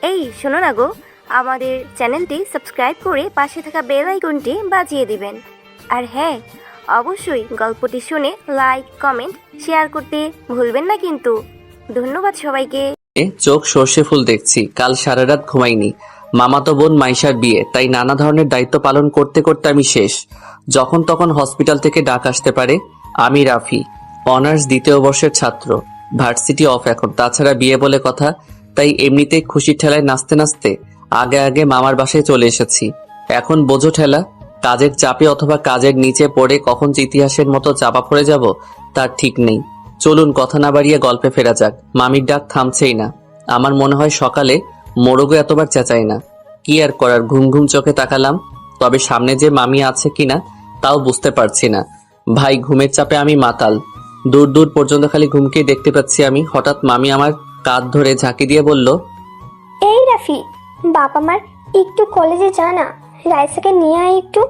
এই শোনো না গো, আমাদের চ্যানেলটি সাবস্ক্রাইব করে পাশে থাকা বেল আইকনটি বাজিয়ে দিবেন। আর হ্যাঁ, অবশ্যই গল্পটি শুনে লাইক, কমেন্ট, শেয়ার করতে ভুলবেন না কিন্তু। ধন্যবাদ সবাইকে। চোখ সর্ষে ফুল দেখছি। কাল সারা রাত ঘুমাইনি। মামাতো বোন মাইশার বিয়ে, তাই নানা ধরনের দায়িত্ব পালন করতে করতে আমি শেষ। যখন তখন হসপিটাল থেকে ডাক আসতে পারে। আমি রাফি, অনার্স দ্বিতীয় বর্ষের ছাত্র। ভার্সিটি অফ এখন, তাছাড়া বিয়ে বলে কথা, তাই এমনিতেই খুশির ঠেলায় নাচতে নাচতে আগে আগে মামার বাসায় চলে এসেছি। এখন বোঝো ঠেলা, কাজের চাপে অথবা কাজের নিচে পড়ে কখন যে ইতিহাসের মতো চাপা পড়ে যাব তার ঠিক নেই। চলুন কথা না বাড়িয়ে গল্পে ফেরা যাক। মামির ডাক থামছেই না। আমার মনে হয় সকালে মোরগও এতবার চেঁচাই না। কি আর করার, ঘুম ঘুম চোখে তাকালাম, তবে সামনে যে মামি আছে কিনা তাও বুঝতে পারছি না। ভাই, ঘুমের চাপে আমি মাতাল। দূর দূর পর্যন্ত খালি ঘুমকেই দেখতে পাচ্ছি আমি। হঠাৎ মামি আমার কাঁধ ধরে ঝাঁকি দিয়ে বলল, এই রাফি, বাবা মার একটু কলেজে যা না, রাইসাকে নিয়ে আয় একটু।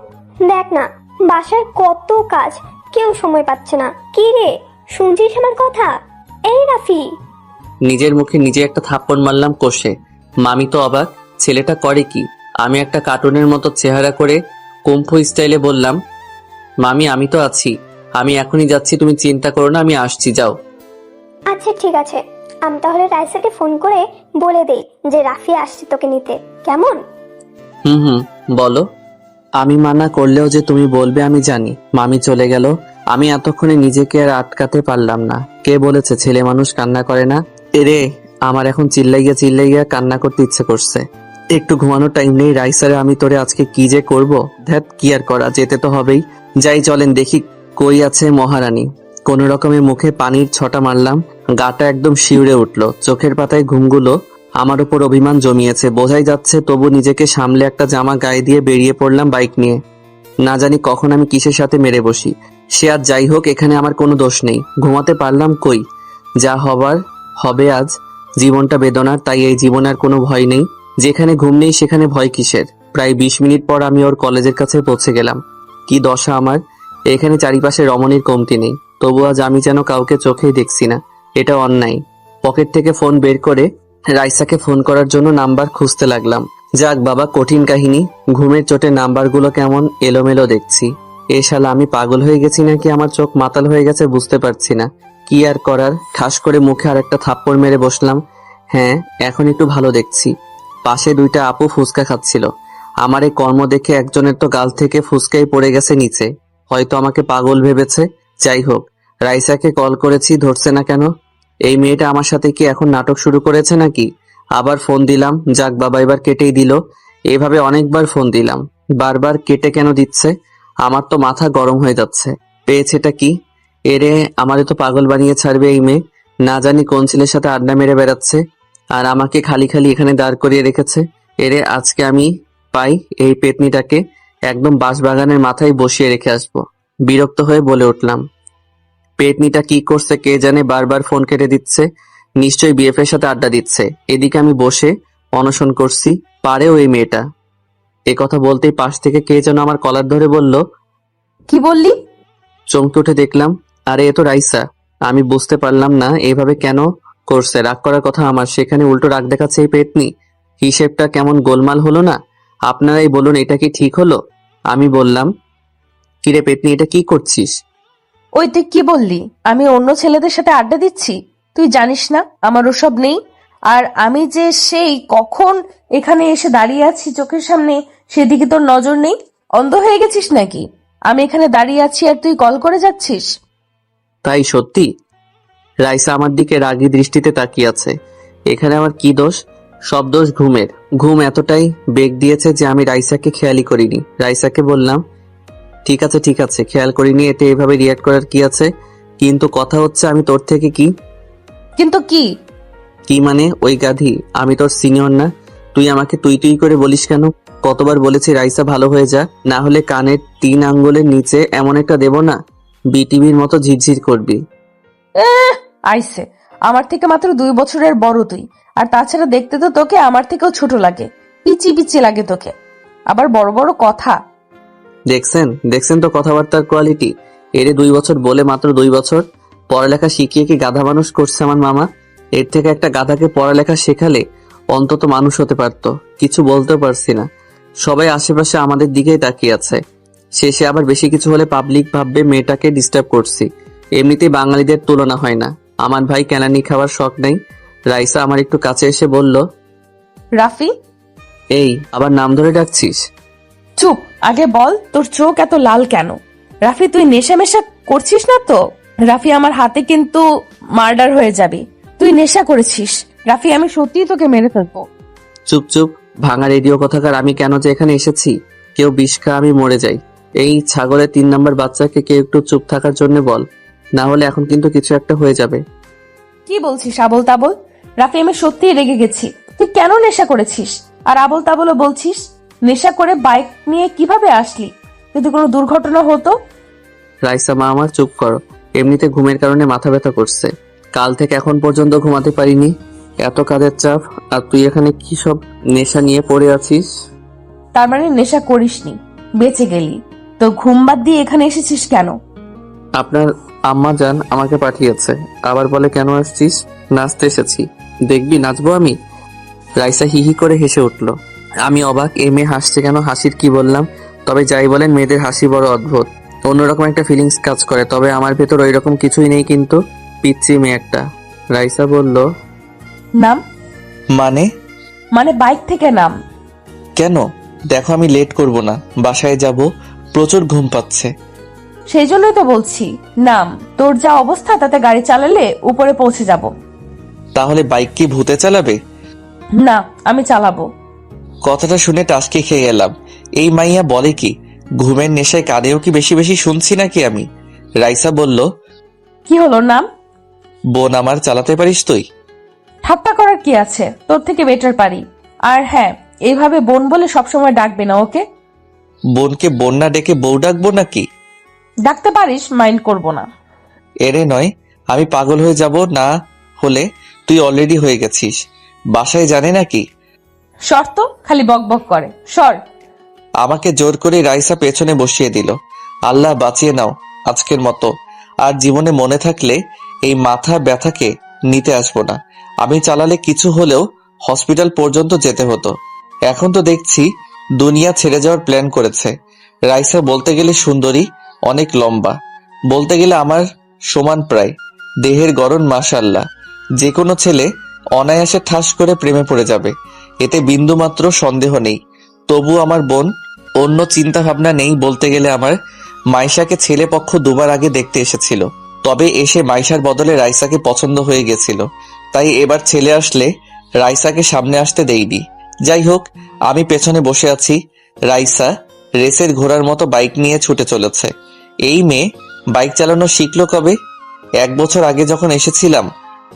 দেখ না, বাসায় কত কাজ, কেউ সময় পাচ্ছে না। কি রে, শুনছিস আমার কথা? এই রাফি। নিজের মুখে নিজে একটা থাপ্পড় মারলাম কষে। মামি তো অবাক, ছেলেটা করে কি? আমি একটা কার্টুনের মতো চেহারা করে কুম্ফু স্টাইলে বললাম, মামি আমি তো আছি, আমি এখনই যাচ্ছি, তুমি চিন্তা করো না, আমি আসছি, যাও। আচ্ছা ঠিক আছে, আমি তাহলে রাইসাকে ফোন করে বলে দেই যে রাফি আসছে তোকে নিতে, কেমন? হুম, বলো। আমি মানা করলেও যে তুমি বলবে আমি জানি। মামি চলে গেল। আমি এতক্ষণে নিজেকে আর আটকাতে পারলাম না। কে বলেছে ছেলে মানুষ কান্না করে না? এরে, আমার এখন চিল্লাইয়া কান্না করতে ইচ্ছে করছে। একটু ঘুমানোর টাইম নেই। রাইসারে আমি তোরে আজকে কি যে করব। ধ্যাত, কি আর করা, যেতে তো হবেই। যাই, চলেন দেখি কই আছে মহারানী। কোন রকমের মুখে পানির ছটা মারলাম। গাটা একদম শিউরে উঠলো। চোখের পাতায় ঘুমগুলো আমার উপর অভিমান জমিয়েছে, বোঝাই যাচ্ছে। তবু নিজেকে সামলে একটা জামা গায়ে দিয়ে বেরিয়ে পড়লাম বাইক নিয়ে। না জানি কখন আমি কিসের সাথে মেরে বসি। সে আজ যাই হোক, এখানে আমার কোনো দোষ নেই। ঘুমাতে পারলাম কই, যা হবার হবে আজ। জীবনটা বেদনার, তাই এই জীবনে আর কোনো ভয় নেই। যেখানে ঘুম নেই সেখানে ভয় কিসের। প্রায় 20 মিনিট পর আমি ওর কলেজের কাছে পৌঁছে গেলাম। কি দশা আমার! এখানে চারিপাশে রমণীর কমতি নেই, তবু আজ আমি যেন কাউকে চোখেই দেখছি না। এটা অন্যায়। পকেট থেকে ফোন বের করে রাইসাকে ফোন করার জন্য নাম্বার খুঁজতে লাগলাম। যাক বাবা, কঠিন কাহিনী। ঘুমের চোটে নাম্বারগুলো কেমন এলোমেলো দেখছি। এ শালা, আমি পাগল হয়ে গেছি নাকি আমার চোখ মাতাল হয়ে গেছে বুঝতে পারছি না। কি আর করার, ঠাস করে মুখে আর একটা থাপ্পড় মেরে বসলাম। হ্যাঁ, এখন একটু ভালো দেখছি। পাশে দুইটা আপু ফুচকা খাচ্ছিল। আমার এই কর্ম দেখে একজনের তো গাল থেকে ফুচকাই পড়ে গেছে নিচে। হয়তো আমাকে পাগল ভেবেছে। যাই হোক, রাইসাকে কল করেছি, ধরছে না কেন? এই মেয়েটা আমার সাথে কি এখন নাটক শুরু করেছে নাকি? আবার ফোন দিলাম। যাক বাবা, এবার কেটেই দিল। এভাবে অনেকবার ফোন দিলাম, বারবার কেটে কেন দিচ্ছে? আমার তো মাথা গরম হয়ে যাচ্ছে। পেয়েছেটা কি? এরে, আমারে তো পাগল বানিয়ে ছাড়বে এই মেয়ে। না জানি কোন ছেলের সাথে আড্ডা মেরে বেড়াচ্ছে, আর আমাকে খালি খালি এখানে দাঁড় করিয়ে রেখেছে। এরে, আজকে আমি পাই এই পেতনিটাকে একদম বাঁশবাগানের মাথায় বসিয়ে রেখে আসবো। বিরক্ত হয়ে বলে উঠলাম, পেতনিটা কি করছে কে জানে, বারবার ফোন কেটে দিচ্ছে। নিশ্চয়ই বিএফ এর সাথে আড্ডা দিচ্ছে। এদিকে আমি বসে অনশন করছি, পারেও এই মেয়েটা। এ কথা বলতেই পাশ থেকে কে যেন আমার কলার ধরে বলল, কি বললি? চমকে উঠে দেখলাম, আরে এ তো রাইসা। আমি বুঝতে পারলাম না এভাবে কেন করছে। রাগ করার কথা আমার, সেখানে উল্টো রাগ দেখাচ্ছে এই পেতনি। হিসেবটা কেমন গোলমাল হলো না? আপনারাই বলুন, এটা কি ঠিক হলো? আমি বললাম, কিরে পেতনি, এটা কি করছিস? ওই তুই কি বললি? আমি অন্য ছেলেদের সাথে আড্ডা দিচ্ছি? তুই জানিস না আমার ওসব নেই? আর আমি যে সেই কখন এখানে এসে দাঁড়িয়ে আছি চোখের সামনে, সেদিকে তোর নজর নেই? অন্ধ হয়ে গেছিস নাকি? আমি এখানে দাঁড়িয়ে আছি আর তুই কল করে যাচ্ছিস? তাই সত্যি? রাইসা আমার দিকে রাগী দৃষ্টিতে তাকিয়ে আছে। এখানে আমার কি দোষ? সব দোষ ঘুমের। ঘুম এতটাই বেগ দিয়েছে যে আমি রাইসাকে খেয়ালই করিনি। রাইসাকে বললাম, ঠিক আছে, খেয়াল করিনি, এতে এভাবে রিয়াক্ট করার কি আছে? কিন্তু কথা হচ্ছে, আমি তোর থেকে কিন্তু কি? কি মানে? ওই গাধি, আমি তোর সিনিয়র না? তুই আমাকে তুই করে বলিস কেন? কতবার বলেছি রাইসা ভালো হয়ে যা, না হলে কানের 3 আঙ্গুলের নিচে এমন একটা দেব না, বিটিভির মতো ঝিরঝির করবি। আইসে, আমার থেকে মাত্র 2 বছরের বড় তুই। আর তাছাড়া দেখতে তো তোকে আমার থেকেও ছোট লাগে। পিচি পিচি লাগে তোকে, আবার বড় বড় কথা। দেখছেন তো কথাবার্তার কোয়ালিটি। এরে 2 বছর বলে মাত্র 2 বছর। পড়ালেখা শিখিয়ে কি গাধা মানুষ করছে আমার মামা? এর থেকে একটা গাধাকে পড়ালেখা শেখালে অন্তত মানুষ হতে পারতো। কিছু বলতেও পারছি না। সবাই আশেপাশে আমাদের দিকেই তাকিয়ে আছে। শেষে আবার বেশি কিছু হলে পাবলিক ভাববে মেয়েটাকে ডিস্টার্ব করছি। এমনিতেই বাঙালিদের তুলনা হয় না। আমার ভাই কেনানি খাওয়ার শখ নেই। রাইসা আমার একটু কাছে এসে বলল, রাফি, এই আবার নাম ধরে ডাকছিস? চুপ, আগে বল তোর চোখ এত লাল কেন? রাফি, তুই নেশা করছিস না তো? রাফি, আমার হাতে কিন্তু মার্ডার হয়ে যাবে। তুই নেশা করেছিস রাফি, আমি সত্যিই তোকে মেরে ফেলবো। চুপ চুপ, ভাঙা রেডিও কথাকার। আমি কেন যে এখানে এসেছি? কেউ বিষ খা, আমি মরে যাই। এই ছাগলের 3 নম্বর বাচ্চাকে কেউ একটু চুপ থাকার জন্য বল, না হলে এখন কিন্তু কিছু একটা হয়ে যাবে। কি বলছিস আবল তাবল? রাফি, আমি সত্যিই রেগে গেছি। তুই কেন নেশা করেছিস? আর আবল তাবলও বলছিস? নেশা করে বাইক নিয়ে কিভাবে আসলি? যদি কোনো দুর্ঘটনা হতো? রাইসা মা আমার, চুপ করো। এমনিতে ঘুমের কারণে মাথা ব্যথা করছে। কাল থেকে এখন পর্যন্ত ঘুমাতে পারিনি। এত কাজের চাপ, আর তুই এখানে কি সব নেশা নিয়ে পড়ে আছিস? তার মানে নেশা করিসনি, বেঁচে গেলি। তো ঘুম বাদ দিয়ে এখানে এসেছিস কেন? আপনার আম্মা জান আমাকে পাঠিয়েছে। আবার বলে কেন আসছিস? নাচতে এসেছি। দেখবি নাচবো আমি? রাইসা হিহি করে হেসে উঠল। আমি অবাক, এই মেয়ে হাসছে কেন? হাসির কি বললাম? তবে যাই বলেন, মেয়েদের হাসি বড় অদ্ভুত। অন্যরকম একটা ফিলিংস কাজ করে। তবে আমার ভেতর ওই রকম কিছুই নেই, কিন্তু পিচ্ছি মেয়ে একটা। রাইসা বলল, নাম? মানে বাইক থেকে নাম। কেন? দেখো, আমি লেট করব না, বাসায় যাব, প্রচুর ঘুম পাচ্ছে। সেই জন্যই তো বলছি নাম। তোর যা অবস্থা তাতে গাড়ি চালালে উপরে পৌঁছে যাব। তাহলে বাইক কি ভূতে চালাবে? না, আমি চালাবো। কথাটা শুনে টাসকে খেয়ে গেলাম। এই মাইয়া বলে কি? ঘুমের নেশায় কানেও কি বেশি বেশি শুনছি নাকি আমি? রাইসা বলল, কি হলো নাম? বোন আমার, চালাতে পারিস তুই? ঠাট্টা করার কি আছে? তোর থেকে বেটার পারি। আর হ্যাঁ, এইভাবে বোন বলে সবসময় ডাকবে না, ওকে? বোনকে বোন না ডেকে বউ ডাকবো নাকি? ডাকতে পারিস, মাইন্ড করব না। এরে নয়, আমি পাগল হয়ে যাব না হলে। তুই অলরেডি হয়ে গেছিস। বাসায় জানে নাকি? শর্ত খালি বক বক করে, সর। আমাকে জোর করে রাইসা পেছনে বসিয়ে দিল। আল্লাহ বাঁচিয়ে নাও আজকের মতো। আর জীবনে মনে থাকলে এই মাথা ব্যথাকে নিতে আসবো না। আমি চালালে কিছু হলেও হসপিটাল পর্যন্ত যেতে হতো। এখন তো দেখছি দুনিয়া ছেড়ে যাওয়ার প্ল্যান করেছে। রাইসা বলতে গেলে সুন্দরী, অনেক লম্বা, বলতে গেলে আমার সমান প্রায়। দেহের গড়ন মাশাআল্লাহ। যে কোনো ছেলে অনায়াসে ঠাস করে প্রেমে পড়ে যাবে, এতে বিন্দুমাত্র সন্দেহ নেই। তবু আমার বোন, অন্য চিন্তা ভাবনা নেই। বলতে গেলে আমার মাইশাকে ছেলে পক্ষ 2বার আগে দেখতে এসেছিল। তবে এসে মাইশার বদলে রাইসাকে পছন্দ হয়ে গেছিল। তাই এবার ছেলে আসলে রাইসাকে সামনে আসতে দেইনি। যাই হোক, আমি পেছনে বসে আছি। রাইসা রেসের ঘোড়ার মতো বাইক নিয়ে ছুটে চলেছে। এই মেয়ে বাইক চালানো শিখলো কবে? 1 বছর আগে যখন এসেছিলাম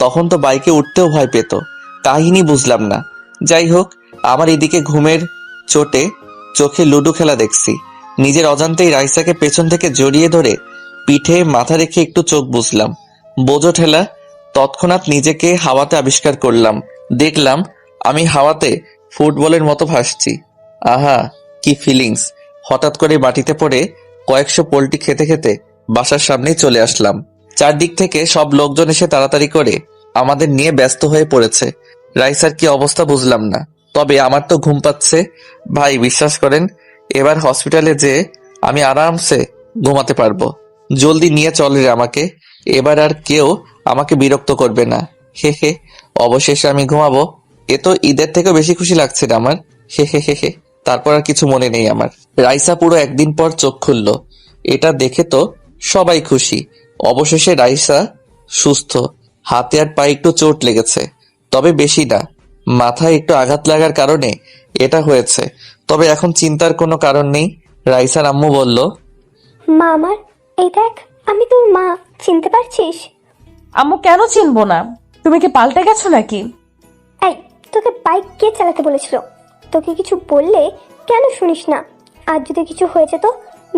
তখন তো বাইকে উঠতেও ভয় পেত। কাহিনী বুঝলাম না। যাই হোক, আমার এদিকে ঘুমের চোটে চোখে লুডো খেলা দেখছি। নিজের অজান্তেই রাইসাকে পেছন থেকে জড়িয়ে ধরে পিঠে মাথা রেখে একটু চোখ বুঝলাম। বোঝো ঠেলা। তৎক্ষণাৎ নিজেকে হাওয়াতে আবিষ্কার করলাম। দেখলাম আমি হাওয়াতে ফুটবলের মতো ভাসছি। আহা, কি ফিলিংস! হঠাৎ করে মাটিতে পড়ে কয়েকশো পোল্টি খেতে খেতে বাসার সামনেই চলে আসলাম। চারদিক থেকে সব লোকজন এসে তাড়াতাড়ি করে আমাদের নিয়ে ব্যস্ত হয়ে পড়েছে। রাইসার কি অবস্থা বুঝলাম না। তবে আমার তো ঘুম পাচ্ছে। ভাই, বিশ্বাস করেন, এবার হসপিটালে যে আমি আরামসে ঘুমাতে পারবো। জলদি নিয়ে চলে রে আমাকে। এবার আর কেউ আমাকে বিরক্ত করবে না। হে হে। অবশেষে আমি ঘুমাবো। এ তো ঈদের থেকেও বেশি খুশি লাগছে না আমার। হে হে হে হে। তারপর আর কিছু মনে নেই আমার। রাইসা পুরো 1 দিন পর চোখ খুললো। এটা দেখে তো সবাই খুশি। অবশেষে রাইসা সুস্থ। হাতে আর পায়ে একটু চোট লেগেছে, তবে বেশি না। মাথায় একটু আঘাত লাগার কারণে এটা হয়েছে। তবে এখন চিন্তার কোনো কারণ নেই। রাইসার আম্মু বলল, মা আমার, এই দেখ, আমি তোর মা, চিনতে পারছিস? আম্মু, কেন চিনবো না? তুমি কি পাল্টে গেছো নাকি? এই, তোকে বাইক কে চালাতে বলেছিল? তোকে কিছু বললে কেন শুনিস না? আর যদি কিছু হয়ে যেত?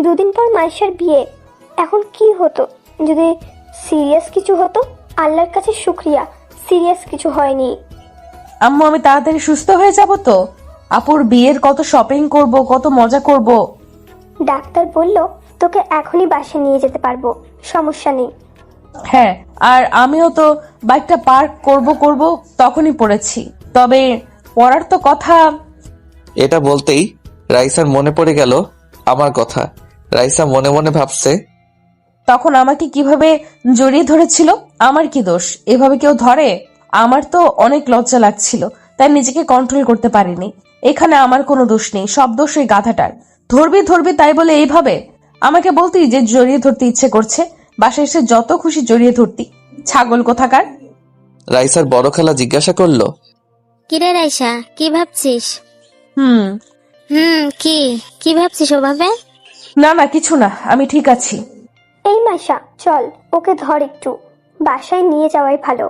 2 দিন পর মাইশার বিয়ে। এখন কি হতো যদি সিরিয়াস কিছু হতো? আল্লাহর কাছে শুক্রিয়া, সিরিয়াস কিছু হয়নি। আম্মু, আমি তাড়াতাড়ি সুস্থ হয়ে যাব তো। আপুর বিয়ের কত শপিং করব, কত মজা করব। ডাক্তার বলল তোকে এখনই বাসায় নিয়ে যেতে পারবো, সমস্যা নেই। হ্যাঁ, আর আমিও তো বাইকটা পার্ক করব তখনই পড়েছি। তবে পড়ার তো কথা। এটা বলতেই রাইসার মনে পড়ে গেল আমার কথা। রাইসা মনে মনে ভাবছে, তখন আমাকে কিভাবে জড়িয়ে ধরেছিল, আমার কি দোষ? এভাবে কেউ ধরে? আমার তো অনেক লজ্জা লাগছিল, তাই নিজেকে কন্ট্রোল করতে পারিনি। এখানে আমার কোনো দোষ নেই, সব দোষ ওই গাধাটার। ধরবি ধরবি তাই বলে এইভাবে আমাকে বলতি যে জড়িয়ে ধরতে ইচ্ছে করছে, বাসায় এসে যত খুশি জড়িয়ে ধরতি, ছাগল কোথাকার। রাইসার বড় খালা জিজ্ঞাসা করলো, কিরে রাইসা, কি ভাবছিস? হুম, কি কি ভাবছিস ওভাবে? না না কিছু না, আমি ঠিক আছি। এই মাইশা, চল ওকে ধর একটু, বাসায় নিয়ে যাওয়াই ভালো।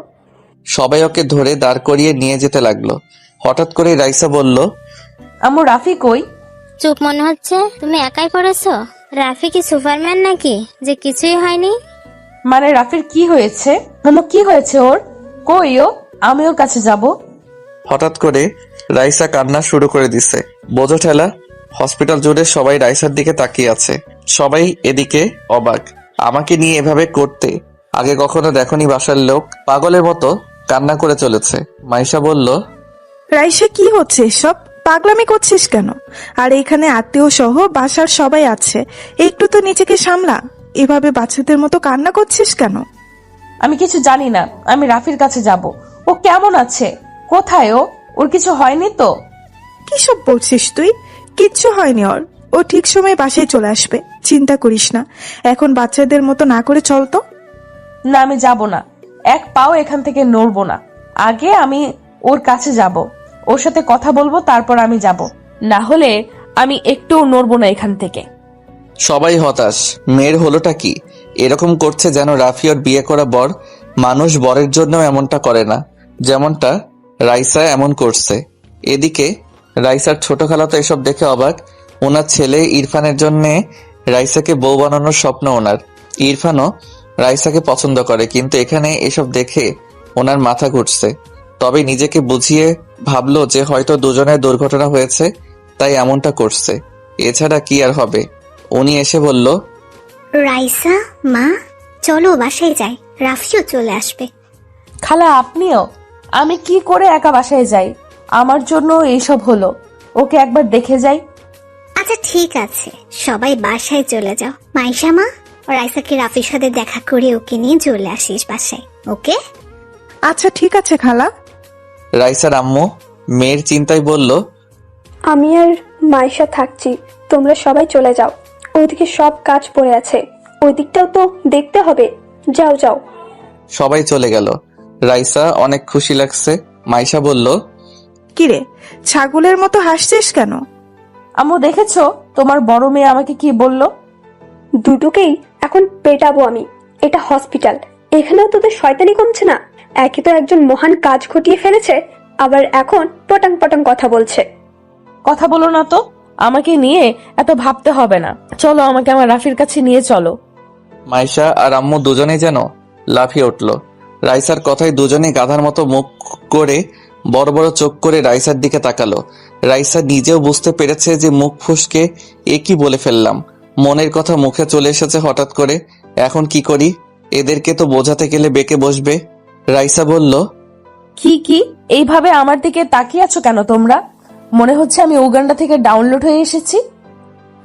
সবাই ওকে ধরে দাঁড় করিয়ে নিয়ে যেতে লাগলো। হঠাৎ করে রাইসা বলল, আম্মু রাফি কই? চুপ মনে হচ্ছে, তুমি একাই পড়েছো? রাফি কি সুপারম্যান নাকি যে কিছুই হয়নি? মানে রাফির কি হয়েছে? আম্মু কি হয়েছে ওর? কই ও? আমি ওর কাছে যাব। হঠাৎ করে রাইসা কান্না শুরু করে দিছে। বোঝো ঠেলা, হসপিটাল জুড়ে সবাই রাইসার দিকে তাকিয়ে আছে। সবাই এদিকে অবাক। আমাকে নিয়ে এভাবে করতে আগে কখনো দেখনি বাসার লোক। পাগলের মতো কান্না করে চলেছে। মাইশা বলল, রাইসা কি হচ্ছে এসব? পাগলামি করছিস কেন? আর এখানে আত্মীয় সহ বাসার সবাই আছে, একটু তো নিজেকে সামলা। এভাবে বাচ্চাদের মতো কান্না করছিস কেন? আমি কিছু জানি না, আমি রাফির কাছে যাব। ও কেমন আছে? কোথায় ও? ওর কিছু হয়নি তো? কিসব বলছিস তুই? কিচ্ছু হয়নি ওর। ও ঠিক সময় বাসায় চলে আসবে, চিন্তা করিস না। এখন বাচ্চাদের মতো না করে চল তো। না, আমি যাব না, এক পাও এখান থেকে নড়বো না। আগে আমি ওর কাছে যাব, ওর সাথে কথা বলবো, তারপর আমি যাব। না হলে আমি একটু নড়বো না এখান থেকে। সবাই হতাশ। মেয়ের হলোটা কি? এরকম করছে যেন রাফি ওর বিয়ে করা বর। মানুষ বরের জন্য এমনটা করে না, যেমনটা রাইসা এমন করছে। এদিকে রাইসার ছোট খালা তো এসব দেখে অবাক। ওনার ছেলে ইরফানের জন্যে রাইসাকে বউ বানানোর স্বপ্ন ওনার। ইরফানও রাইসাকে পছন্দ করে, কিন্তু এখানে এসব দেখে ওনার মাথা ঘুরছে। তবে নিজেকে বুঝিয়ে ভাবলো যে হয়তো দুজনের দুর্ঘটনা হয়েছে, তাই এমনটা করছে। এছাড়া কি আর হবে। উনি এসে বলল, রাইসা মা, চলো বাসায় যাই, রাফিও চলে আসবে। খালা আপনিও? আমি কি করে একা বাসায় যাই? আমার জন্য এইসব হলো, ওকে একবার দেখে যাই। আচ্ছা ঠিক আছে, সবাই বাসায় চলে যাও। মাইশা মা, রাইসাকে রাফির সাথে দেখা করে ওকে নিয়ে চলে আসিস বাসায়, ওকে? আচ্ছা ঠিক আছে খালা। রাইসার আম্মু মেয়ের চিন্তায় বলল, আমি আর মাইশা থাকছি, তোমরা সবাই চলে যাও। ওইদিকে সব কাজ পড়ে আছে, ওই দিকটাও তো দেখতে হবে। যাও যাও। সবাই চলে গেল। রাইসা অনেক খুশি লাগছে। মাইশা বলল, কিরে, ছাগলের মতো হাসছিস কেন? আম্মু দেখেছো তোমার বড় মেয়ে আমাকে কি বললো? দুটোকেই এখন পেটাবো আমি। এটা হসপিটাল, এখানেও তোদের শয়তানি কমছে না? একে তো একজন মহান কাজ ঘটিয়ে ফেলেছে, আবার এখন পটাং পটাং কথা বলছে। কথা বলো না তো, আমাকে নিয়ে এত ভাবতে হবে না। চলো আমাকে আমার রাফির কাছে নিয়ে চলো। মাইশা আর আম্মু দুজনেই যেন লাফিয়ে উঠল। রাইসার কথায় দুজনেই গাধার মতো মুখ করে বড় বড় চোখ করে রাইসার দিকে তাকালো। রাইসা নিজেও বুঝতে পেরেছে যে মুখ ফুসকে এ কি বলে ফেললাম। মনের কথা মুখে চলে এসেছে হঠাৎ করে। এখন কি করি? এদেরকে তো বোঝাতে গেলে বেঁকে বসবে। রাইসা বলল, কি এইভাবে আমার দিকে তাকিয়ে আছো কেন তোমরা? মনে হচ্ছে আমি উগান্ডা থেকে ডাউনলোড হয়ে এসেছি।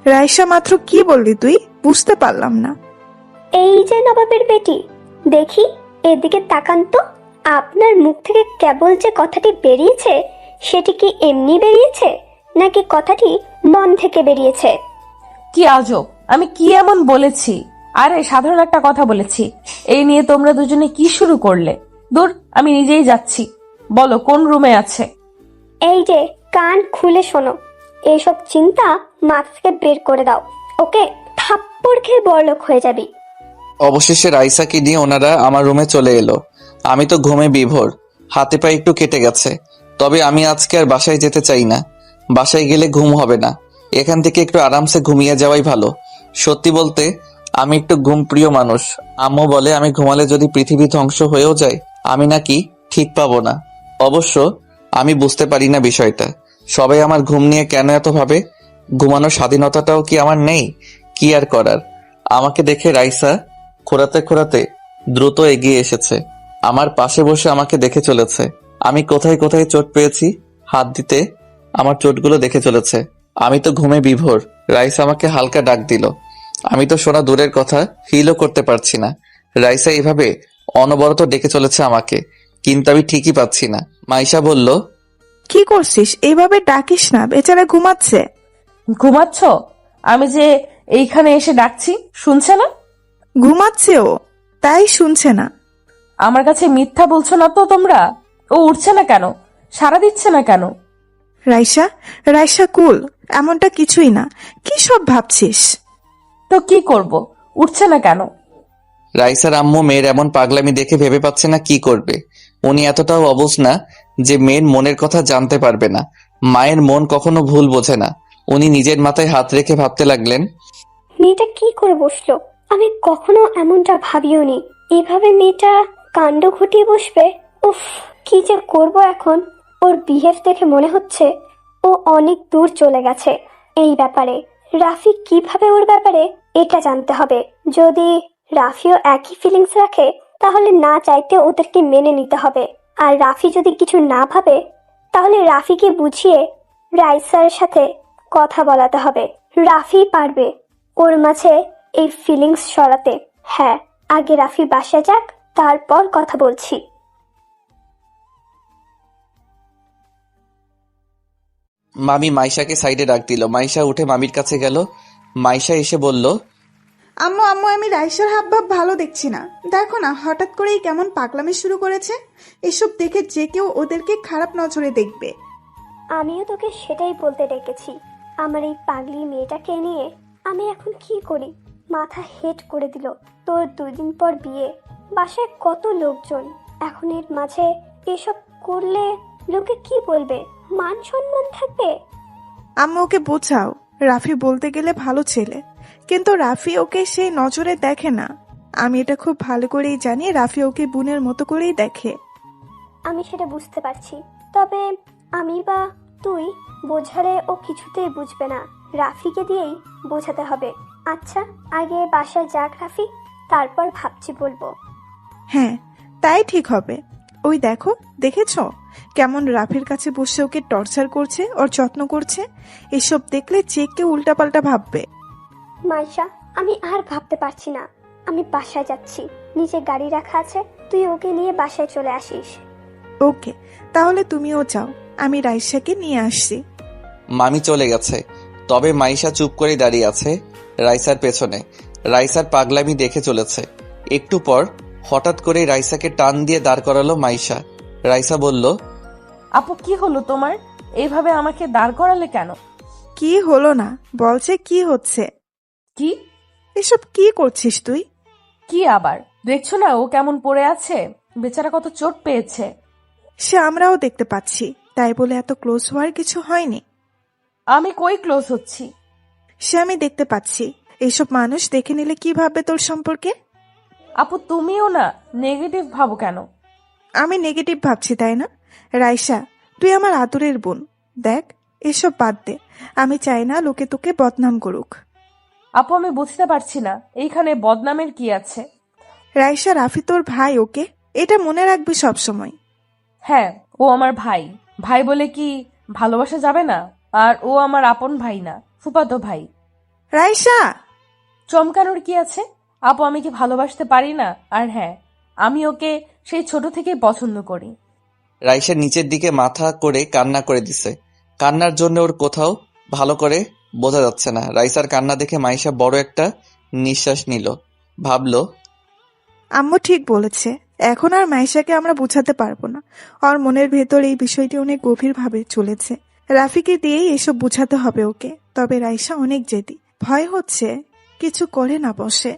রাইসা মাত্র কি বললি তুই? বুঝতে পারলাম না। এই যে নবাবের বেটি, দেখি এদিকে তাকান তো। আপনার মুখ থেকে কেবল যে কথাটি বেরিয়েছে, সেটি কি এমনি বেরিয়েছে নাকি কথাটি মন থেকে বেরিয়েছে? কি আজব, আমি কি এমন বলেছি? আরে সাধারণ একটা কথা বলেছি। এই নিয়ে তোমরা দুজনে কি শুরু করলে? দূর, আমি নিজেই যাচ্ছি। বলো কোন রুমে আছে? এই যে কান খুলে শোনো, এইসব চিন্তা মাথা থেকে বের করে দাও, ওকে? থাপ্পড় খেয়ে বড়লোক হয়ে যাবি। অবশেষে রাইসাকে নিয়ে ওনারা আমার রুমে চলে এলো। আমি তো ঘুমে বিভোর, হাতে পায়ে একটু কেটে গেছে। তবে আমি আজকে আর বাসায় যেতে চাই না। বাসায় গেলে ঘুম হবে না। এখান থেকে একটু আরামসে ঘুমিয়ে যাওয়াই ভালো। সত্যি বলতে আমি একটু ঘুমপ্রিয় মানুষ। আম্মু বলে আমি ঘুমালে যদি পৃথিবী ধ্বংস হয়েও যায়, আমি নাকি ঠিক পাবো না। অবশ্য আমি বুঝতে পারি না বিষয়টা। সবাই আমার ঘুম নিয়ে কেন এত ভাবে? ঘুমানোর স্বাধীনতাটাও কি আমার নেই? কি আর করার। আমাকে দেখে রাইসা খোঁড়াতে খোঁড়াতে দ্রুত এগিয়ে এসেছে। আমার পাশে বসে আমাকে দেখে চলেছে। আমি কোথায় কোথায় চোট পেয়েছি, হাত দিতে আমার চোটগুলো দেখে চলেছে। আমি তো ঘুমে বিভোর। রাইসা আমাকে হালকা ডাক দিল। আমি তো শোনা দূরের কথা ফিলও করতে পারছি না। রাইসা এভাবে অনবরত ডেকে চলেছে আমাকে, কিন্তু আমি ঠিকই পাচ্ছি না। মাইশা বলল, কি করছিস? এইভাবে ডাকিস না, বেচারা ঘুমাচ্ছে। ঘুমাচ্ছ? আমি যে এইখানে এসে ডাকছি শুনছে না? ঘুমাচ্ছে ও, তাই শুনছে না। আমার কাছে মিথ্যা বলছো না তো তোমরা? ও উঠছে না কেন? সাড়া দিচ্ছে না কেন? রাইসা, রাইসা কুল, এমনটা কিছুই না। কি সব ভাবছিস? তো কি করব? উঠছে না কেন? রাইসার আম্মু মেয়ের এমন পাগলামি দেখে ভেবে পাচ্ছে না কি করবে। উনি এতটাও অবুঝ না যে মেয়ের মনের কথা জানতে পারবে না। মায়ের মন কখনো ভুল বোঝে না। উনি নিজের মাথায় হাত রেখে ভাবতে লাগলেন, মেয়েটা কি করে বসলো? আমি কখনো এমনটা ভাবিওনি। এভাবে মেয়েটা কাণ্ড ঘটিয়ে বসবে। উফ, কি যে করব এখন। ওর বিহেভ দেখে মনে হচ্ছে ও অনেক দূর চলে গেছে এই ব্যাপারে। রাফি কিভাবে ওর ব্যাপারে এটা জানতে হবে। যদি রাফিও একই ফিলিংস রাখে তাহলে না চাইতে ওদেরকে মেনে নিতে হবে। আর রাফি যদি কিছু না ভাবে তাহলে রাফিকে বুঝিয়ে রাইসার সাথে কথা বলাতে হবে। রাফি পারবে ওর মাঝে এই ফিলিংস সরাতে। হ্যাঁ, আগে রাফি বাসায় যাক, তারপর কথা বলছি। মামি মাইশাকে সাইডে ডাক দিল। মাইশা উঠে মামির কাছে গেল। মাইশা এসে বলল, আম্মু আম্মু, আমি রাইসার হাবভাব ভালো দেখছি না। দেখো না, হঠাৎ করেই কেমন পাগলামি শুরু করেছে। এসব দেখে যে কেউ ওদেরকে খারাপ নজরে দেখবে। আমিও তোকে সেটাই বলতে ডেকেছি। আমার এই পাগলি মেয়েটাকে নিয়ে আমি এখন কি করি? মাথা হেট করে দিল। তোর 2 দিন পর বিয়ে, বাসায় কত লোকজন। এখন এর মাঝে এসব করলে লোকে কি বলবে? মান সম্মান থাকবে? আম্মু ওকে বোঝাও, রাফি বলতে গেলে ভালো ছেলে, কিন্তু রাফি ওকে সেই নজরে দেখে না। আমি এটা খুব ভালো করেই জানি, রাফি ওকে বোনের মতো করেই দেখে। আমি সেটা বুঝতে পারছি, তবে আমি বা তুই বোঝালে ও কিছুতেই বুঝবে না। রাফিকে দিয়েই বোঝাতে হবে। আচ্ছা, আগে বাসায় যাক রাফি, তারপর ভাবছি বলবো। হ্যাঁ, তাই ঠিক হবে। ওই দেখো, দেখেছো কেমন রাফির কাছে বসে ওকে টর্চার করছে, ওর যত্ন করছে। এসব দেখলে যে কেউ উল্টাপাল্টা ভাববে। মাইশা, আমি আর ভাবতে পারছি না। আমি বাসায় যাচ্ছি, নিচে গাড়ি রাখা আছে, তুই ওকে নিয়ে বাসায় চলে আসিস। ওকে, তাহলে তুমিও যাও, আমি রাইসাকে নিয়ে আসছি। মামি চলে গেছে। তবে মাইশা চুপ করে দাঁড়িয়ে আছে রাইসার পেছনে। রাইসার পাগলামি দেখে চলেছে। একটু পর হঠাৎ করে রাইসাকে টান দিয়ে দাঁড় করালো মাইশা। রাইসা বলল, আপু কি হলো তোমার? এইভাবে আমাকে দাঁড় করালে কেন? কি হলো না, বলছে কি হচ্ছে। কি? এসব কি করছিস তুই? কি আবার? দেখছো না ও কেমন পড়ে আছে? বেচারা কত চোট পেয়েছে। সে আমরাও দেখতে পাচ্ছি, তাই বলে এত ক্লোজ হওয়ার কিছু হয়নি। আমি কই ক্লোজ হচ্ছি? সে আমি দেখতে পাচ্ছি। এইসব মানুষ দেখে নিলে কি ভাববে তোর সম্পর্কে? আপু তুমিও না নেগেটিভ ভাবো কেন? আমি নেগেটিভ ভাবছি তাই না? রাইসা, তুই আমার আদরের বোন। দেখ, এসব বাদ দে। আমি চাই না লোকে তোকে বদনাম করুক। আপু আমি বুঝতে পারছি না এইখানে বদনামের কি আছে। রাইসা, রাফি তোর ভাই, ওকে? এটা মনে রাখবি সব সময়। হ্যাঁ, ও আমার ভাই। ভাই বলে কি ভালোবাসা যাবে না? আর ও আমার আপন ভাই না, ফুফাতো ভাই। রাইসা! চমকানোর কি আছে? আপু আমি কি ভালোবাসতে পারি না? আর হ্যাঁ, আমি ওকে সেই ছোট থেকেই পছন্দ করি। রাইসা নিচের দিকে মাথা করে কান্না করে দিছে। কান্নার জন্য ওর কোথাও ভালো করে বোঝা যাচ্ছে না। রাইসার কান্না দেখে মাইশা বড় একটা নিঃশ্বাস নিল। ভাবলো, আম্মু ঠিক বলেছে, এখন আর মাইশাকে আমরা বোঝাতে পারবো না। ওর মনের ভেতর এই বিষয়টি অনেক গভীরভাবে চলেছে। রাফিকে দিয়েই এসব বোঝাতে হবে ওকে। তবে রাইসা অনেক জেদি, ভয় হচ্ছে কিছু করে না বসে।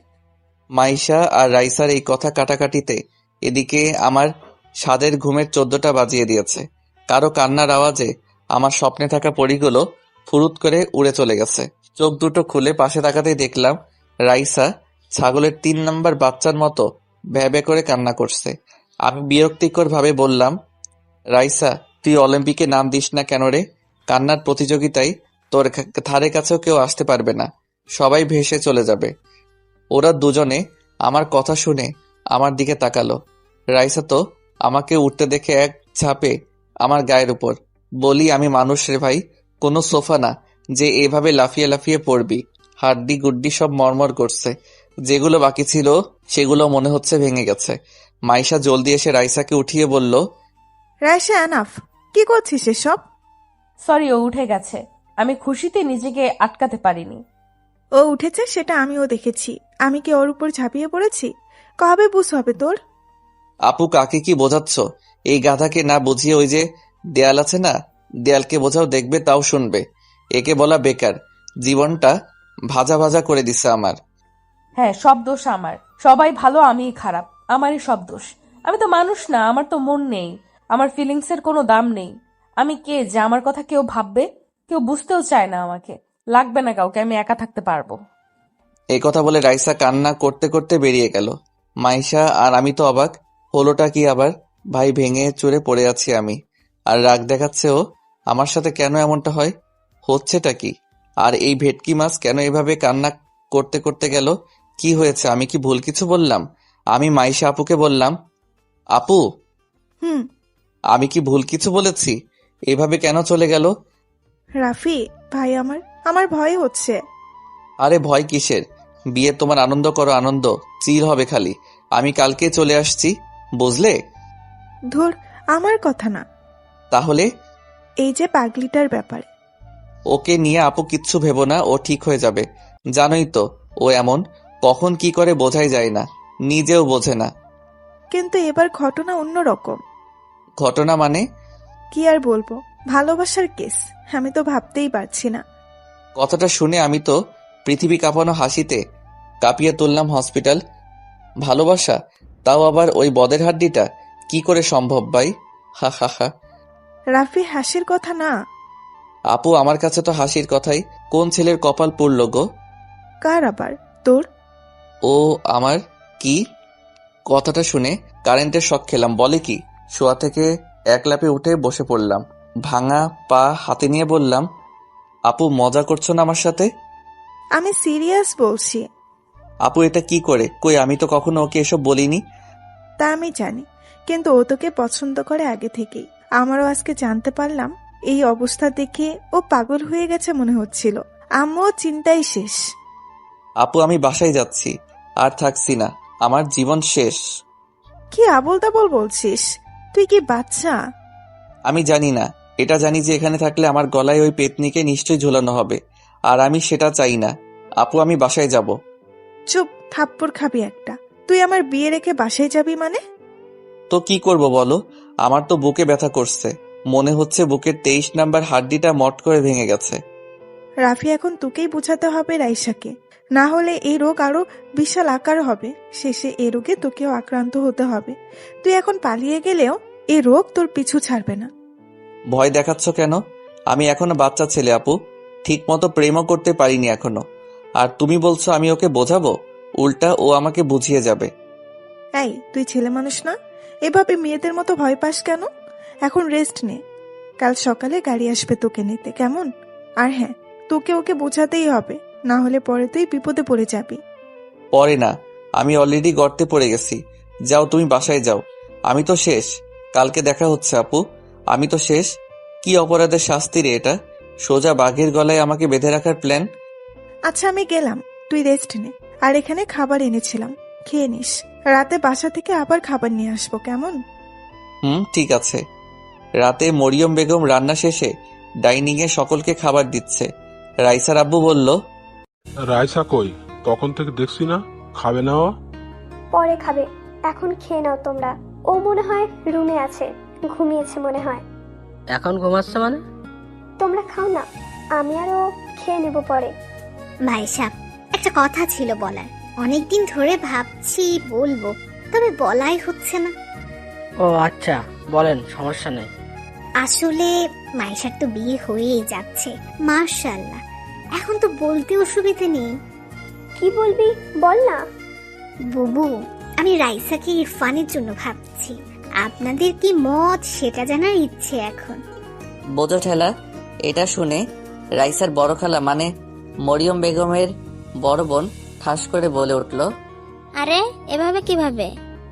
মাইশা আর রাইসার এই কথা কাটাকাটিতে এদিকে আমার স্বাদের ঘুমের 14টা বাজিয়ে দিয়েছে। কারো কান্নার আওয়াজে আমার স্বপ্নে থাকা পরীগুলো ফুরুত করে উড়ে চলে গেছে। চোখ দুটো খুলে পাশে তাকাতেই দেখলাম রাইসা ছাগলের 3 নাম্বার বাচ্চার মতো ভ্যা ভ্যা করে কান্না করছে। আমি বিরক্তিকর ভাবে বললাম, রাইসা, তুই অলিম্পিকে নাম দিস না কেন রে? কান্নার প্রতিযোগিতায় তোর ধারে কাছেও কেউ আসতে পারবে না, সবাই ভেসে চলে যাবে। ওরা দুজনে আমার কথা শুনে আমার দিকে তাকালো। রাইসা তো আমাকে উঠতে দেখে এক ঝাঁপে আমার গায়ের উপর। বলি আমি মানুষ রে ভাই, কোনো সোফা না যে এভাবে লাফিয়ে লাফিয়ে পড়বি। হাড্ডি গুড্ডি সব মরমর করছে, যেগুলো বাকি ছিল সেগুলো মনে হচ্ছে ভেঙে গেছে। মাইশা জলদি এসে রাইসাকে উঠিয়ে বলল, রাইসা এনাফ, কি করছিস এসব? সরি, ও উঠে গেছে। আমি খুশিতে নিজেকে আটকাতে পারিনি। ও উঠেছে সেটা আমিও দেখেছি। আমি কি ওর উপর ঝাঁপিয়ে পড়েছি? কবে বুঝ হবে তোর? আপু কাকে কি বোঝাচ্ছ? এই গাধাকে না বুঝিয়ে ওই যে দেয়াল আছে না, দেয়ালকে বোঝাও, দেখবে তাও শুনবে। একে বলা বেকার, জীবনটা ভাজা ভাজা করে দিছে আমার। হ্যাঁ, সব দোষ আমার। সবাই ভালো, আমিই খারাপ। আমারই সব দোষ। আমি তো মানুষ না, আমার তো মন নেই, আমার ফিলিংসের কোনো দাম নেই। আমি কে যে আমার কথা কেউ ভাববে? কেউ বুঝতেও চায় না আমাকে। লাগবে না কাউকে, আমি একা থাকতে পারবো। এই কথা বলে রাইসা কান্না করতে করতে বেরিয়ে গেল। মাইশা আর আমি তো অবাক, হলোটা কি আবার? ভাই ভেঙে চুরে পড়ে আছি আমি, আর রাগ দেখাচ্ছে ও। আমার সাথে কেন এমনটা হয়? হচ্ছেটা কি? আর এই ভেটকি মাছ কেন এভাবে কান্না করতে করতে গেল? কি হয়েছে? আমি কি ভুল কিছু বললাম? আমি মাইশা আপুকে বললাম, আপু হুম। আমি কি ভুল কিছু বলেছি? এভাবে কেন চলে গেল? রাফি ভাই, আমার ভয় হচ্ছে। আরে ভয় কিসের? বিয়ে তোমার আনন্দ করো, আনন্দ চির হবে খালি। আমি কালকে চলে আসছি, বুঝলে? ধুর, আমার কথা না, তাহলে এই যে পাগলিটার ব্যাপারে। ওকে নিয়ে আপু কিচ্ছু ভেবো না, ও ঠিক হয়ে যাবে। জানোই তো ও এমন, কখন কি করে বোঝাই যায় না, নিজেও বোঝে না। কিন্তু এবার ঘটনা অন্যরকম। ঘটনা মানে? কি আর বলবো, ভালোবাসার কেস। আমি তো ভাবতেই পারছি না। কথাটা শুনে আমি তো পৃথিবী কাঁপানো হাসিতে কাঁপিয়ে তুললাম হসপিটাল। ভালোবাসা, তাও আবার ওই বদের হাড্ডিটা, কি করে সম্ভব ভাই? হা হা হা। রাফি, হাসির কথা না। আপু আমার কাছে তো হাসির কথাই। কোন ছেলের কপাল পুড়ল গো? কার আবার? তোর? ও আমার। কি? কথাটা শুনে কারেন্টের শক খেলাম। বলে কি? শোয়া থেকে এক লাফে উঠে বসে পড়লাম, ভাঙা পা হাতে নিয়ে বললাম, আপু মজা করছো না আমার সাথে? আমি সিরিয়াস বলছি। আপু এটা কি করে? কই, আমি তো কখনো ওকে এসব বলিনি। তা আমি জানি, কিন্তু ও তোকে পছন্দ করে আগে থেকেই। আমারও আজকে জানতে পারলাম। এই অবস্থা দেখে ও পাগল হয়ে গেছে মনে হচ্ছিল। আম্মুও চিন্তাই শেষ। আপু আমি বাসায় যাচ্ছি, আর থাকছি না, আমার জীবন শেষ। কি আবোল তাবোল বলছিস? তুই কি বাচ্চা? আমি জানি না, এটা জানি যে এখানে থাকলে আমার গলায় ওই পেতনিকে নিশ্চয়ই ঝোলানো হবে, আর আমি সেটা চাই না। আপু আমি বাসায় যাব। চুপ, থাপ্পড় খাবি একটা। তুই আমার বিয়ে রেখে বাসায় যাবি মানে? তো কি করব বলো? আমার তো বুকে ব্যথা করছে, মনে হচ্ছে বুকের 23 নাম্বার হাড্ডিটা মট করে ভেঙে গেছে। রাফি, এখন তোকেই বোঝাতে হবে রাইসাকে, না হলে এই রোগ আরো বিশাল আকার হবে। শেষে এই রোগে তোকেও আক্রান্ত হতে হবে। তুই এখন পালিয়ে গেলেও এই রোগ তোর পিছু ছাড়বে না। ভয় দেখাচ্ছ কেন? আমি এখনো বাচ্চা ছেলে আপু, ঠিক মতো প্রেমও করতে পারিনি এখনো। আর তুমি বলছো আমি ওকে বোঝাবো? উল্টা ও আমাকে বুঝিয়ে যাবে। এই, তুই ছেলে মানুষ না? এভাবে মেয়েদের মতো ভয় পাস কেন? এখন রেস্ট নে, কাল সকালে গাড়ি আসবে তোকে নিতে, কেমন? আর হ্যাঁ, তোকে ওকে বোঝাতেই হবে, না হলে পরে তুই বিপদে পড়ে যাবি। পরে না, আমি অলরেডি গর্তে পড়ে গেছি। যাও তুমি বাসায় যাও, আমি তো শেষ। কালকে দেখা হচ্ছে আপু, আমি তো শেষ। কি অপরাধের শাস্তি রে এটা? সোজা বাঘের গলায় আমাকে বেঁধে রাখার প্ল্যান। আচ্ছা, আমি গেলাম, তুই রেস্ট নে। আর এখানে খাবার এনেছিলাম, খেয়ে নিস। রাতে বাসা থেকে আবার খাবার নিয়ে আসবো, কেমন? ঠিক আছে। রাতে মরিয়ম বেগম রান্না শেষে ডাইনিং এ সকলকে খাবার দিচ্ছে। রাইসার আব্বু বলল, রাইসা কই? তখন থেকে দেখছি না, খাবে না ও? পরে খাবে, এখন খেয়ে নাও তোমরা। ও মনে হয় রুমে আছে, ঘুমিয়েছে মনে হয়। এখন ঘুমাচ্ছে মানে? তোমরা খাও না, আমি আর ও খেয়ে নেব পরে। ভাই সাহেব, একটা কথা ছিল বলার। অনেকদিন ধরে ভাবছি বলবো, তবে বলাই হচ্ছে না। ও আচ্ছা, বলেন, সমস্যা নেই। আসলে মাইশার তো বিয়ে হয়েই যাচ্ছে, মাশাআল্লাহ। এখন তো বলতে অসুবিধা নেই। কি বলবি বল না। বুবু, আমি রাইসাকে ইরফানের জন্য ভাবছি। আপনাদের কি মত সেটা জানার ইচ্ছে এখন। বোঝো ঠেলা। এটা শুনে রাইসার বড় খালা মানে মরিয়ম বেগমের বড় বোন ঠাস করে বলে উঠল, আরে এভাবে কিভাবে?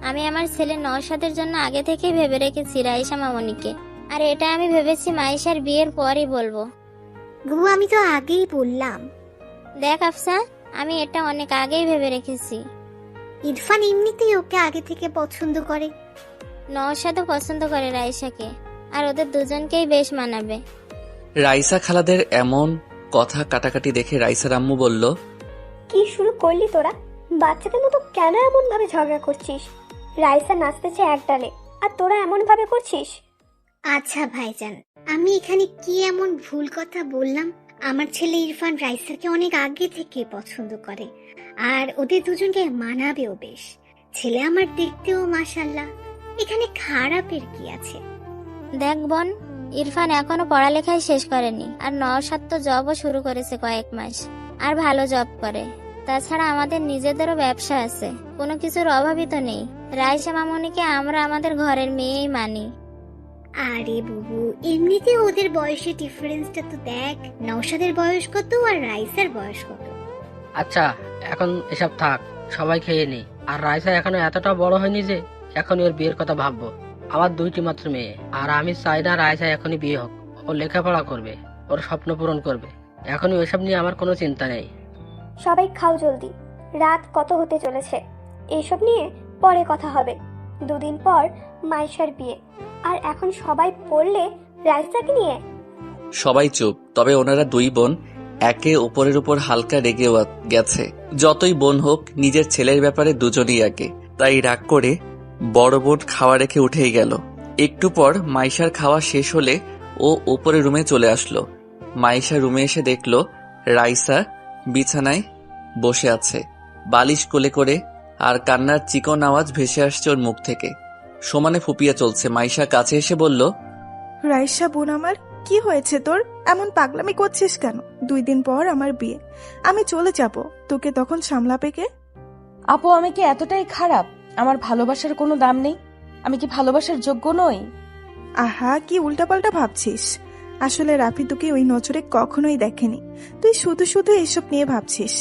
আমি আমার ছেলে নওশাদের জন্য আগে থেকেই ভেবে রেখেছি রাইসা মামনিকে। আর এটা আমি ভেবেছি মাইশার বিয়ের পরই বলবো। বুবু আমি তো আগেই বললাম। দেখ আফসা, আমি এটা অনেক আগেই ভেবে রেখেছি। ইরফান এমনিতেই ওকে আগে থেকে পছন্দ করে। নওশাদও পছন্দ করে রাইসাকে, আর ওদের দুজনকেই বেশ মানাবে। রাইসা খালাদের এমন কথা কাটাকাটি দেখে রাইসার আম্মু বলল, কি শুরু করলি তোরা? বাচ্চাদের মতো কেন এমন ভাবে ঝগড়া করছিস? রাইসা নাচতেছে এক ডালে, আর তোরা এমন ভাবে করছিস? আচ্ছা ভাইজান, আমি এখানে কি এমন ভুল কথা বললাম? আমার ছেলে ইরফান রাইসাকে অনেক আগে থেকে পছন্দ করে, আর ওদের দুজনকে মানাবেও বেশ। ছেলে আমার দেখতেও মাশাল্লাহ, এখানে খারাপের কি আছে? দেখ বোন, ইরফান এখনো পড়ালেখাই শেষ করেনি, আর নওশাদ তো জবও শুরু করেছে কয়েক মাস, আর ভালো জব করে। তাছাড়া আমাদের নিজেদেরও ব্যবসা আছে, কোনো কিছুর অভাবই তো নেই। রাইসা মামনিকে আমরা আমাদের ঘরের মেয়েই মানি। আরে বুবু, এমনিতে ওদের বয়সের ডিফারেন্সটা তো দেখ। নওশাদের বয়স কত আর রাইসার বয়স কত? আচ্ছা, এখন এসব থাক, সবাই খেয়ে নেই। আর রাইসা এখনো এতটা বড় হয়নি যে এখন ওর বিয়ের কথা ভাববো। আমার 2টি মাত্র মেয়ে, আর আমি চাই না রাইসা এখনই বিয়ে হোক। ও লেখাপড়া করবে, ওর স্বপ্ন পূরণ করবে। এখনই ওইসব নিয়ে আমার কোনো চিন্তা নেই। সবাই খাও জলদি, রাত কত হতে চলেছে। এইসব নিয়ে পরে কথা হবে। 2 দিন পর মাইশার বিয়ে, আর এখন সবাই পড়লে রাইসাকে নিয়ে। সবাই চুপ। তবে ওনারা 2 বোন একে অপরের উপর হালকা রেগে গেছে। যতই বোন হোক, নিজের ছেলের ব্যাপারে দুজনই আগে, তাই রাগ করে বড় বোন খাওয়া রেখে উঠেই গেল। একটু পর মাইশার খাওয়া শেষ হলে ও উপরে রুমে চলে আসলো। মাইশা রুমে এসে দেখলো রাইসা বিছানায় বসে আছে, বালিশ কোলে করে, আর কান্নার চিকন আওয়াজ ভেসে আসছে ওর মুখ থেকে। সমানে ফুপিয়ে চলছে। মাইশা কাছে এসে বলল, রাইসা বোন আমার, কি হয়েছে তোর? এমন পাগলামি করছিস কেন? 2 দিন পর আমার বিয়ে, আমি চলে যাব, তোকে তখন সামলাবে কে? আপু, আমি কি এতটাই খারাপ? আমার ভালোবাসার কোনো দাম নেই? আমি কি ভালোবাসার যোগ্য নই? আহা, কি উল্টাপাল্টা ভাবছিস। আসলে রাফি তোকে ওই নজরে কখনোই দেখেনি। তুই শুধু শুধু এসব নিয়ে ভাবছিস।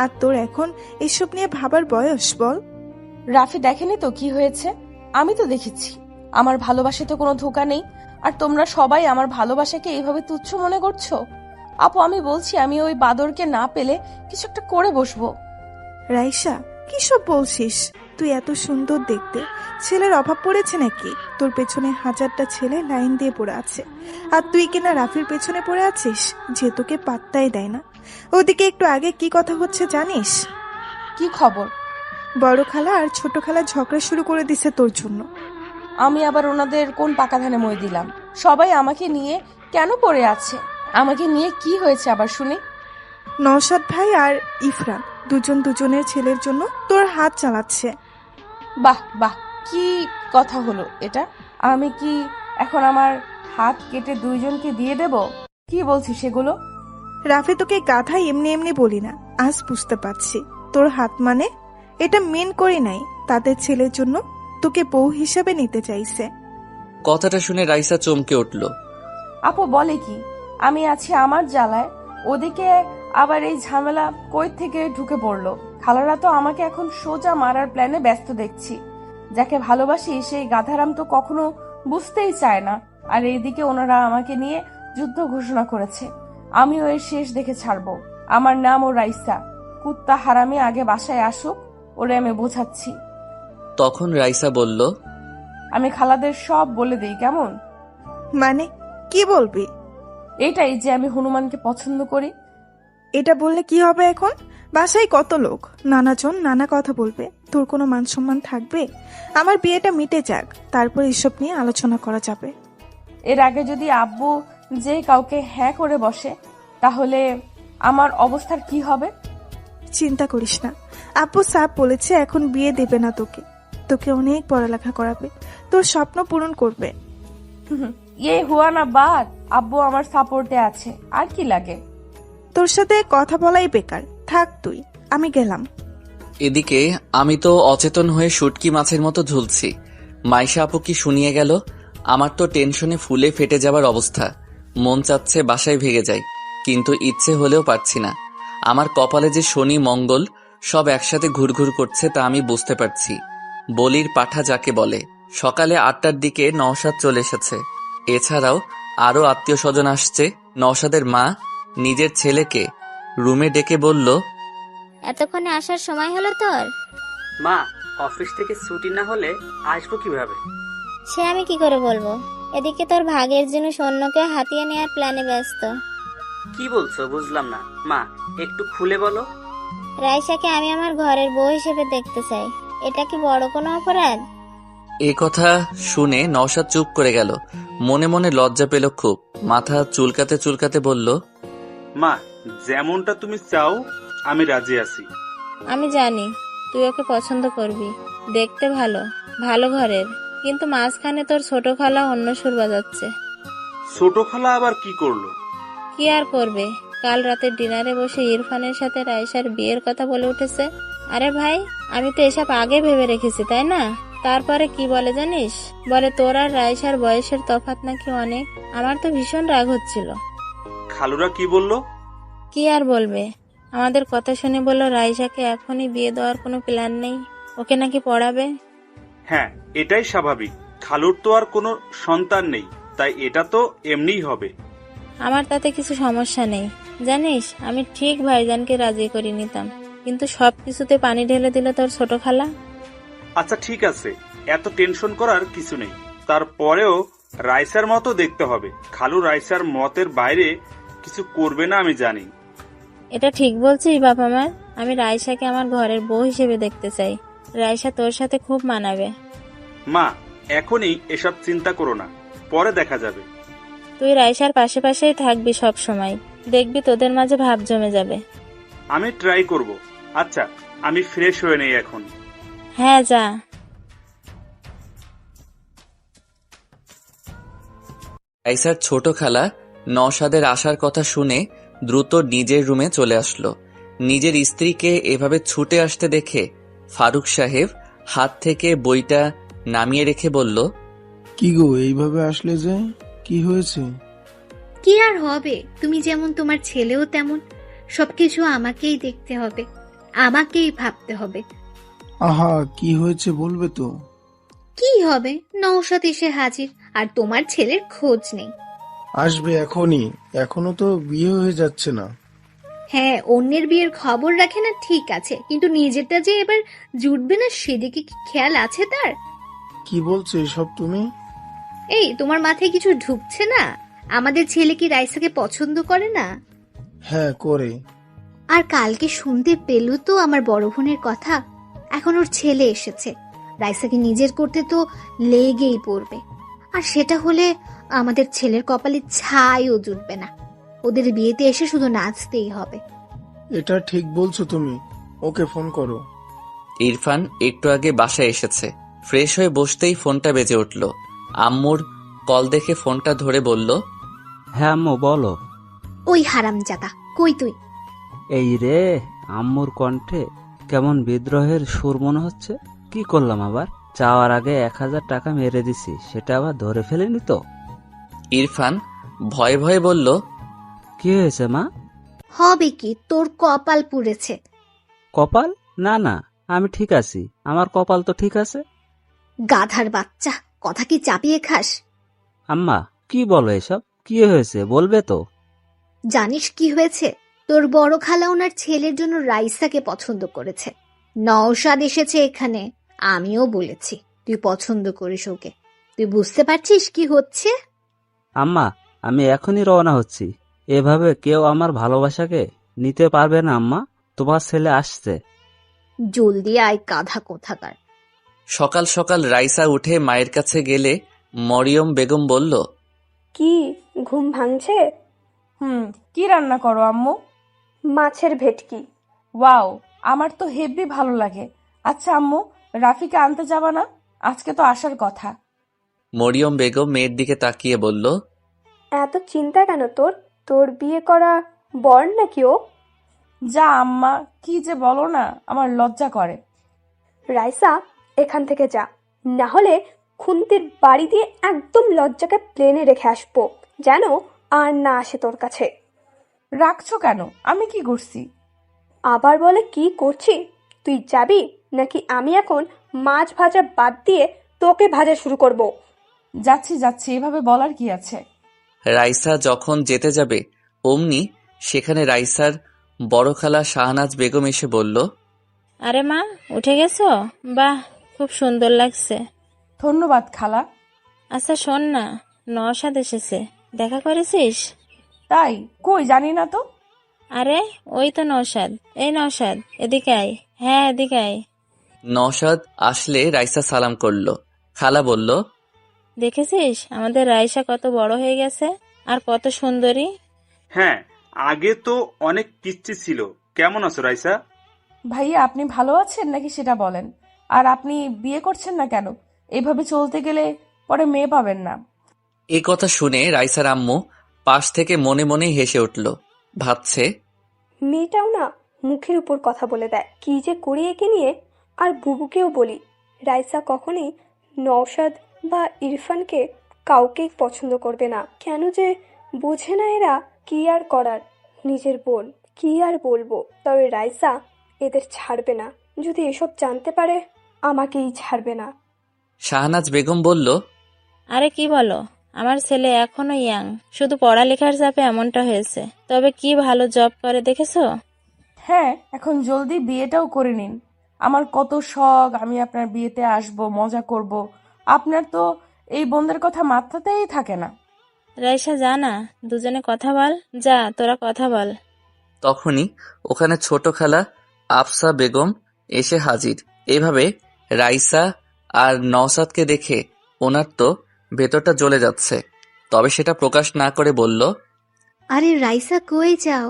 আর তোর এখন এসব নিয়ে ভাবার বয়স বল? রাফি দেখেনি তো কি হয়েছে? আমি তো দেখেছি। আমার ভালোবাসা তো কোনো ধোঁকা নেই, আর তোমরা সবাই আমার ভালোবাসাকে এইভাবে তুচ্ছ মনে করছো। আপু, আমি বলছি, আমি ওই বাদরকে না পেলে কিছু একটা করে বসবো। রাইসা, কি সব বলছিস? তুই এত সুন্দর দেখতে, ছেলের অভাব পড়েছে নাকি? তোর পেছনে 1000টা ছেলে লাইন দিয়ে পড়ে আছে, আর তুই কিনা রাফির পেছনে পড়ে আছিস, যে তোকে পাত্তাই দেয় না। ওদিকে একটু আগে কি কথা হচ্ছে জানিস? কি খবর? বড় খালা আর ছোট খালা ঝগড়া শুরু করে দিছে তোর জন্য। আমি আবার ওনাদের কোন পাকা ধানে মই দিলাম? সবাই আমাকে নিয়ে কেন পড়ে আছে? আমাকে নিয়ে কি হয়েছে আবার শুনি? নওশাদ ভাই আর ইফরান দুজনের ছেলের জন্য তোর হাত চালাচ্ছে। বাহ বাহ, কি কথা হলো এটা? আমি কি এখন আমার হাত কেটে 2 জনকে দিয়ে দেব? কি বলছিস সেগুলো? রাফি, তোকে গাধা এমনি এমনি বলি না, আজ বুঝতে পারছি। তোর হাত মানে এটা মেন করি নাই, তাদের ছেলের জন্য তোকে বউ হিসেবে নিতে চাইছে। কথাটা শুনে রাইসা চমকে উঠল। আপু বলে কি? আমি আছি আমার জ্বালায়, ওদিকে আবার এই ঝামেলা কই থেকে ঢুকে পড়লো। খালারা তো আমাকে এখন সোজা মারার প্ল্যানে ব্যস্ত দেখছি। যাকে ভালোবাসি সেই গাধারাম তো কখনো বুঝতেই চায় না। আর এইদিকে ওনারা আমাকে নিয়ে যুদ্ধ ঘোষণা করেছে। আমিও এর শেষ দেখে ছাড়বো। আমার নাম ও রাইসা। কুত্তা হারামি আগে বাসায় আসুক, ওরে আমি বোঝাচ্ছি। তখন রাইসা বলল, আমি খালাদের সব বলে দিই, কেমন? মানে কি বলবি? এটাই যে আমি হনুমানকে পছন্দ করি। এটা বললে কি হবে? এখন বাসায় কত লোক, নানাজন নানা কথা বলবে, তোর কোনো মান সম্মান থাকবে? আমার বিয়েটা মিটে যাক, তারপর এসব নিয়ে আলোচনা করা যাবে। এর আগে যদি আব্বু যে কাউকে হ্যাঁ করে বসে, তাহলে আমার অবস্থার কি হবে? চিন্তা করিস না, আপু সাপ বলেছে এখন বিয়ে দেবে না তোকে। তোকে অনেক পড়ালেখা করাবে, তোর স্বপ্ন পূরণ করবে। ইয়ে হুয়া না বাদ, আব্বু আমার সাপোর্টে আছে, আর কি লাগে? তোর সাথে কথা বলাই বেকার, থাক তুই, আমি গেলাম। এদিকে আমি তো অচেতন হয়ে শুটকি মাছের মতো ঝুলছি। মাইশা আপু কি শুনিয়ে গেল। আমার তো টেনশনে ফুলে ফেটে যাবার অবস্থা। মন চাচ্ছে বাসায় ভেগে যাই, কিন্তু ইচ্ছে হলেও পারছি না। আমার কপালে যে শনি মঙ্গল সব একসাথে ঘুরঘুর করছে তা আমি বুঝতে পারছি। বলির পাঠা যাকে বলে। সকালে 8টার দিকে নওশাদ চলে এসেছে। এছাড়াও আরো আত্মীয় স্বজন আসছে। নওশাদের মা নিজের ছেলেকে রুমে ডেকে বলল, এতক্ষণে আসার সময় হলো তোর? মা, অফিস থেকে ছুটি না হলে আসবো কিভাবে? সে আমি কি করে বলবো? এদিকে তোর ভাগের জিনিস অন্যকে হাতিয়ে নেওয়ার প্ল্যানে ব্যস্ত। কি বলছো বুঝলাম না মা, একটু খুলে বলো। রাইসাকে আমি আমার ঘরের বউ হিসেবে দেখতে চাই। এটা কি বড় কোনো অপরাধ? এ কথা শুনে নওশাদ চুপ করে গেল। মনে মনে লজ্জা পেল খুব। মাথা চুলকাতে চুলকাতে বলল, মা, যেমনটা তুমি চাও আমি রাজি আছি। আমি জানি তুই ওকে পছন্দ করবি, দেখতে ভালো, ভালো ঘরের, কিন্তু মাঝখানে তোর ছোট খালা অন্য সুর বাজাচ্ছে। ছোট খালা আবার কি করলো? কি আর করবে, কাল রাতের ডিনারে বসে ইরফানের সাথে রাইসার বিয়ের কথা বলে উঠেছে। আরে ভাই, আমি তো এসব আগে ভেবে রেখেছি, তাই না? তারপরে কি বলে জানিস? বলে তোর আর রাইসার বয়সের তফাৎ নাকি অনেক। আমার তো ভীষণ রাগ হচ্ছিল। খালুরা কি বললো? কি আর বলবে, আমাদের কথা শুনে বলল রাইসাকে এখনই বিয়ে দেওয়ার কোনো প্ল্যান নেই, ওকে নাকি পড়াবে। হ্যাঁ, এটাই স্বাভাবিক। খালুর তো আর কোনো সন্তান নেই, তাই এটা তো এমনিই হবে। আমার তাতে কিছু সমস্যা নেই। জানিস, আমি ঠিক ভাইজানকে রাজি করে নিতাম, কিন্তু সবকিছুতে পানি ঢেলে দিল তোর ছোট খালা। আচ্ছা ঠিক আছে, এত টেনশন করার কিছু নেই। তারপরেও রাইসার মতো দেখতে হবে। খালু রাইসার মতের বাইরে কিছু করবে না, আমি জানি। এটা ঠিক বলছিস বাবা মা। আমি রাইসাকে আমার ঘরের বউ হিসেবে দেখতে চাই। রাইসা তোর সাথে খুব মানাবে। মা, এখনই এসব চিন্তা করো না, পরে দেখা যাবে। তুই রাইসার পাশে পাশেই থাকবি সব সময়, দেখবি তোদের মাঝে ভাব জমে যাবে। আমি ট্রাই করব। আচ্ছা, আমি ফ্রেশ হয়ে নেই এখন। হ্যাঁ, যা। রাইসার ছোট খালা নওশাদের আসার কথা শুনে দ্রুত নিজের রুমে চলে আসলো। নিজের স্ত্রীকে এভাবে ছুটে আসতে দেখে ফারুক সাহেব হাত থেকে বইটা নামিয়ে রেখে বলল, কি গো, এইভাবে আসলে যে? কি হয়েছে? কি আর হবে, তুমি যেমন তোমার ছেলেও তেমন। সবকিছু আমাকেই দেখতে হবে, আমাকেই ভাবতে হবে। আহা, কি হয়েছে বলবে তো? কি হবে, নওশাদ এসে হাজির আর তোমার ছেলের খোঁজ নেই। আসবে এখনই, এখনো তো বিয়ে হয়ে যাচ্ছে না। হ্যাঁ, অন্যের বিয়ের খবর রাখে না ঠিক আছে, কিন্তু নিজেরটা যে এবার জুটবে না সেদিকে কি খেয়াল আছে তার? কি বলছো এসব তুমি? এই, তোমার মাথায় কিছু ঢুকছে না? আমাদের ছেলে কি রাইসাকে পছন্দ করে না? হ্যাঁ, করে। আর কালকে শুনতে পেল তো আমার বড় বোনের কথা। এখন ওর ছেলে এসেছে, রাইসাকে নিজের করতে তো লেগেই পড়বে। আর সেটা হলে আমাদের ছেলের কপালে ছাইও জুটবে না। ওদের বিয়েতে এসে শুধু নাচতেই হবে। এটা ঠিক বলছো তুমি। ওকে ফোন করো। ইরফান একটু আগে বাসায় এসেছে। ফ্রেশ হয়ে বসতেই ফোনটা বেজে উঠল। আম্মুর কল দেখে ফোনটা ধরে বলল, হ্যাঁ আম্মু বলো। ওই হারামজাদা, কই তুই? এই রে, আম্মুর কণ্ঠে কেমন বিদ্রোহের সুর মনে হচ্ছে। কি করলাম আবার? চাওয়ার আগে 1000 টাকা মেরে দিছি, সেটা আবার ধরে ফেলেনি তো? ইরফান ভয়ে ভয়ে বলল, কি হয়েছে মা? হবে কি, তোর কপাল পুড়েছে। কপাল? না না, আমি ঠিক আছি, আমার কপাল তো ঠিক আছে। গাধার বাচ্চা, কথা কি চাপিয়ে খাস? আম্মা কি বলো এসব? কি হয়েছে বলবে তো? জানিস কি হয়েছে? তোর বড় খালা ওনার ছেলের জন্য রাইসাকে পছন্দ করেছে। নওশাদ এসেছে এখানে, আমিও বলেছি তুই পছন্দ করিস ওকে। তুই বুঝতে পারছিস কি হচ্ছে? আম্মা, আমি এখনই রওনা হচ্ছি। এভাবে কেউ আমার ভালোবাসাকে নিতে পারবে না আম্মা। তোমার ছেলে আসছে। জলদি আয়, গাধা কোথাকার। সকাল সকাল রাইসা উঠে মায়ের কাছে গেলে মরিয়ম বেগম বলল, কি ঘুম ভাঙছে? কি রান্না করো আম্মু? মাছের ভেটকি। ওয়াও, আমার তো হেব্বি ভালো লাগে। আচ্ছা আম্মু, রাফিকে আনতে যাবা না? আজকে তো আসার কথা। মরিয়ম বেগম মেয়ের দিকে তাকিয়ে বলল, এত চিন্তা কেন তোর? তোর বিয়ে করা বর নাকি ও? যা আম্মা, কি যে বলো না, আমার লজ্জা করে। রাইসা, এখান থেকে যা, না হলে খুন্তির বাড়ি দিয়ে একদম লজ্জাকে প্লেনে রেখে আসবো, যেন আর না আসে তোর কাছে। রাখছো কেন? আমি কি করছি? আবার বলে কি করছি? তুই যাবি নাকি আমি এখন মাছ ভাজা বাদ দিয়ে তোকে ভাজা শুরু করব? যাচ্ছি যাচ্ছি, এভাবে বলার কি আছে? রাইসা যখন যেতে যাবে অমনি সেখানে রাইসার বড় খালা শাহনাজ বেগম এসে বলল, আরে মা, উঠে গেছো? বাহ, খুব সুন্দর লাগছে। ধন্যবাদ খালা। আচ্ছা শোন না, নওশাদ এসেছে, দেখা করেছিস? তাই? কই, জানি না তো। আরে ওই তো নওশাদ। এই নওশাদ, এদিকে আয়। হ্যাঁ, এদিকে আয়। নওশাদ আসলে রাইসা সালাম করলো। খালা বলল, দেখেছিস আমাদের রাইসা কত বড় হয়ে গেছে আর কত সুন্দরী। হ্যাঁ, আগে তো অনেক কিচ্ছি ছিল। কেমন আছো রাইসা? ভাইয়া, আপনি ভালো আছেন নাকি সেটা বলেন। আর আপনি বিয়ে করছেন না কেন? এভাবে চলতে গেলে পরে মেয়ে পাবেন না। এই কথা শুনে রাইসার আম্মু পাশ থেকে মনে মনে হেসে উঠল। ভাবছে, মেয়েটাও না মুখের উপর কথা বলে দেয়, কি যে করি একে নিয়ে। আর বুবুকেও বলি, রাইসা কখনই নওশাদ বা ইরফানকে কাউকেই পছন্দ করবে না। কেন যে বোঝে না এরা, কি আর করার। নিজের বোন, কি আর বলবো। তবে রাইসা এদের ছাড়বে না। যদি এসব জানতে পারে, আমাকেই ছাড়বে না। শাহনাজ বেগম বলল, আরে কি বলো, আমার ছেলে এখনো ইয়াং, শুধু পড়ালেখার চাপে এমনটা হয়েছে। তবে কি ভালো জব করে দেখেছো? হ্যাঁ, এখন জলদি বিয়েটাও করে নিন। আমার কত শখ আমি আপনার বিয়েতে আসব, মজা করব। আপনার তো এই বোনদের কথা মাথাতেই থাকে না। রাইসা, যা না, দুজনে কথা বল। যা, তোরা কথা বল। তখনই ওখানে ছোট খালা আফসা বেগম এসে হাজির। এভাবে রাইসা আর নওশাদকে দেখে ওনার তো ভেতরটা জ্বলে যাচ্ছে। তবে সেটা প্রকাশ না করে বলল, আরে রাইসা, কই যাও?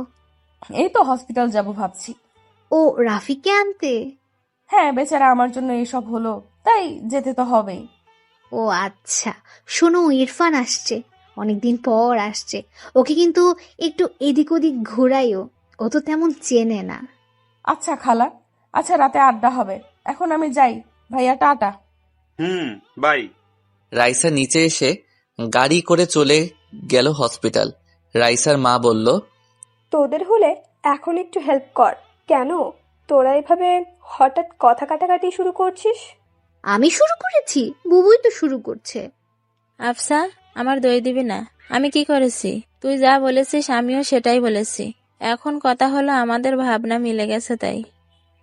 এই তো হসপিটাল যাব ভাবছি। ও, রাফিকে আনতে? হ্যাঁ, বেচারা আমার জন্য এসব হলো, তাই যেতে তো হবেই। ও আচ্ছা, শোনো, ইরফান আসছে, অনেকদিন পর আসছে। ওকে কিন্তু একটু এদিক ওদিক ঘোরাইও, ও তো তেমন চেনে না। আচ্ছা খালা, আচ্ছা রাতে আড্ডা হবে। এখন আমি যাই, ভাইয়া টাটা। বাই। রাইসা নিচে এসে গাড়ি করে চলে গেল হসপিটাল। রাইসার মা বলল, তোদের হলে এখন একটু হেল্প কর। কেন তোরা এভাবে হঠাৎ কথা কাটাকাটি শুরু করছিস? আমি শুরু করেছি? বুবুই তো শুরু করছে। আফসা, আমার দই দিবি না? আমি কি করেছি? তুই যা বলেছিস আমিও সেটাই বলেছি। এখন কথা হলো আমাদের ভাবনা মিলে গেছে তাই।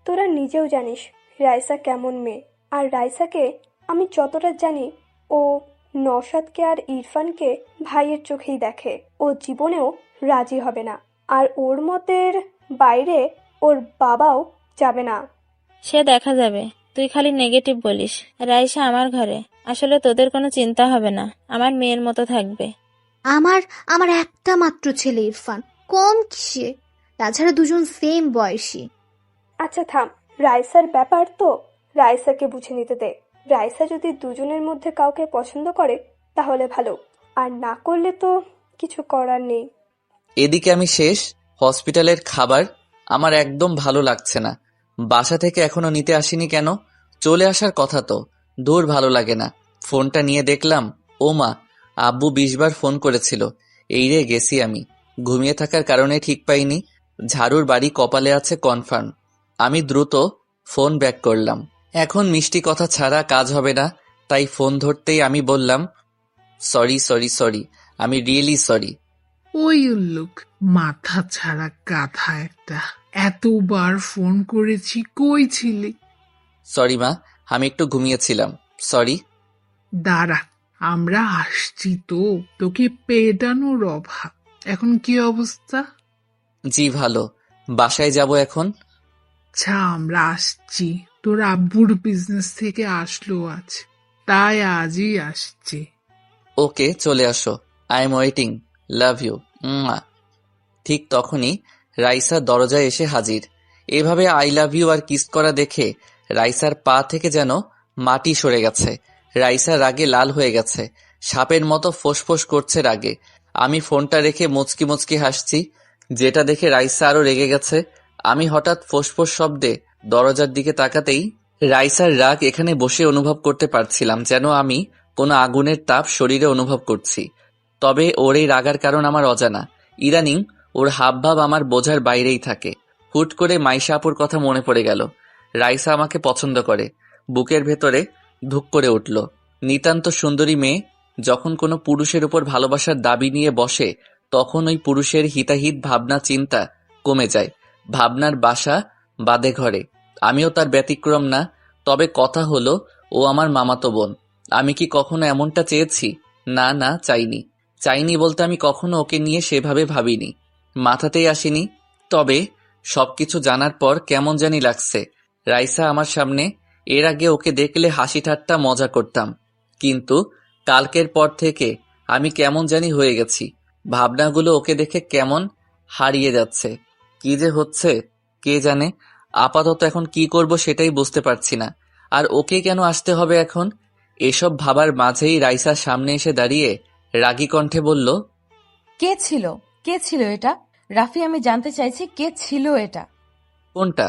তোরা নিজেও জানিস রাইসা কেমন মেয়ে। আর রাইসাকে আমি যতটা জানি, ও নওশাদকে আর ইরফানকে ভাইয়ের চোখেই দেখে। ও জীবনেও রাজি হবে না। আর ওর মতের বাইরে ওর বাবাও যাবে না। সে দেখা যাবে, তুই খালি নেগেটিভ বলিস। রাইসা আমার ঘরে, আসলে তোদের কোনো চিন্তা হবে না, আমার মেয়ের মতো থাকবে। আমার আমার একটা মাত্র ছেলে ইরফান, কম কিসে? তাছাড়া দুজন সেম বয়সী। আচ্ছা থাম, রাইসার ব্যাপার তো, রাইসাকে বুঝে নিতে দে। রাইসা যদি দুজনের মধ্যে কাউকে পছন্দ করে তাহলে ভালো, আর না করলে তো কিছু করার নেই। এদিকে আমি শেষ। হসপিটালের খাবার আমার একদম ভালো লাগছে না। বাসা থেকে এখনো নিতে আসিনি কেন? চলে আসার কথা তো। দূর, ভালো লাগে না। ফোনটা নিয়ে দেখলাম, ও মা, আব্বু 20 বার ফোন করেছিল। এই রে গেছি আমি। ঘুমিয়ে থাকার কারণে ঠিক পাইনি। ঝাড়ুর বাড়ি কপালে আছে কনফার্ম। আমি দ্রুত ফোন ব্যাক করলাম। এখন মিষ্টি কথা ছাড়া কাজ হবে না, তাই ফোন ধরতেই আমি বললাম, সরি সরি সরি, আমি রিয়েলি সরি। ওই উল্লুক, মাথা ছাড়া গাধা একটা। এতবার ফোন করেছি, কই ছিলি? সরি মা, আমি একটু ঘুমিয়েছিলাম, সরি। দাঁড়া, আমরা আসছি তো, তোকে পেটানোর অভাব। এখন কি অবস্থা? জি ভালো। বাসায় যাব এখন। আচ্ছা, আমরা আসছি। তোর আব্বুর বিজনেস থেকে আসলো আজ, তাই আজই আসছি। ওকে, চলে আসো। I am waiting, love you. ঠিক তখনই রাইসা দরজায় এসে হাজির। এভাবে আই লাভ ইউ আর কিস করা দেখে রাইসার পা থেকে যেন মাটি সরে গেছে। রাইসা রাগে লাল হয়ে গেছে, সাপের মতো ফোঁসফোঁস করছে রাগে। আমি ফোনটা রেখে মুচকি মুচকি হাসছি, যেটা দেখে রাইসা আরো রেগে গেছে। আমি হঠাৎ ফোঁসফোঁস শব্দে দরজার দিকে তাকাতেই রাইসার রাগ এখানে বসে অনুভব করতে পারছিলাম, যেন আমি কোনো আগুনের তাপ শরীরে অনুভব করছি। তবে ওর এই রাগার কারণ আমার অজানা। ইদানিং ওর হাবভাব আমার বোঝার বাইরেই থাকে। হুট করে মাইশা আপুর কথা মনে পড়ে গেল। রাইসা আমাকে পছন্দ করে। বুকের ভেতরে ধুক করে উঠল। নিতান্ত সুন্দরী মেয়ে, যখন কোনো পুরুষের উপর ভালোবাসার দাবি নিয়ে বসে তখন ওই পুরুষের হিতাহিত ভাবনা চিন্তা কমে যায়, ভাবনার বাসা বাঁধে ঘরে। আমিও তার ব্যতিক্রম না। তবে কথা হলো, ও আমার মামাতো বোন। আমি কি কখনো এমনটা চেয়েছি? না না, চাইনি বলতে আমি কখনো ওকে নিয়ে সেভাবে ভাবিনি, মাথাতেই আসেনি। তবে সবকিছু জানার পর কেমন জানি লাগছে। রাইসা আমার সামনে, এর আগে ওকে দেখলে হাসি ঠাট্টা মজা করতাম, কিন্তু কালকের পর থেকে আমি কেমন জানি হয়ে গেছি। ভাবনাগুলো ওকে দেখে কেমন হারিয়ে যাচ্ছে। কি যে হচ্ছে কে জানে। আপাতত এখন কি করব সেটাই বুঝতে পারছি না। আর ওকে কেন আসতে হবে এখন? এসব ভাবার মাঝেই রাইসার সামনে এসে দাঁড়িয়ে রাগী কণ্ঠে বলল, কে ছিল এটা? রাফি, আমি জানতে চাইছি কে ছিল এটা? কোনটা?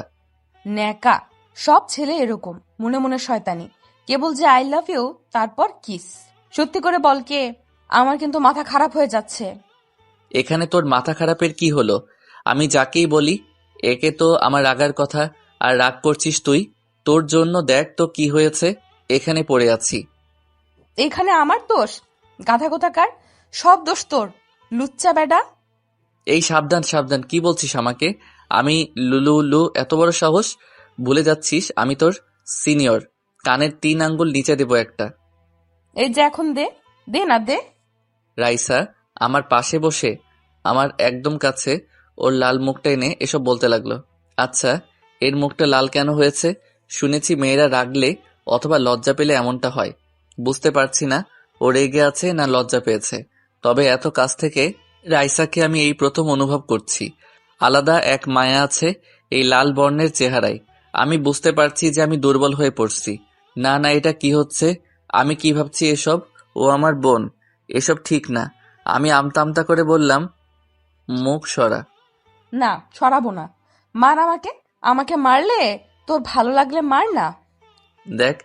ন্যাকা। সব ছেলে এরকম, মনে মনে শয়তানি, কেবল যে আই লাভ ইউ তারপর কিস। সত্যি করে বল কে? আমার কিন্তু মাথা খারাপ হয়ে যাচ্ছে। এখানে তোর মাথা খারাপের কি হলো? আমি যাকেই বলি একে তো আমার রাগার কথা, আর রাগ করছিস তুই। তোর জন্য দেখ তো কি হয়েছে, এখানে পড়ে আছি। এখানে আমার দোষ? গাধা কোথাকার, সব দোষ তোর, লুচ্চা বেডা। এই সাবধান সাবধান, কি বলছিস আমাকে? আমি লুলু? এত বড় সাহস? ভুলে যাচ্ছিস আমি তোর সিনিয়র। কানের 3 আঙ্গুল নিচে দেব একটা। এই যে এখন দে না দে। রাইসা আমার পাশে বসে আমার একদম কাছে ওর লাল মুখটা এনে এসব বলতে লাগলো। আচ্ছা, এর মুখটা লাল কেন হয়েছে? শুনেছি মেয়েরা রাগলে অথবা লজ্জা পেলে এমনটা হয়। বুঝতে পারছি না ও রেগে আছে না লজ্জা পেয়েছে। তবে এত কাছ থেকে রাইসাকে আমি এই প্রথম অনুভব করছি। আলাদা এক মায়া আছে এই লাল বর্ণের চেহারায়। আমি বুঝতে পারছি যে আমি দুর্বল হয়ে পড়ছি। না না, এটা কি হচ্ছে? আমি কি ভাবছি এসব? ও আমার বোন, এসব ঠিক না। আমি আমতা আমতা করে বললাম, মুখ সরা। না, সরাবো না। মার আমাকে মারলে তোর ভালো লাগলে মার না। দেখ,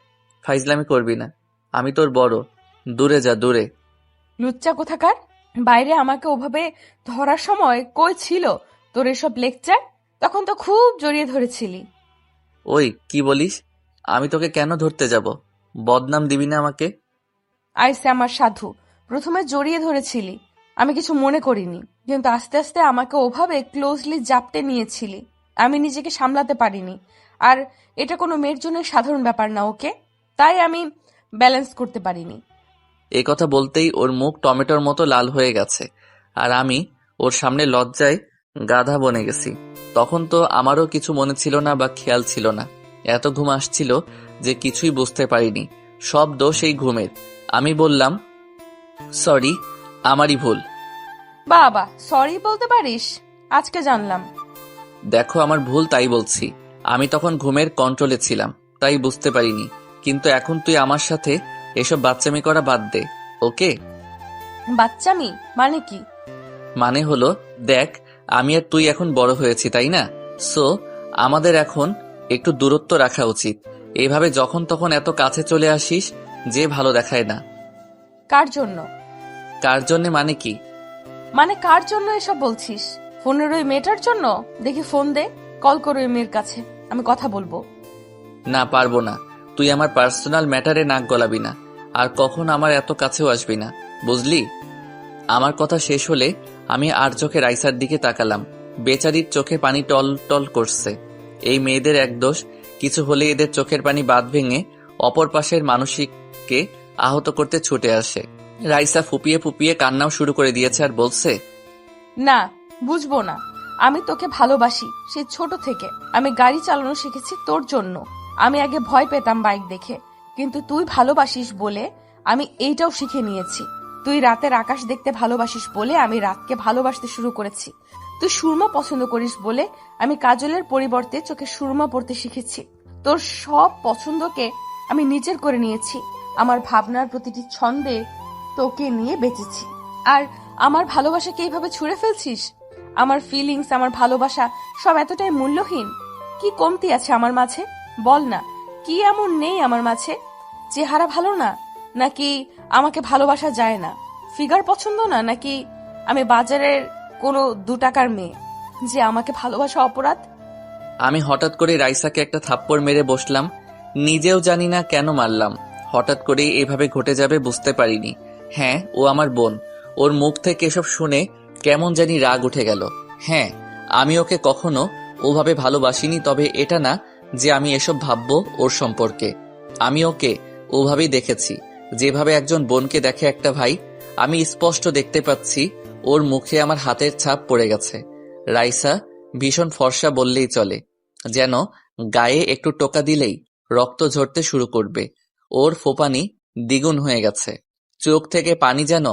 ফাইজলামি করবি না, আমি তোর বড়। দূরে যা, দূরে। লুচ্চা কোথাকার, বাইরে আমাকে ওভাবে ধরার সময় কই ছিল তোর এসব লেকচার? তখন তো খুব জড়িয়ে ধরেছিলি। ওই কি বলিস? আমি তোকে কেন ধরতে যাব? বদনাম দিবি না আমাকে। আইসে আমার সাধু, প্রথমে জড়িয়ে ধরেছিলি, আমি কিছু মনে করিনি, কিন্তু আস্তে আস্তে আমাকে ওভাবে ক্লোজলি জাপটে নিয়েছিলি, আমি নিজেকে সামলাতে পারিনি। আর এটা কোনো মেয়ের জন্য সাধারণ ব্যাপার না, ওকে? তাই আমি ব্যালেন্স করতে পারিনি। এই কথা বলতেই ওর মুখ টমেটোর মতো লাল হয়ে গেছে, আর আমি ওর সামনে লজ্জায় গাধা বনে গেছি। তখন তো আমারও কিছু মনে ছিল না বা খেয়াল ছিল না। এত ঘুম আসছিল যে কিছুই বুঝতে পারিনি। সব দোষ এই ঘুমের। আমি বললাম, সরি, আমারই ভুল। বাবা, সরি বলতে পারিস? আজকে জানলাম। দেখো, আমার ভুল, তাই বলছি। আমি তখন ঘুমের কন্ট্রোলে ছিলাম, তাই বুঝতে পারিনি। কিন্তু এখন তুই আমার সাথে এসব বাচ্চামি করা বাদ দে, ওকে? বাচ্চামি মানে কি? মানে হলো, দেখ, আমি আর তুই এখন বড় হয়েছি, তাই না? সো আমাদের এখন একটু দূরত্ব রাখা উচিত। এইভাবে যখন তখন এত কাছে চলে আসিস যে ভালো দেখায় না। কার জন্য? কার জন্য মানে কি? মানে কার জন্য এসব বলছিস? ফোনের ওই মেয়েটার জন্য? দেখি ফোন দে, কল করো ওই মেয়ের কাছে, আমি কথা বলবো। না, পারবো না। তুই আমার পার্সোনাল ম্যাটারে নাক গলাবি না, আর কখন আমার এত কাছেও আসবি না, বুঝলি? আমার কথা শেষ হলে আমি আর চোখে রাইসার দিকে তাকালাম। বেচারির চোখে পানি টল টল করছে। এই মেয়েদের এক দোষ, কিছু হলে এদের চোখের পানি বাঁধ ভেঙে অপর পাশের মানসিককে আহত করতে ছুটে আসে। রাইসা ফুপিয়ে ফুপিয়ে কান্নাও শুরু করে দিয়েছে আর বলছে, না, বুঝবো না। আমি তোকে ভালোবাসি সেই ছোট থেকে। আমি গাড়ি চালানো শিখেছি তোর জন্য। আমি আগে ভয় পেতাম বাইক দেখে, কিন্তু তুই ভালোবাসিস বলে আমি এইটাও শিখে নিয়েছি। তুই রাতের আকাশ দেখতে ভালোবাসিস বলে আমি রাতকে ভালোবাসতে শুরু করেছি। তুই সুরমা পছন্দ করিস বলে আমি কাজলের পরিবর্তে চোখে সুরমা পড়তে শিখেছি। তোর সব পছন্দকে আমি নিজের করে নিয়েছি। আমার ভাবনার প্রতিটি ছন্দে তোকে নিয়ে বেঁচেছি। আর আমার ভালোবাসাকে এইভাবে ছুঁড়ে ফেলছিস? আমার ফিলিংস, আমার ভালোবাসা সব এতটাই মূল্যহীন? কি কমতি আছে আমার মাঝে? বল না, কি এমন নেই আমার মাঝে? চেহারা ভালো না, নাকি আমাকে ভালোবাসা যায় না? ফিগার পছন্দ না, নাকি আমি বাজারের কোনো 2 টাকার মেয়ে যে আমাকে ভালোবাসা অপরাধ? আমি হঠাৎ করে রাইসাকে একটা থাপ্পড় মেরে বসলাম। নিজেও জানি না কেন মারলাম। হঠাৎ করেই এভাবে ঘটে যাবে বুঝতে পারিনি। হ্যাঁ, ও আমার বোন। ওর মুখ থেকে এসব শুনে কেমন জানি রাগ উঠে গেল। হ্যাঁ, আমি ওকে কখনো ওভাবে ভালোবাসিনি, তবে এটা না যে আমি এসব ভাববো ওর সম্পর্কে। আমি ওকে ওভাবেই দেখেছি, যেভাবে একজন বোনকে দেখে একটা ভাই। আমি স্পষ্ট দেখতে পাচ্ছি ওর মুখে আমার হাতের ছাপ পড়ে গেছে। রাইসা ভীষণ ফর্সা বললেই চলে, যেন গায়ে একটু টোকা দিলেই রক্ত ঝরতে শুরু করবে। ওর ফোপানি দ্বিগুণ হয়ে গেছে, চোখ থেকে পানি যেন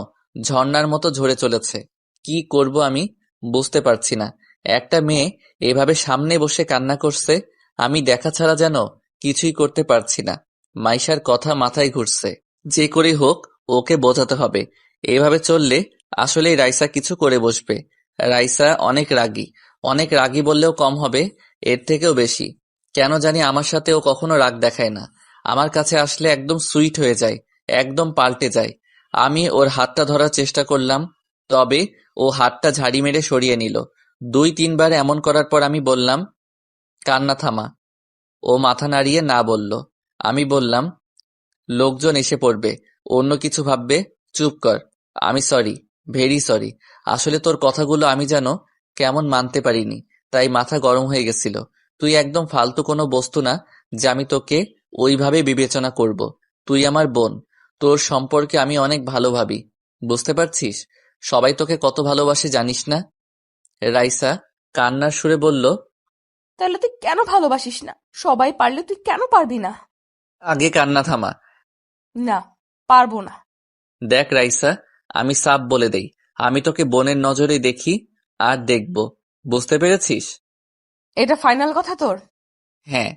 ঝর্ণার মতো ঝরে চলেছে। কি করব আমি বুঝতে পারছি না। একটা মেয়ে এভাবে সামনে বসে কান্না করছে, আমি দেখা ছাড়া যেন কিছুই করতে পারছি না। মাইশার কথা মাথায় ঘুরছে, যে করে হোক ওকে বোঝাতে হবে। এভাবে চললে আসলেই রাইসা কিছু করে বসবে। রাইসা অনেক রাগী বললেও কম হবে, এর থেকেও বেশি। কেন জানি আমার সাথে ও কখনো রাগ দেখায় না, আমার কাছে আসলে একদম সুইট হয়ে যায়, একদম পাল্টে যায়। আমি ওর হাতটা ধরার চেষ্টা করলাম, তবে ও হাতটা ঝাড়ি মেরে সরিয়ে নিল। 2-3 বার এমন করার পর আমি বললাম, কান্না থামা। ও মাথা নাড়িয়ে না বলল। আমি বললাম, লোকজন এসে পড়বে, অন্য কিছু ভাববে, চুপ কর। আমি সরি, ভেরি সরি। আসলে তোর কথাগুলো আমি যেন কেমন মানতে পারিনি, তাই মাথা গরম হয়ে গেছিল। তুই একদম ফালতু কোনো বস্তু না যে আমি তোকে ওইভাবে বিবেচনা করব। তুই আমার বোন, তোর সম্পর্কে আমি অনেক ভালো ভাবি, বুঝতে পারছিস? সবাই তোকে কত ভালোবাসে জানিস না? রাইসা কান্নার সুরে বলল, তাহলে তুই কেন ভালোবাসিস না? সবাই পারলে তুই কেন পারবি না? আগে কান্না থামা। না, পারবো না। দেখ রাইসা, আমি সাফ বলে দেই, আমি তোকে বোনের নজরে দেখি আর দেখব, বুঝতে পেরেছিস? এটা ফাইনাল কথা তোর? হ্যাঁ।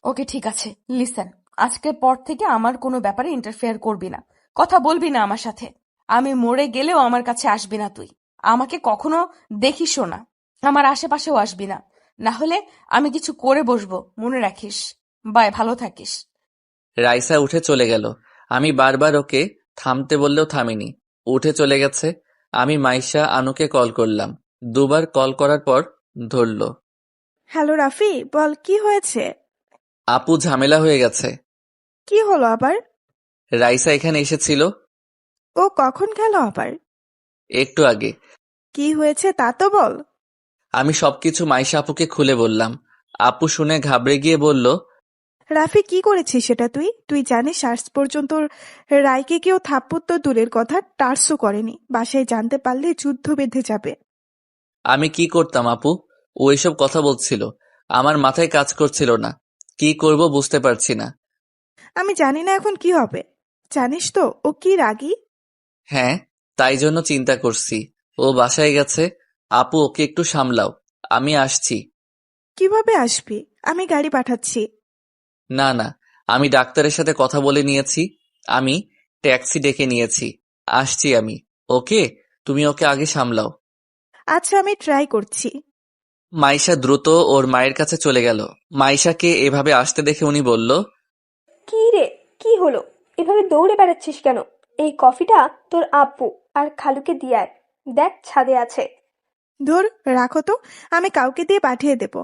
ওকে, ঠিক আছে। লিসেন, আজকের পর থেকে আমার কোনো ব্যাপারে ইন্টারফেয়ার করবি না, কথা বলবি না আমার সাথে। আমি মরে গেলেও আমার কাছে আসবি না তুই, আমাকে কখনো দেখিসও না, আমার আশেপাশেও আসবি না, না হলে আমি কিছু করে বসবো, মনে রাখিস। বাই, ভালো থাকিস। রাইসা উঠে চলে গেল। আমি বারবার ওকে থামতে বললেও থামিনি, উঠে চলে গেছে। আমি মাইশা আনুকে কল করলাম, 2 বার কল করার পর ধরল। হ্যালো রাফি, বল কি হয়েছে? আপু ঝামেলা হয়ে গেছে। কি হলো আবার? রাইসা এখানে এসেছিল। ও কখন গেল আবার? একটু আগে। কি হয়েছে তা তো বল। আমি সবকিছু মাইশা আপুকে খুলে বললাম। আপু শুনে ঘাবড়ে গিয়ে বলল, রাফি কি করেছিস সেটা? তুই জানিস আজ পর্যন্ত রায়কে কেউ থাপ্পড় তো দূরের কথা, টার্সও করেনি। বাসায় জানতে পারলে যুদ্ধ বেঁধে যাবে। আমি কি করতাম আপু? ও এসব কথা বলছিল, আমার মাথায় কাজ করছিল না, কি করব বুঝতে পারছি না। আমি জানি না এখন কি হবে। জানিস তো ও কি রাগী। হ্যাঁ, তাই জন্য চিন্তা করছি। ও বাসায় গেছে, আপু ওকে একটু সামলাও, আমি আসছি। কিভাবে আসবি? আমি গাড়ি পাঠাচ্ছি। না না, আমি ডাক্তারের সাথে কথা বলে নিয়েছি, আমি ট্যাক্সি ডেকে নিয়েছি, আসছি আমি। ওকে, তুমি ওকে আগে সামলাও। আচ্ছা, আমি ট্রাই করছি। মাইশা দ্রুত ওর মায়ের কাছে চলে গেল। মাইশাকে এভাবে আসতে দেখে উনি বলল, কি রে, কি হলো? এভাবে দৌড়ে বেড়াচ্ছিস কেন? এই কফিটা তোর আব্বু আর খালুকে দিয়ে আয়, দেখ ছাদে আছে। ধর, রাখো তো, আমি কাউকে দিয়ে পাঠিয়ে দেব।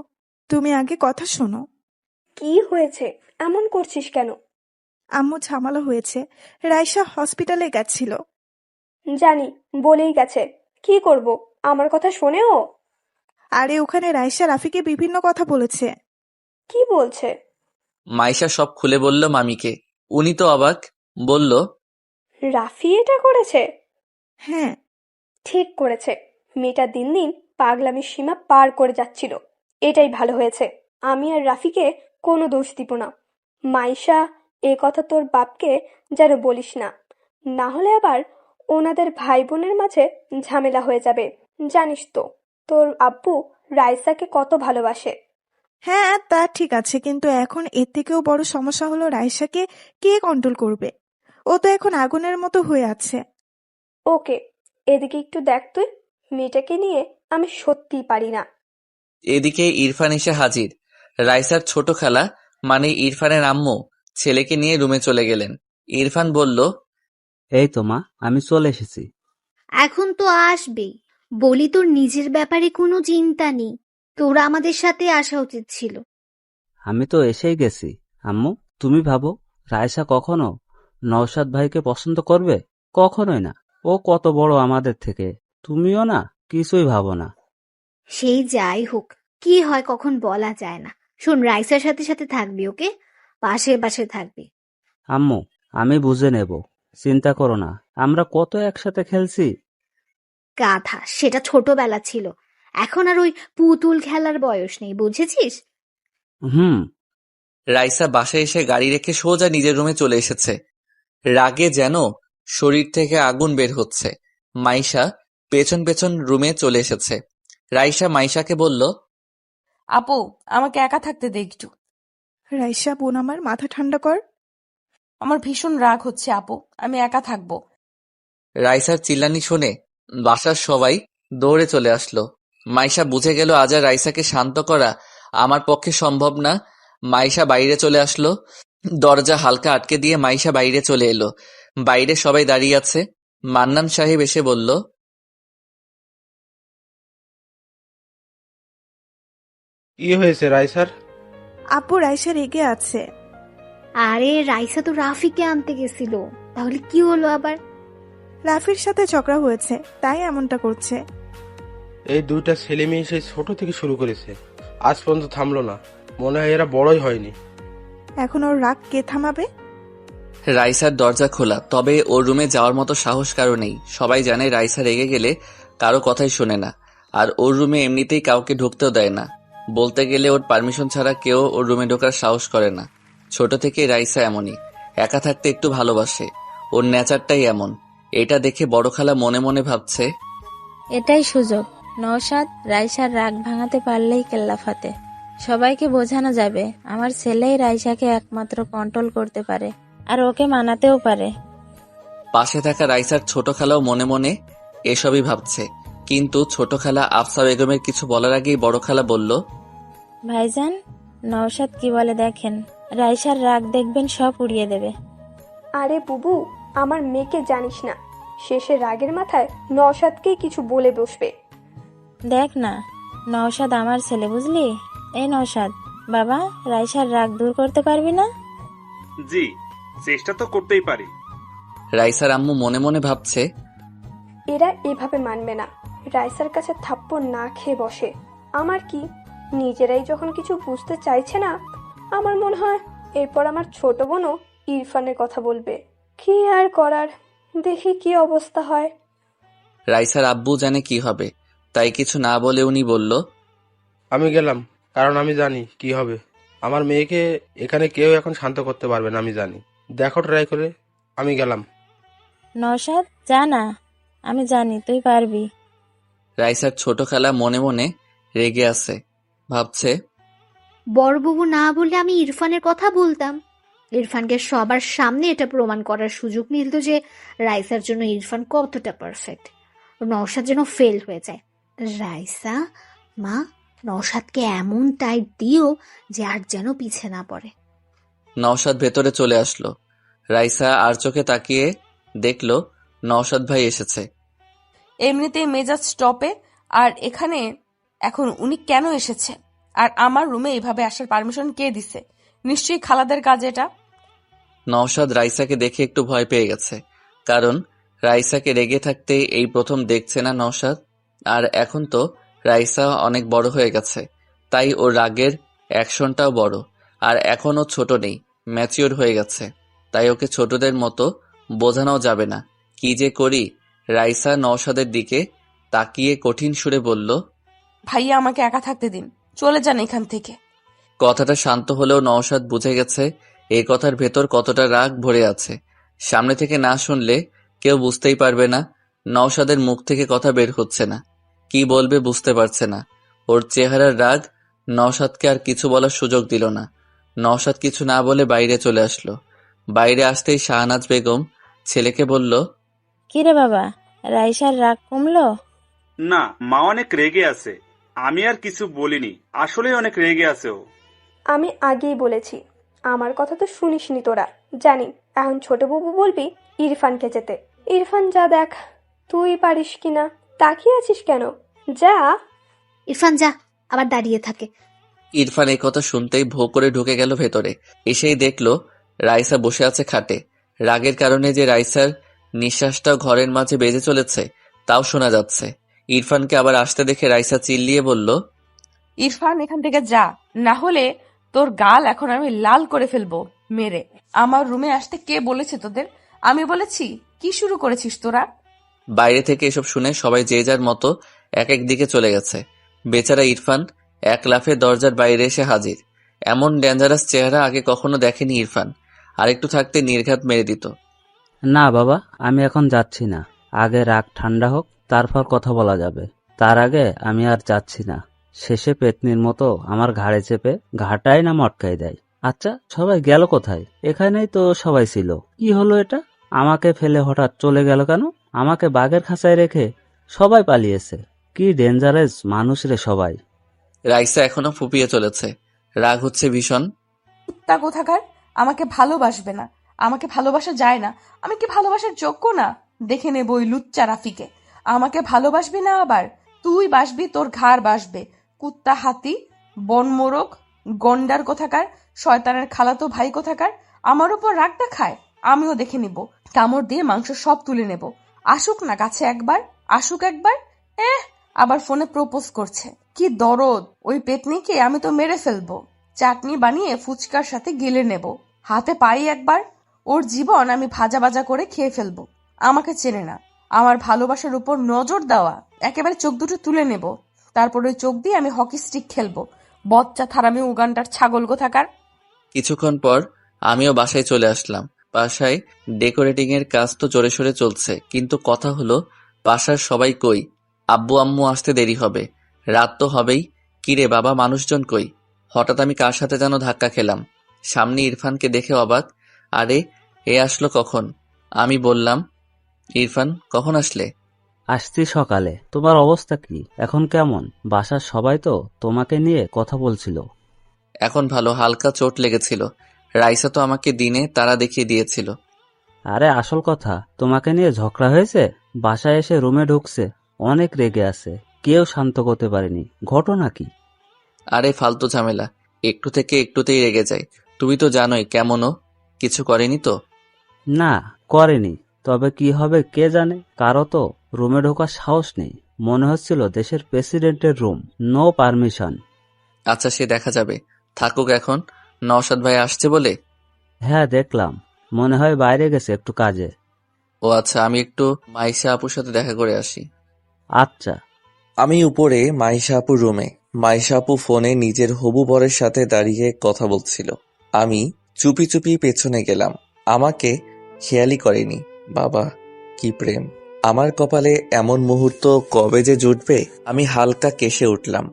তুমি আগে কথা শোনো। কি হয়েছে? এমন করছিস কেন? আম্মু ঝামেলা হয়েছে, রাইসা হসপিটালে গেছিল। জানি, বলেই গেছে। কি করব, আমার কথা শোনেও? আরে ওখানে রাইসা রাফিকে বিভিন্ন কথা বলেছে। কি বলছে? মাইশা সব খুলে বলল মামিকে। উনি তো অবাক, বলল, রাফি এটা করেছে? হ্যাঁ। ঠিক করেছে। মেয়েটা দিন দিন পাগলামির সীমা পার করে যাচ্ছিল। এটাই ভালো হয়েছে। আমি আর রাফিকে কোনো দোষ দিব না। মাইশা, এ কথা তোর বাপকে যেন বলিস না, না হলে আবার ওনাদের ভাই বোনের মাঝে ঝামেলা হয়ে যাবে। জানিস তো তোর আব্বু রাইসাকে কত ভালোবাসে। হ্যাঁ, তা ঠিক আছে, কিন্তু এখন এর থেকেও বড় সমস্যা হলো রাইসাকে কে কন্ট্রোল করবে? ও তো এখন আগুনের মতো হয়ে আছে। ওকে, এদিকে একটু দেখ তুই, মেয়েটাকে নিয়ে আমি সত্যিই পারি না। এদিকে ইরফান এসে হাজির। রাইসার ছোট খালা মানে ইরফানের আম্মু ছেলেকে নিয়ে রুমে চলে গেলেন। ইরফান বলল, এই তো মা, আমি চলে এসেছি। এখন তো আসবেই। বলি, তোর নিজের ব্যাপারে কোনো চিন্তা নেই, তোর আমাদের সাথে আসা উচিত ছিল। আমি তো এসেই গেছি। আম্মু, তুমি ভাবো রায়সা কখনো নওশাদ ভাইকে পছন্দ করবে? কখনোই না। ও কত বড় আমাদের থেকে, তুমিও না কিছুই ভাবো না। সেই যাই হোক, কি হয় কখন বলা যায় না। শোন, রাইসার সাথে সাথে থাকবি, ওকে? পাশে পাশে থাকবি। আম্মু, আমি বুঝে নেব, চিন্তা করো না। আমরা কত একসাথে খেলছি। গাধা, সেটা ছোটবেলা ছিল। এখন আর ওই পুতুল খেলার বয়স নেই, বুঝেছিস? হুম। রাইসা বাসায় এসে গাড়ি রেখে সোজা নিজের রুমে চলে এসেছে। রাগে যেন শরীর থেকে আগুন বের হচ্ছে। মাইশা পেছন পেছন রুমে চলে এসেছে। রাইসা মাইশাকে বলল, আপু, আমাকে একা থাকতে দে একটু। রাইসা বোন আমার, মাথা ঠান্ডা কর। আমার ভীষণ রাগ হচ্ছে আপু, আমি একা থাকবো। রাইসার চিল্লানি শুনে বাসার সবাই দৌড়ে চলে আসলো। মাইশা বুঝে গেল আজ আর রাইসাকে শান্ত করা আমার পক্ষে সম্ভব না। মাইশা বাইরে চলে আসলো। দরজা হালকা আটকে দিয়ে মাইশা বাইরে চলে এলো। বাইরে সবাই দাঁড়িয়ে আছে। মান্নান সাহেব এসে বলল, কি হয়েছে রাইসার? আপু রাইসা রেগে আছে। আরে রাইসা তো রাফিকে আনতে গেছিল, তাহলে কি হলো আবার? রাফির সাথে ঝগড়া হয়েছে, তাই এমনটা করছে। এই দুইটা ছেলে মেয়ে সেই ছোট থেকে শুরু করেছে, আজ পর্যন্ত থামলো না। মনে হয় এরা বড়ই হয়নি। এখন ওর রাগ কে থামাবে? রাইসার দরজা খোলা, তবে ওর রুমে যাওয়ার মতো সাহস কারো নেই। সবাই জানে রাইসা রেগে গেলে কারো কথাই শোনে না, আর ওর রুমে এমনিতেই কাউকে ঢুকতেও দেয় না। বলতে গেলে ওর পারমিশন ছাড়া কেউ ওর রুমে ঢোকার সাহস করে না। ছোট থেকেই রাইসা এমনই, একা থাকতে একটু ভালোবাসে। ওর নেচারটাই এমন। এটা দেখে বড় খালা মনে মনে ভাবছে, এটাই সুযোগ। নওশাদ, রাইসার রাগ ভাঙাতে পারলেই কেল্লাফাতে। সবাইকে বোঝানো যাবে আমার ছেলেই রাইসাকে একমাত্র কন্ট্রোল করতে পারে, আর ওকে মানাতেও পারে। পাশে থাকা রাইসার ছোট খালাও মনে মনে এসবই ভাবছে। কিন্তু ছোট খালা আফসা বেগমের কিছু বলার আগেই বড় খালা বলল, ভাইজান, নওশাদ কি বলে দেখেন, রাইসার রাগ দেখবেন সব উড়িয়ে দেবে। আরে বুবু, আমার মেয়েকে জানিস না, শেষে রাগের মাথায় নওশাদকেই কিছু বলে বসবে। দেখ না, নওশাদ আমার ছেলে, বুঝলি? এই নওশাদ, বাবা, রাইসার রাগ দূর করতে পারবি না? জি, চেষ্টা তো করতেই পারি। রাইসার আম্মু মনে মনে ভাবছে, এরা এভাবে মানবে না, রাইসার কাছে থাপ্পড় না খেয়ে বসে। আমার কি, নিজেরাই যখন কিছু বুঝতে চাইছে না, আমার মনে হয় এরপর আমার ছোট বোনও ইরফানের কথা বলবে। কি আর করার, দেখি কি অবস্থা হয়। রাইসার আব্বু জানে কি হবে, তাই কিছু না বলে উনি বলল, আমি গেলাম, কারণ আমি জানি কি হবে। আমার মেয়েকে এখানে কেউ এখন শান্ত করতে পারবে না, আমি জানি। দেখো ট্রাই করে। আমি গেলাম। নওশাদ, যা না, আমি জানি তুই পারবি। রাইসার ছোট খালা মনে মনে রেগে আছে। ভাবছে, বড়বাবু না বললে আমি ইরফানের কথা বলতাম। ইরফানকে সবার সামনে এটা প্রমাণ করার সুযোগ মিলত যে রাইসার জন্য ইরফান কতটা পারফেক্ট। নওশাদ যেন ফেল হয়ে যায়। রাইসা, মা, নওশাদকে এমন টাইট দিও যে আর যেন পিছে না পড়ে। নওশাদ ভেতরে চলে আসলো। রাইসা আর চোখে তাকিয়ে দেখলো নওশাদ ভাই এসেছে। এমনিতেই মেজাজ স্টপে, আর এখানে এখন উনি কেন এসেছে? আর আমার রুমে এভাবে আসার পারমিশন কে দিছে? নিশ্চয়ই খালাদের কাজ এটা। নওশাদ রাইসাকে দেখে একটু ভয় পেয়ে গেছে, কারণ রাইসাকে রেগে থাকতে এই প্রথম দেখছে না নওশাদ। আর এখন তো রাইসা অনেক বড় হয়ে গেছে, তাই ওর রাগের অ্যাকশনটাও বড়। আর এখনও ছোট নেই, ম্যাচিওর হয়ে গেছে, তাই ওকে ছোটদের মতো বোঝানো যাবে না। কি যে করি। রাইসা নওশাদের দিকে তাকিয়ে কঠিন সুরে বলল, ভাইয়া, আমাকে একা থাকতে দিন, চলে যান এখান থেকে। কথাটা শান্ত হলেও নওশাদ বুঝে গেছে এই কথার ভেতর কতটা রাগ ভরে আছে। সামনে থেকে না শুনলে কেউ বুঝতেই পারবে না। নওশাদের মুখ থেকে কথা বের হচ্ছে না, কি বলবে বুঝতে পারছে না। ওর চেহারার রাগ নওশাদকে আর কিছু বলার সুযোগ দিল না। নওশাদ কিছু না বলে বাইরে চলে আসলো। বাইরে আসতেই শাহনাজ বেগম ছেলেকে বলল, কিরে বাবা, রাইসার রাগ কমলো? না, মা অনেক রেগে আছে। আমি আর কিছু বলিনি, আসলে অনেক রেগে আছে ও। আমি আগেই বলেছি, আমার কথা তো শুনিসনি তোরা। জানি এখন ছোট বাবু বলবি ইরফানকে যেতে। ইরফান যা দেখ, তুই পারিস কিনা। তাকিয়ে আছিস কেন? যা। ইরফান যা, আবার দাঁড়িয়ে থাকে। ইরফান এই কথা শুনতেই ভো করে ঢুকে গেল ভেতরে। এসেই দেখলো রাইসা বসে আছে খাটে। রাগের কারণে যে রাইসার নিঃশ্বাসটাও ঘরের মাঝে বেজে চলেছে, তাও শোনা যাচ্ছে। ইরফানকে আবার আসতে দেখে রাইসা চিল্লিয়ে বলল, ইরফান, এখান থেকে যা, না হলে তোর গাল এখন আমি লাল করে ফেলবো মেরে। আমার রুমে আসতে কে বলেছে তোদের? আমি বলেছি? কি শুরু করেছিস তোরা? বাইরে থেকে এসব শুনে সবাই যে যার মতো এক এক দিকে চলে গেছে। বেচারা ইরফান এক লাফে দরজার বাইরে এসে হাজির। এমন ডেঞ্জারাস চেহারা আগে কখনো দেখেনি ইরফান। আরেকটু থাকতে নির্ঘাত মেরে দিত। না বাবা, আমি এখন যাচ্ছি না। আগে রাগ ঠান্ডা হোক, তারপর কথা বলা যাবে। তার আগে আমি আর যাচ্ছি না। শেষে পেতনির মতো আমার ঘাড়ে চেপে ঘাটায় না মটকাই দেয়। আচ্ছা, সবাই গেল কোথায়? এখানেই তো সবাই ছিল। কি হলো এটা? আমাকে ফেলে হঠাৎ চলে গেল কেন? আমাকে বাঘের খাঁচায় রেখে সবাই পালিয়েছে। কি ডেঞ্জারাস মানুষ রে সবাই। রাইসা এখনো ফুপিয়ে চলেছে, রাগ হচ্ছে ভীষণ। কুত্তা কোথাকার! আমাকে ভালোবাসবে না, আমাকে ভালোবাসা যায় না। আমি কি ভালোবাসার যোগ্য না? দেখে নেব ওই লুচ্চা রাফিকে। আমাকে ভালোবাসবি না আবার? তুই বাসবি, তোর ঘাড় বাসবে। কুত্তা, হাতি, বনমোরগ, গন্ডার কোথাকার, শয়তানের খালাতো ভাই কোথাকার। আমার উপর রাগ দেখায়, আমিও দেখে নিব। কামড় দিয়ে মাংস সব তুলে নেব। আসুক না কাছে একবার, আসুক একবার। আবার ফোনে প্রপোজ করছে। কি দরদ! ওই পেতনিকে আমি তো মেরে ফেলবো। চাটনি বানিয়ে ফুচকার সাথে গিলে নেব। হাতে পাই একবার, ওর জীবন আমি ভাজা ভাজা করে খেয়ে ফেলবো। আমাকে চেনে না। আমার ভালোবাসার উপর নজর দেওয়া, একেবারে চোখ দুটো তুলে নেব। তারপর ওই চোখ দিয়ে আমি হকি স্টিক খেলবো। বচ্চা থারামি উগান্ডার ছাগল কোথাকার। কিছুক্ষণ পর আমিও বাসায় চলে আসলাম। বাসায় ডেকোরেটিং এর কাজ তো জোরে সোরে চলছে, কিন্তু কথা হলো বাসার সবাই কই? আব্বু আম্মু আসতে দেরি হবে, রাত তো হবেই। কিরে বাবা, মানুষজন কই? হঠাৎ আমি কার সাথে যেন ধাক্কা খেলাম। সামনে ইরফানকে দেখে অবাক। আরে, এ আসলো কখন? আমি বললাম, ইরফান কখন আসলে? আসছি সকালে। তোমার অবস্থা কি এখন? কেমন? বাসার সবাই তো তোমাকে নিয়ে কথা বলছিল। এখন ভালো, হালকা চোট লেগেছিল। রাইসা তো আমাকে দিনে তারা দেখিয়ে দিয়েছিল। আরে আসল কথা, তোমাকে নিয়ে ঝগড়া হয়েছে। বাসায় এসে রুমে ঢুকছে, অনেক রেগে আছে, কেউ শান্ত করতে পারেনি। ঘটনা কি? আরে ফালতু ঝামেলা, একটু থেকে একটুতেই রেগে যায়। তুমি তো জানোই কেমনও। কিছু করেনি তো? না, করেনি। তবে কি হবে কে জানে। কারো তো রুমে ঢোকার সাহস নেই। মনে হচ্ছিল দেশের প্রেসিডেন্টের রুম, নো পারমিশন। আচ্ছা, সে দেখা যাবে, থাকুক এখন। নওশাদ ভাই আসছে বলে? হ্যাঁ, দেখলাম। মনে হয় বাইরে গেছে একটু কাজে। ও আচ্ছা, আমি একটু মাইশা আপুর সাথে দেখা করে আসি। আচ্ছা। আমি উপরে মাইশা আপুর রুমে। মাইশা আপু ফোনে নিজের হবু বরের সাথে দাঁড়িয়ে কথা বলছিল। আমি চুপি চুপি পেছনে গেলাম। আমাকে খেয়ালই করেনি। বাবা, কি প্রেম! আমার কপালে এমন মুহূর্ত কবে যে জুটবে। আমি হালকা কেশে উঠলাম।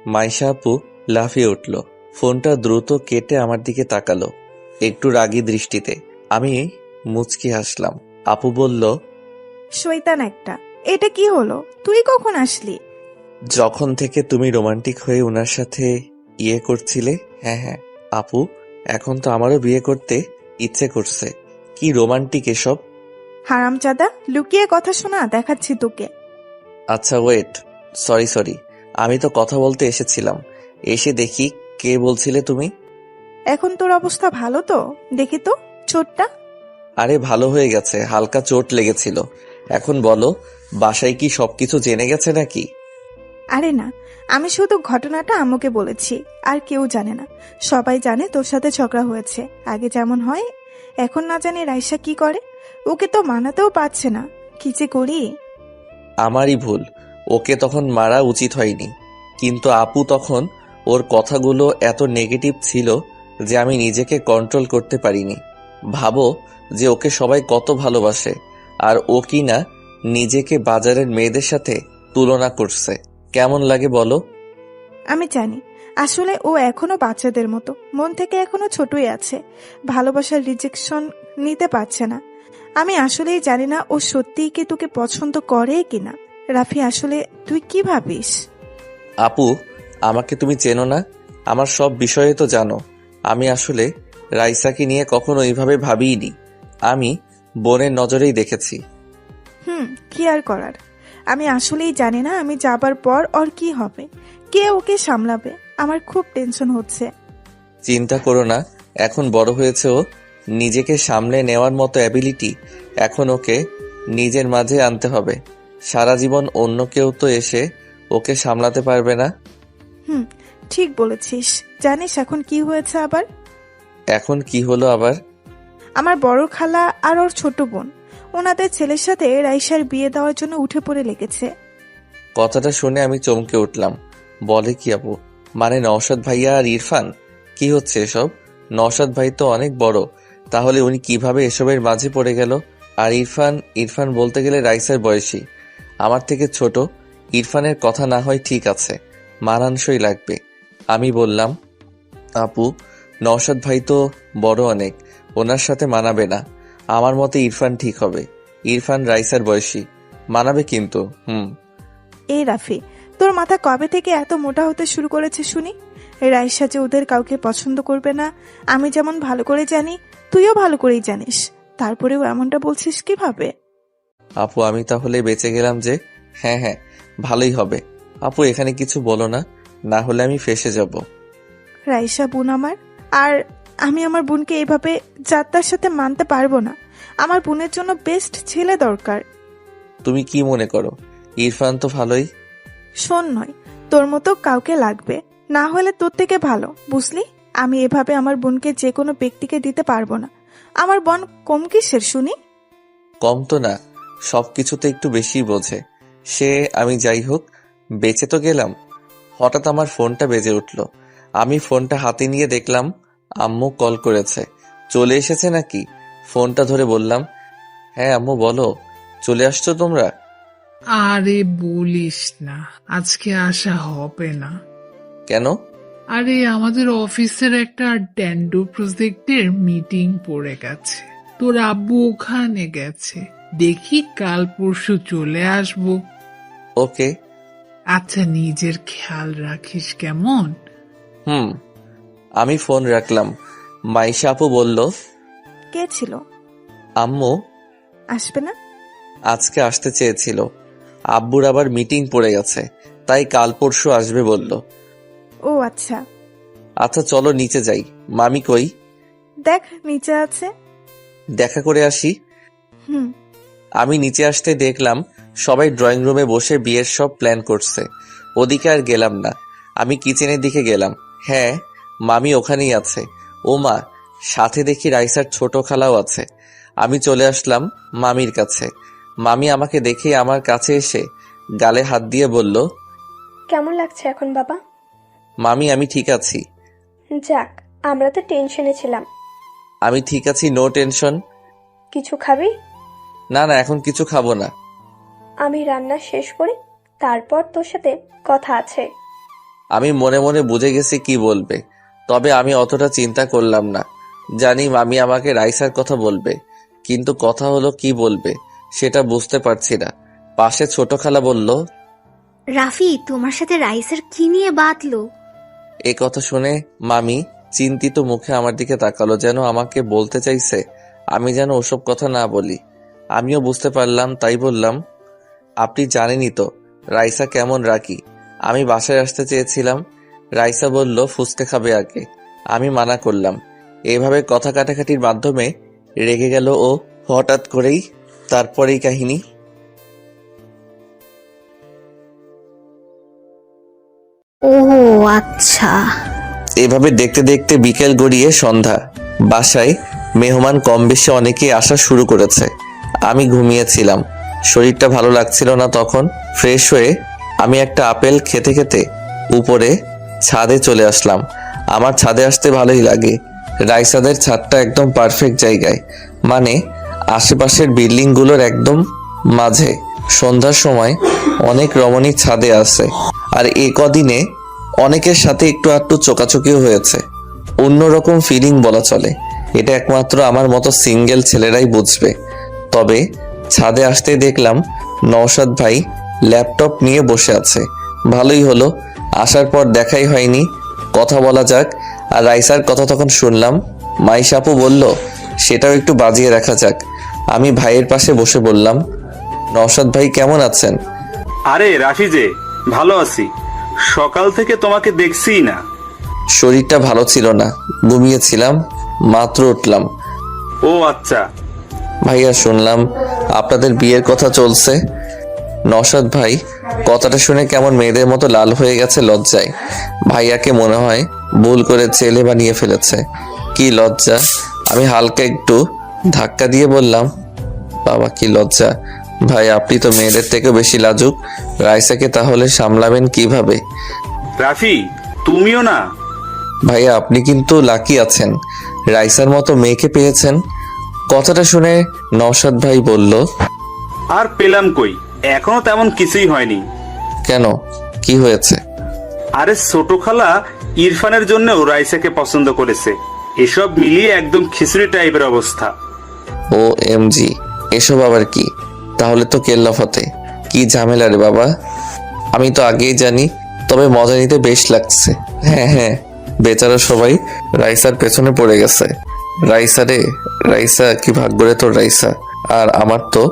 মাইশা আপু লাফিয়ে উঠল। ফোনটা দ্রুত কেটে আমার দিকে তাকালো, একটু রাগী দৃষ্টিতে। আমি মুচকি হাসলাম। আপু বলল, শয়তান একটা, এটা কি হলো? তুই কখন আসলি? যখন থেকে তুমি রোমান্টিক হয়ে ওনার সাথে ইয়ে করছিলে। হ্যাঁ আপু, এখন তো আমারও বিয়ে করতে ইচ্ছে করছে। কি রোমান্টিক এসব! হারামজাদা, লুকিয়ে কথা শোনা, দেখাচ্ছি তোকে। আচ্ছা ওয়েট, সরি, আমি তো কথা বলতে এসেছিলাম। এসে দেখি কে বলছিলে তুমি? এখন তোর অবস্থা ভালো তো? দেখি তো চোটটা। আরে ভালো হয়ে গেছে, হালকা চোট লেগেছিল। এখন বলো, বাসায় কি সবকিছু জেনে গেছে নাকি? আরে না, আমি শুধু ঘটনাটা আম্মুকে বলেছি, আর কেউ জানে না। সবাই জানে তোর সাথে ঝগড়া হয়েছে। আগে যেমন হয়, এখন না জানি রাইসা কি করে। ওকে তো মানাতেও পারছে না। কি যে করি। আমারই ভুল, ওকে তখন মারা উচিত হয়নি। কিন্তু আপু তখন ওর কথাগুলো এত নেগেটিভ ছিল যে আমি নিজেকে কন্ট্রোল করতে পারিনি। ভাবো যে ওকে সবাই কত ভালোবাসে, আর ও কি না নিজেকে বাজারের মেয়েদের সাথে তুলনা করছে। কেমন লাগে বলো? আমি জানি, আসলে ও এখনো বাচ্চাদের মতো, মন থেকে এখনো ছোটই আছে। ভালোবাসার রিজেকশন নিতে পারছে না। আমি আসলেই জানি না ও সত্যিই কি তোকে পছন্দ করে কিনা। রাফি, আসলে তুই কি ভাবিস? আপু, আমাকে তুমি চেনো না, আমার সব বিষয়ে তো জানো। আমি আসলে রাইসাকে নিয়ে কখনো এইভাবে ভাবিইনি। আমি বোনের নজরেই দেখেছি। কি আর করার। আমি আসলেই জানি না আমি যাবার পর ওর কি হবে, কে ওকে সামলাবে। আমার খুব টেনশন হচ্ছে। চিন্তা করো না, এখন বড় হয়েছে ও, নিজেকে সামলে নেওয়ার মতো অ্যাবিলিটি এখন ওকে নিজের মাঝে আনতে হবে। সারা জীবন অন্য কেউ তো এসে ওকে সামলাতে পারবে না। ঠিক বলেছিস। জানিস এখন কি হয়েছে আবার? এখন কি হলো আবার? আমার বড় খালা আর ওর ছোট বোন ওনাদের ছেলের সাথে রাইসার বিয়ে দেওয়ার জন্য উঠে পড়ে লেগেছে। কথাটা শুনে আমি চমকে উঠলাম। বলে কি আপু? মানে নওশাদ ভাইয়া আর ইরফান? কি হচ্ছে এসব? নওশাদ ভাই তো অনেক বড়, তাহলে উনি কিভাবে এসবের মাঝে পড়ে গেল? আর ইরফান বলতে গেলে রাইসার বয়সী, আমার থেকে ছোট। ইরফানের কথা না হয় ঠিক আছে, মানানসই লাগবে। আমি বললাম, আপু নওশাদ ভাই তো বড় অনেক, ওনার সাথে মানাবে না। আমার মতে ইরফান ঠিক হবে। ইরফান রাইসার বয়সী, মানাবে কিন্তু। এই রাফি, তোর মাথা কবে থেকে এত মোটা হতে শুরু করেছে শুনি? রাইসা যে ওদের কাউকে পছন্দ করবে না আমি যেমন ভালো করে জানি, তুইও ভালো করেই জানিস, তারপরেও এমনটা বলছিস কিভাবে? আপু আমি তাহলে বেঁচে গেলাম যে। হ্যাঁ, ভালোই হবে। আপু এখানে কিছু বলো না, না হলে আমি ফেঁসে যাব। রাইসা বোন আমার, আর আমি আমার বোনকে এভাবে যাত্রার সাথে মানতে পারবো না। আমার বোনের জন্য বেস্ট ছেলে দরকার। তুমি কি মনে করো? ইরফান তো ভালোই। শোন, নয় তোর মতো কাউকে লাগবে, না হলে তোর থেকে ভালো, বুঝলি? আমি এভাবে আমার বোনকে যে কোনো ব্যক্তিকে দিতে পারবো না। আমার বোন কম কিসের শুনি? কম তো না, সবকিছুতে একটু বেশি বোঝে সে। আমি যাই হোক, বেঁচে তো গেলাম। হঠাৎ আমার ফোনটা বেজে উঠল। আমি ফোনটা হাতে নিয়ে দেখলাম আম্মু কল করেছে। চলে এসেছে নাকি? ফোনটা ধরে বললাম, হ্যাঁ আম্মু বলো, চলে আসছো তোমরা? আরে বলিস না, আজকে আসা হবে না। কেন? আরে আমাদের অফিসের একটা ড্যান্ডো প্রজেক্টের মিটিং পড়ে গেছে, তোর আব্বু ওখানে গেছে। দেখি কাল পরশু চলে আসবো। ওকে। আচ্ছা নিজের খেয়াল রাখিস কেমন? আমি ফোন রাখলাম। মাইশা আপু বলল, কে ছিল? আম্মু। আসবে না? আজকে আসতে চেয়েছিল, আব্বুর আবার মিটিং পড়ে গেছে, তাই কাল পরশু আসবে বলল। ও আচ্ছা। আচ্ছা চলো নিচে যাই। মামি কই? দেখ নিচে আছে। দেখা করে আসি। আমি নিচে আসতে দেখলাম সবাই ড্রয়িং রুমে বসে বিয়ের সব প্ল্যান করছে। ওদিকে আর গেলাম না, আমি কিচেনের দিকে গেলাম। হ্যাঁ, মামি ওখানেই আছে। ও মা, সাথে দেখি রাইসার ছোট খালাও আছে। আমি চলে আসলাম মামির কাছে। মামি আমাকে দেখে আমার কাছে এসে গালে হাত দিয়ে বলল, কেমন লাগছে এখন বাবা? মামি আমি ঠিক আছি। যাক, আমরা তো টেনশনে ছিলাম। আমি ঠিক আছি, নো টেনশন। কিছু খাবি? না এখন কিছু খাবো না। আমি রান্না শেষ করি, তারপর তোর সাথে কথা আছে। আমি মনে মনে বুঝে গেছি কি বলবে, তবে আমি অতটা চিন্তা করলাম না। জানি মামি আমাকে রাইসার কথা বলবে, কিন্তু কথা হলো কি বলবে সেটা বুঝতে পারছি না। পাশে ছোট খালা বলল, রাফি তোমার সাথে রাইসার কি নিয়ে বাতলো? এ কথা শুনে মামি চিন্তিত মুখে আমার দিকে তাকালো, যেন আমাকে বলতে চাইছে আমি যেন ওসব কথা না বলি। আমিও বুঝতে পারলাম, তাই বললাম, আপনি জানেনই তো রাইসা কেমন রাখি। আমি বাসায় আসতে চেয়েছিলাম, রাইসা বলল ফুচকা খাবে আগে। আমি মানা করলাম। এভাবে কথা কাটাকাটির মাধ্যমে রেগে গেল ও হঠাৎ করেই। তারপরেই কাহিনী। ও আচ্ছা। এভাবে দেখতে দেখতে বিকেল গড়িয়ে সন্ধ্যা। বাসায় মেহমান কম বেশি অনেকেই আসা শুরু করেছে। আমি ঘুমিয়েছিলাম, শরীরটা ভালো লাগছিল না। তখন ফ্রেশ হয়ে আমি একটা আপেল খেতে খেতে উপরে ছাদে চলে আসলাম। আমার ছাদে আসতে ভালোই লাগে। রাইসাদের ছাদটা একদম পারফেক্ট জায়গায়, মানে আশেপাশের বিল্ডিংগুলোর একদম মাঝে। সন্ধ্যার সময় অনেক রমণী ছাদে আছে, আর এ কদিনে অনেকের সাথে একটু আধটু চোকাচোকিও হয়েছে। অন্যরকম ফিলিং বলা চলে। এটা একমাত্র আমার মতো সিঙ্গেল ছেলেরাই বুঝবে। তবে ছাদে আসতেই দেখলাম নওশাদ ভাই ল্যাপটপ নিয়ে বসে আছে। ভালোই হলো, আসার পর দেখাই হয়নি, কথা বলা যাক। আর রাইসার কথা তখন শুনলাম। মাইশা আপু বলল সেটাও একটু বাজিয়ে রাখা যাক। আমি ভাইয়ের পাশে বসে বললাম, নওশাদ ভাই কেমন আছেন? আরে রাফি যে, ভালো আছি। সকাল থেকে তোমাকে দেখছিই না। শরীরটা ভালো ছিল না, ঘুমিয়েছিলাম, মাত্র উঠলাম। ও আচ্ছা, ভাইয়া শুনলাম আপনাদের বিয়ের কথা চলছে। নওশাদ ভাই কথাটা শুনে কেমন মেয়েদের মতো লাল হয়ে গেছে লজ্জায়। ভাইয়াকে মনে হয় ভুল করে ছেলে বানিয়ে ফেলেছে। কি লজ্জা। আমি হালকা একটু ধাক্কা দিয়ে বললাম, বাবা কি লজ্জা। ভাই আপনি তো মেয়েদের থেকে বেশি লাজুক, রাইসাকে তাহলে সামলাবেন কিভাবে? রাফি তুমিও না। ভাইয়া আপনি কিন্তু লাকি আছেন, রাইসার মতো মেয়েকে পেয়েছেন। কথাটা শুনে নওশাদ ভাই বলল, আর পেলাম কই, এখনো তেমন কিছুই হয়নি। কেন, কি হয়েছে? আরে ছোট খালা ইরফানের জন্য রাইসাকে পছন্দ করেছে। এসব মিলিয়ে একদম খিচুড়ি টাইপের অবস্থা। ও এমজি, এসব আবার কি? তাহলে তো কেল্লাফতে। কি ঝামেলা রে বাবা? আমি তো আগেই জানি, তবে মজা নিতে বেশ লাগছে। হ্যাঁ হ্যাঁ, বেচারা সবাই রাইসার পেছনে পড়ে গেছে। রাইসা রে রাইসা, কি ভাগ্য রে তোর রাইসা। আর আমার তো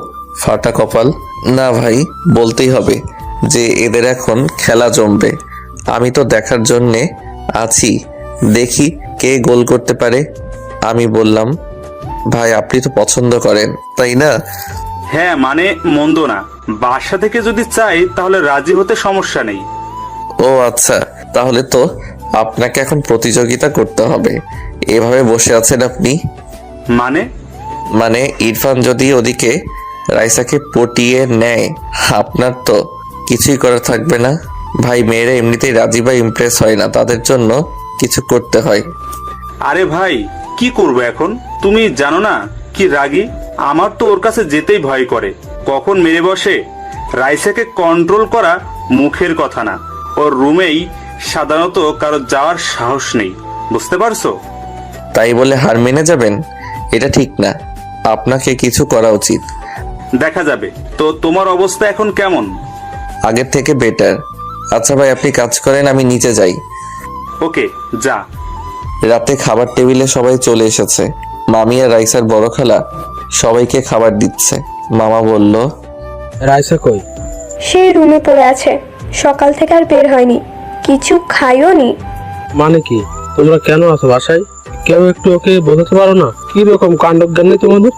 ফাটা কপাল। না ভাই, বলতেই হবে যে এদের এখন খেলা জমবে। আমি তো দেখার জন্যে আছি, দেখি কে গোল করতে পারে। আমি বললাম, ভাই আপনি তো পছন্দ করেন তাই না? হ্যাঁ মানে মন্দ না, বাসা থেকে যদি চাই তাহলে রাজি হতে সমস্যা নেই। ও আচ্ছা, তাহলে তো আপনাকে এখন প্রতিযোগিতা করতে হবে। এভাবে বসে আছেন আপনি? মানে ইরফান যদি ওদিকে রাইসাকে পটিয়ে নেয়, আপনার তো কিছুই করা থাকবে না। ভাই মেয়েরা এমনিতেই রাজি বা ইমপ্রেস হয় না, তাদের জন্য কিছু করতে হয়। আরে ভাই কি করবো এখন, তুমি জানো না কি রাগী। আমার তো ওর কাছে যেতেই ভয় করে, কখন মেরে বসে। রাইসাকে কন্ট্রোল করা মুখের কথা না, ওর রুমেই সাধারণত কারো যাওয়ার সাহস নেই, বুঝতে পারছো? তাই বলে হার মেনে যাবেন? এটা ঠিক না, আপনাকে কিছু করা উচিত। দেখা যাবে। তো তোমার অবস্থা এখন কেমন? আগের থেকে বেটার। আচ্ছা ভাই আপনি কাজ করেন, আমি নিচে যাই। ওকে যা। রাতে খাবার টেবিলে সবাই চলে এসেছে। মামি আর রাইসার বড় খালা সবাইকে খাবার দিচ্ছে। মামা বলল, রাইসা কই? সেই রুমে পড়ে আছে, সকাল থেকে আর বের হয়নি, কিছু খাইও নি। মানে কি, তোমরা কেন আছো বাসায়? কেউ একটু ওকে বোঝাতে পারো না? কি রকম কাণ্ডজ্ঞান নেই তোমাদের?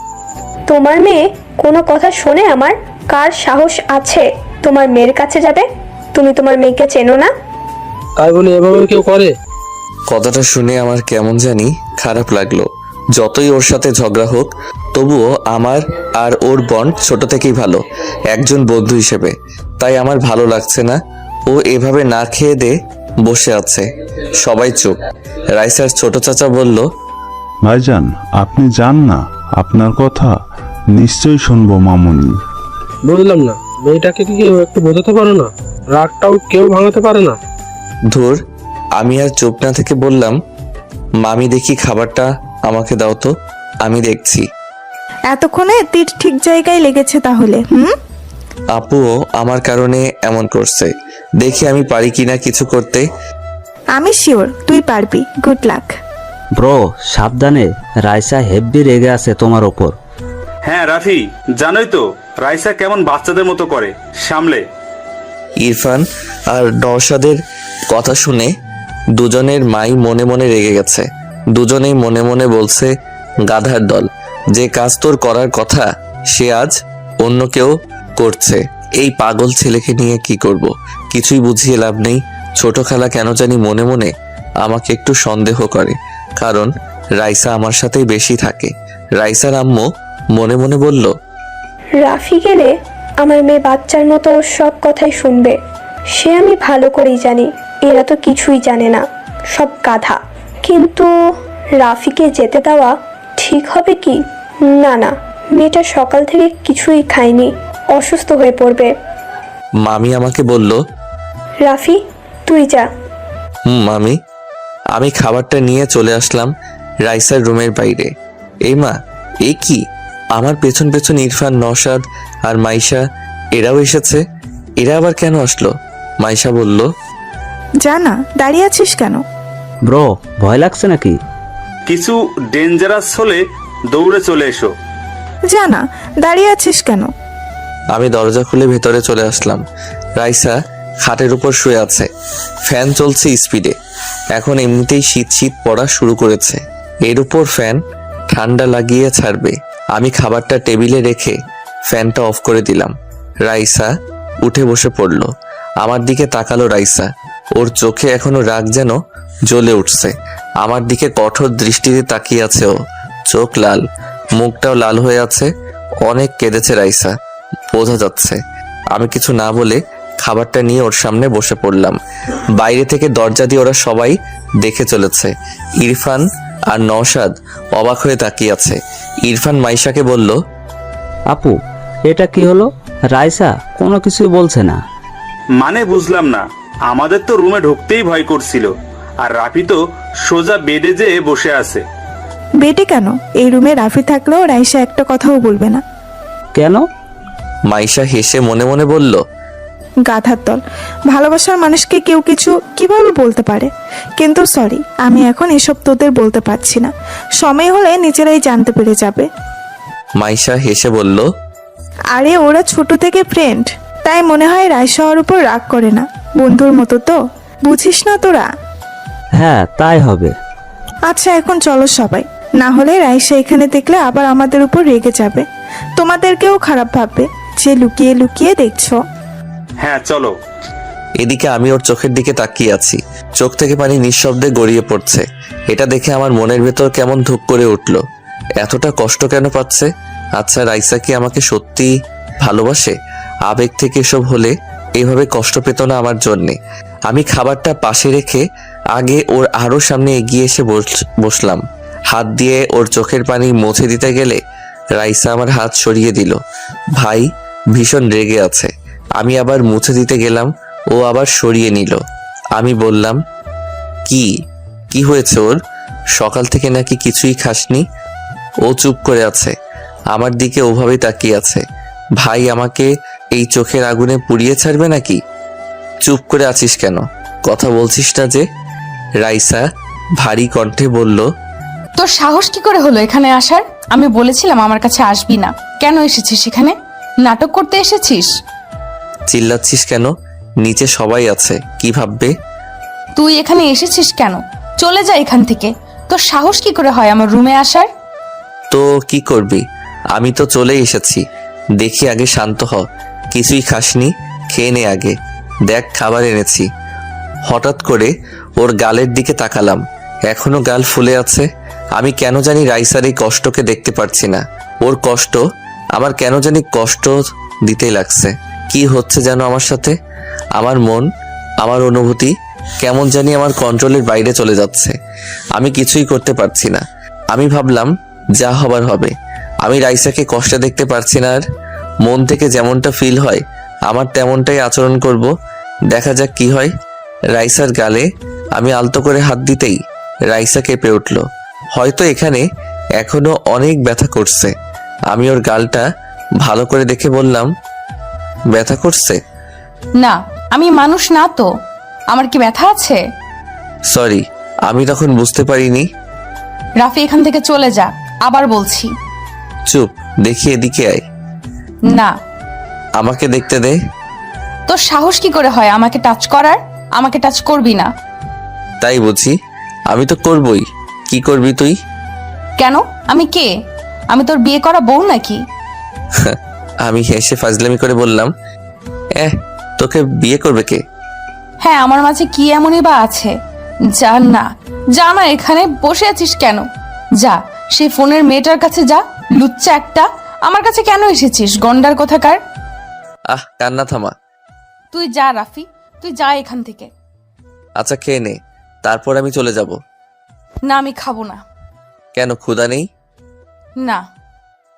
তোমার মেয়ে কোনো কথা শোনে আমার? কার সাহস আছে তোমার মেয়ের কাছে যাবে? তুমি তোমার মেয়েকে চেনো না? তাই বলে এভাবে কেউ করে? কথাটা শুনে আমার কেমন জানি খারাপ লাগলো। যতই ওর সাথে ঝগড়া হোক, তবুও আমার আর ওর বন্ড ছোট থেকেই ভালো, একজন বন্ধু হিসেবে। তাই আমার ভালো লাগছে না ও এভাবে না খেয়ে দে বসে আছে। সবাই চুপ। রাইসার ছোট চাচা বলল, ভাইজান আপনি যান না, আপনার কথা নিশ্চয়ই শুনবো মামুনি। বুঝলাম না, মেয়েটাকে কি কেউ একটু বোঝাতে পারো না? রাগটাও কেউ ভাঙাতে পারে না? ধুর, আমি আর চুপ না থেকে বললাম, মামি দেখি খাবারটা আমাকে দাও তো, আমি দেখছি। এতক্ষণে তীর ঠিক জায়গায় লেগেছে তাহলে। আপুও আমার কারণে এমন করছে, দেখি আমি পারি কিনা কিছু করতে। আমি শিওর তুই পারবি, গুড লাক। ব্রো সাবধানে, রাইসা হেব্বি রেগে আছে তোমার ওপর। হ্যাঁ রাফি, জানোই তো রাইসা কেমন বাচ্চাদের মতো করে, সামলে। ইরফান আর নওশাদের কথা শুনে দুজনের মাই মনে মনে রেগে গেছে। দুজনেই মনে মনে বলছে, গাধার দল, যে কাজ তোর করার কথা সে আজ অন্য কেউ করছে। এই পাগল ছেলেকে নিয়ে কি করব, কিছুই বুঝিয়ে লাভ নেই। ছোট খালা কেন জানি মনে মনে আমাকে একটু সন্দেহ করে, কারণ রাইসা আমার সাথেই বেশি থাকে। রাইসার আম্মু মনে মনে বলল, রাফি গেলে আমার মেয়ে বাচ্চার মতো ওর সব কথাই শুনবে। সে আমি ভালো করেই জানি এরা তো কিছুই জানে না, সব গাধা। কিন্তু রাফিকে যেতে দেওয়া ঠিক হবে কি? না না, মেয়েটা সকাল থেকে কিছুই খায়নি, অসুস্থ হয়ে পড়বে। মামি আমাকে বলল, রাফি তুই যা। মামি। আমি খাবারটা নিয়ে চলে আসলাম রাইসার রুমের বাইরে। এই মা, এ কি? আমার পেছন পেছন ইরফান, নওশাদ আর মাইশা এরাও এসেছে। এরা আবার কেন আসলো? মাইশা বলল, জানা দাঁড়িয়ে আছিস কেন? ব্রো ভয় লাগছে নাকি? কিছু ডেঞ্জারাস হলে দৌড়ে চলে এসো। জানা দাঁড়িয়ে আছিস কেন? আমি দরজা খুলে ভেতরে চলে আসলাম। রাইসা খাটের উপর শুয়ে আছে, ফ্যান চলছে স্পিডে। এখন এমনিতেই শীত শীত পড়া শুরু করেছে, এর উপর ফ্যান ঠান্ডা লাগিয়ে ছাড়বে। আমি খাবারটা টেবিলে রেখে ফ্যানটা অফ করে দিলাম। রাইসা উঠে বসে পড়ল। আমার দিকে তাকালো রাইসা। ওর চোখে এখনো রাগ যেন জ্বলে উঠছে। আমার দিকে কঠোর দৃষ্টিতে তাকিয়ে আছে ও। চোখ লাল, মুখটাও লাল হয়ে আছে। অনেক কেঁদেছে রাইসা, বোঝা যাচ্ছে। আমি কিছু না বলে খাবারটা নিয়ে ওর সামনে বসে পড়লাম। বাইরে থেকে দরজা দিয়ে ওরা সবাই দেখে চলেছে। ইরফান আর নওশাদ অবাক হয়ে তাকিয়ে আছে। ইরফান মাইশাকে বলল, আপু এটা কি হলো? রাইসা কোনো কিছুই বলছে না। মানে বুঝলাম না, আমাদের তো রুমে ঢুকতেই ভয় করছিল, আর রাফি তো সোজা বেডে যেয়ে বসে আছে। বেটে কেন? এই রুমে রাফি থাকলেও রাইসা একটা কথাও বলবে না। কেন? মাইশা হেসে মনে মনে বলল, গাধার দল। ভালোবাসার মানুষকে কেউ কিছু কিভাবে বলতে পারে? কিন্তু সরি, আমি এখন এসব তোদের বলতে পারছি না। সময় হলে নিজেরাই জানতে পেরে যাবে। মাইশা হেসে বলল, আরে ওরা ছোট থেকে ফ্রেন্ড, তাই মনে হয় রাইসা ওর উপর রাগ করে না। বন্ধুর মতো তো, বুঝিস না তোরা? হ্যাঁ তাই হবে। আচ্ছা এখন চলো সবাই, না হলে রাইসা এখানে দেখলে আবার আমাদের উপর রেগে যাবে। তোমাদেরকেও খারাপ ভাববে যে লুকিয়ে লুকিয়ে দেখছো। হ্যাঁ চলো। এদিকে আমি ওর চোখের দিকে তাকিয়ে আছি। চোখ থেকে পানি নিঃশব্দে গড়িয়ে পড়ছে। এটা দেখে আমার মনের ভেতর কেমন ধুক করে উঠল। এতটা কষ্ট কেন পাচ্ছে? আচ্ছা রাইসা কি আমাকে সত্যি ভালোবাসে? আবেগ থেকে এসব হলে এইভাবে কষ্ট পেত না আমার জন্যে। আমি খাবারটা পাশে রেখে আগে ওর আরো সামনে এগিয়ে এসে বসলাম। হাত দিয়ে ওর চোখের পানি মুছে দিতে গেলে রাইসা আমার হাত সরিয়ে দিল। ভাই ভীষণ রেগে আছে। আমি আবার মুছে দিতে গেলাম, ও আবার সরিয়ে নিল। আমি বললাম, কি হয়েছে ওর? সকাল থেকে নাকি কিছুই খাসনি? ও চুপ করে আছে, আমার দিকে ওভাবেই তাকিয়ে আছে। ভাই আমাকে এই চোখের আগুনে পুড়িয়ে ছাড়বে নাকি? চুপ করে আছিস কেন? কথা বলছিস না যে? রাইসা ভারী কণ্ঠে বলল, তোর সাহস কি করে হলো এখানে আসার? আমি বলেছিলাম আমার কাছে আসবি না। কেন এসেছিস এখানে? নাটক করতে এসেছিস? চিল্লাচ্ছিস কেন? নিচে সবাই আছে, কি ভাববে? তুই এখানে এসেছিস কেন? চলে যা এখান থেকে। তোর সাহস কি করে হয় আমার রুমে আসার? তো কি করবি? আমি তো চলেই এসেছি। দেখি আগে শান্ত হ। কিছুই খাসনি, খেয়ে নে আগে। দেখ খাবার এনেছি। হঠাৎ করে ওর গালের দিকে তাকালাম, এখনো গাল ফুলে আছে। আমি কেন জানি রাইসার এই কষ্টকে দেখতে পারছি না। ওর কষ্ট আমার কেন জানি কষ্ট দিতেই লাগছে। কি হচ্ছে যেন আমার সাথে? আমার মন, আমার অনুভূতি কেমন জানি আমার কন্ট্রোলের বাইরে চলে যাচ্ছে। আমি কিছুই করতে পারছি না। আমি ভাবলাম যা হবার হবে। আমি রাইসাকে কষ্টে দেখতে পারছি না আর। মন থেকে যেমনটা ফিল হয় আমার তেমনটাই আচরণ করব। দেখা যাক কি হয়। রাইসার গালে আমি আলতো করে হাত দিতেই রাইসা কেঁপে উঠল। হয়তো এখানে এখনো অনেক ব্যথা করছে। আমি ওর গালটা ভালো করে দেখে বললাম, ব্যথা করছে? না, আমি মানুষ না তো, আমার কি ব্যথা আছে? সরি, আমি তখন বুঝতে পারিনি। রাফি এখান থেকে চলে যা, আবার বলছি। চুপ, দেখি এদিকে আয়। না। আমাকে দেখতে দে। তোর সাহস কি করে হয় আমাকে টাচ করার? আমাকে টাচ করবি না। তাই বুঝি, আমি তো করবই। কি করবি তুই? কেন? আমি কে? আমি তোর বিয়ে করা বউ নাকি? আমি হেসে ফাজলামি করে বললাম, তোকে বিয়ে করবে কে? হ্যাঁ, আমার মাঝে কি এমনই বা আছে? যা না, যা না, এখানে বসে আছিস কেন? যা সেই ফোনের মেয়েটার কাছে যা, লুচ্চা একটা। আমার কাছে কেন এসেছিস গন্ডার কোথাকার? কান্না থামা। তুই যা রাফি, তুই যা এখান থেকে। আচ্ছা খেয়ে নে, তারপর আমি চলে যাব। না, আমি খাবো না। কেন, ক্ষুধা নেই? না।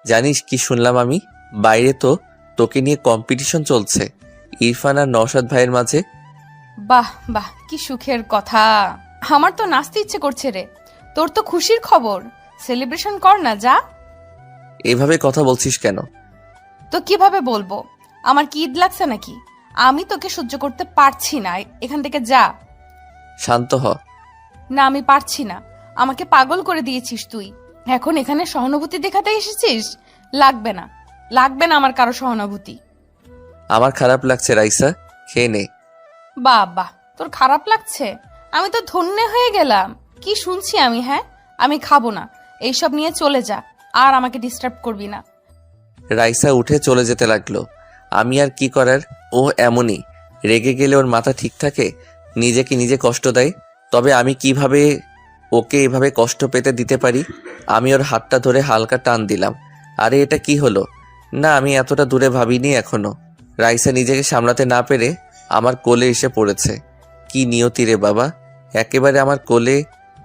জানিস কি শুনলাম আমি? বাইরে তো তোকে নিয়ে কম্পিটিশন চলছে ইরফান আর নওশাদ ভাইয়ের মাঝে। বাহ বাহ, কি সুখের কথা। আমার তো নাচতে ইচ্ছে করছে রে। তোর তো খুশির খবর, সেলিব্রেশন কর না, যা। এভাবে কথা বলছিস কেন? তো কিভাবে বলবো? আমার কি ঈদ লাগছে নাকি? আমি তোকে সহ্য করতে পারছি না, এখান থেকে যা। শান্ত হ। না, আমি পারছি না। আমাকে পাগল করে দিয়েছিস তুই। এখন এখানে সহানুভূতি দেখাতে এসেছিস? লাগবে না, লাগবে না আমার কারো সহানুভূতি। আমার খারাপ লাগছে রাইসা, খেয়ে নে। বাবা, তোর খারাপ লাগছে? আমি তো ধন্য হয়ে গেলাম। কি শুনছি আমি? হ্যাঁ, আমি খাবো না। এইসব নিয়ে চলে যা, আর আমাকে ডিস্টার্ব করবি না। রাইসা উঠে চলে যেতে লাগলো। আমি আর কি করার, ও এমনই, রেগে গেলে ওর মাথা ঠিক থাকে, নিজেকে নিজে কষ্ট দেয়। তবে আমি কিভাবে ওকে এভাবে কষ্ট পেতে দিতে পারি? আমি ওর হাতটা ধরে হালকা টান দিলাম। আরে এটা কি হলো? না, আমি এতটা দূরে ভাবিনি এখনো। রাইসা নিজেকে সামলাতে না পেরে আমার কোলে এসে পড়েছে। কি নিয়তি রে বাবা, একেবারে আমার কোলে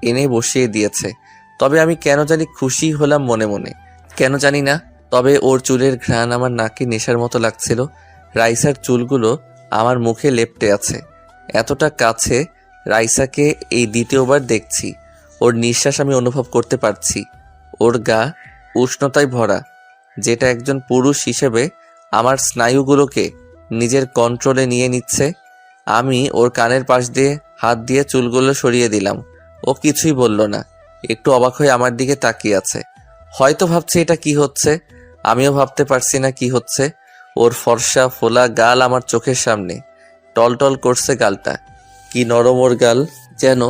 এনে বসিয়ে দিয়েছে। তবে আমি কেন জানি খুশি হলাম মনে মনে, কেন জানি না। তবে ওর চুলের ঘ্রাণ আমার নাকে নেশার মতো লাগছিল। রাইসার চুলগুলো আমার মুখে লেপ্টে আছে। এতটা কাছে রাইসাকে এই দ্বিতীয়বার দেখছি। ওর নিঃশ্বাস আমি অনুভব করতে পারছি। ওর গা উষ্ণতায় ভরা, যেটা একজন পুরুষ হিসেবে আমার স্নায়ুগুলোকে নিজের কন্ট্রোলে নিয়ে নিচ্ছে। আমি ওর কানের পাশ দিয়ে হাত দিয়ে চুলগুলো সরিয়ে দিলাম। ও কিছুই বলল না, একটু অবাক হয়ে আমার দিকে তাকিয়ে আছে। হয়তো ভাবছে এটা কি হচ্ছে, আমিও ভাবতে পারছি না কি হচ্ছে। ওর ফর্সা ফোলা গাল আমার চোখের সামনে, টলটল করছে গালটা। কি নরম ওর গাল, যেন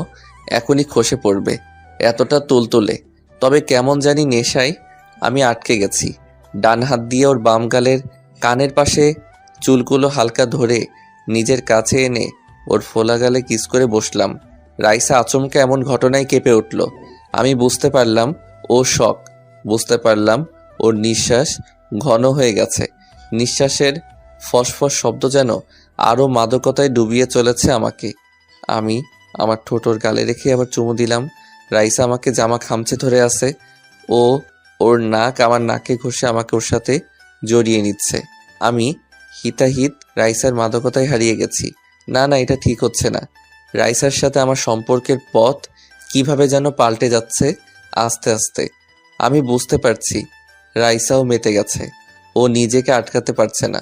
এখনই খসে পড়বে, এতটা তুলতুলে। তবে কেমন জানি নেশায় আমি আটকে গেছি। ডান হাত দিয়ে ওর বাম গালের কানের পাশে চুলগুলো হালকা ধরে নিজের কাছে এনে ওর ফোলা গালে কিস করে বসলাম। রাইসা আচমকা এমন ঘটনায় কেঁপে উঠল। আমি বুঝতে পারলাম ও শক, বুঝতে পারলাম ওর নিঃশ্বাস ঘন হয়ে গেছে। নিঃশ্বাসের ফসফস শব্দ যেন আরও মাদকতায় ডুবিয়ে চলেছে আমাকে। আমি আমার ঠোঁট ওর গালে রেখে আবার চুমু দিলাম। রাইসা আমাকে জামা খামচে ধরে আছে। ও ওর নাক আমার নাকে ঘষে আমাকে ওর সাথে জড়িয়ে নিচ্ছে। আমি হিতাহিত রাইসার মাদকতায় হারিয়ে গেছি। না না, এটা ঠিক হচ্ছে না। রাইসার সাথে আমার সম্পর্কের পথ কিভাবে যেন পাল্টে যাচ্ছে আস্তে আস্তে। আমি বুঝতে পারছি রাইসাও মেতে গেছে। ও নিজেকে আটকাতে পারছে না।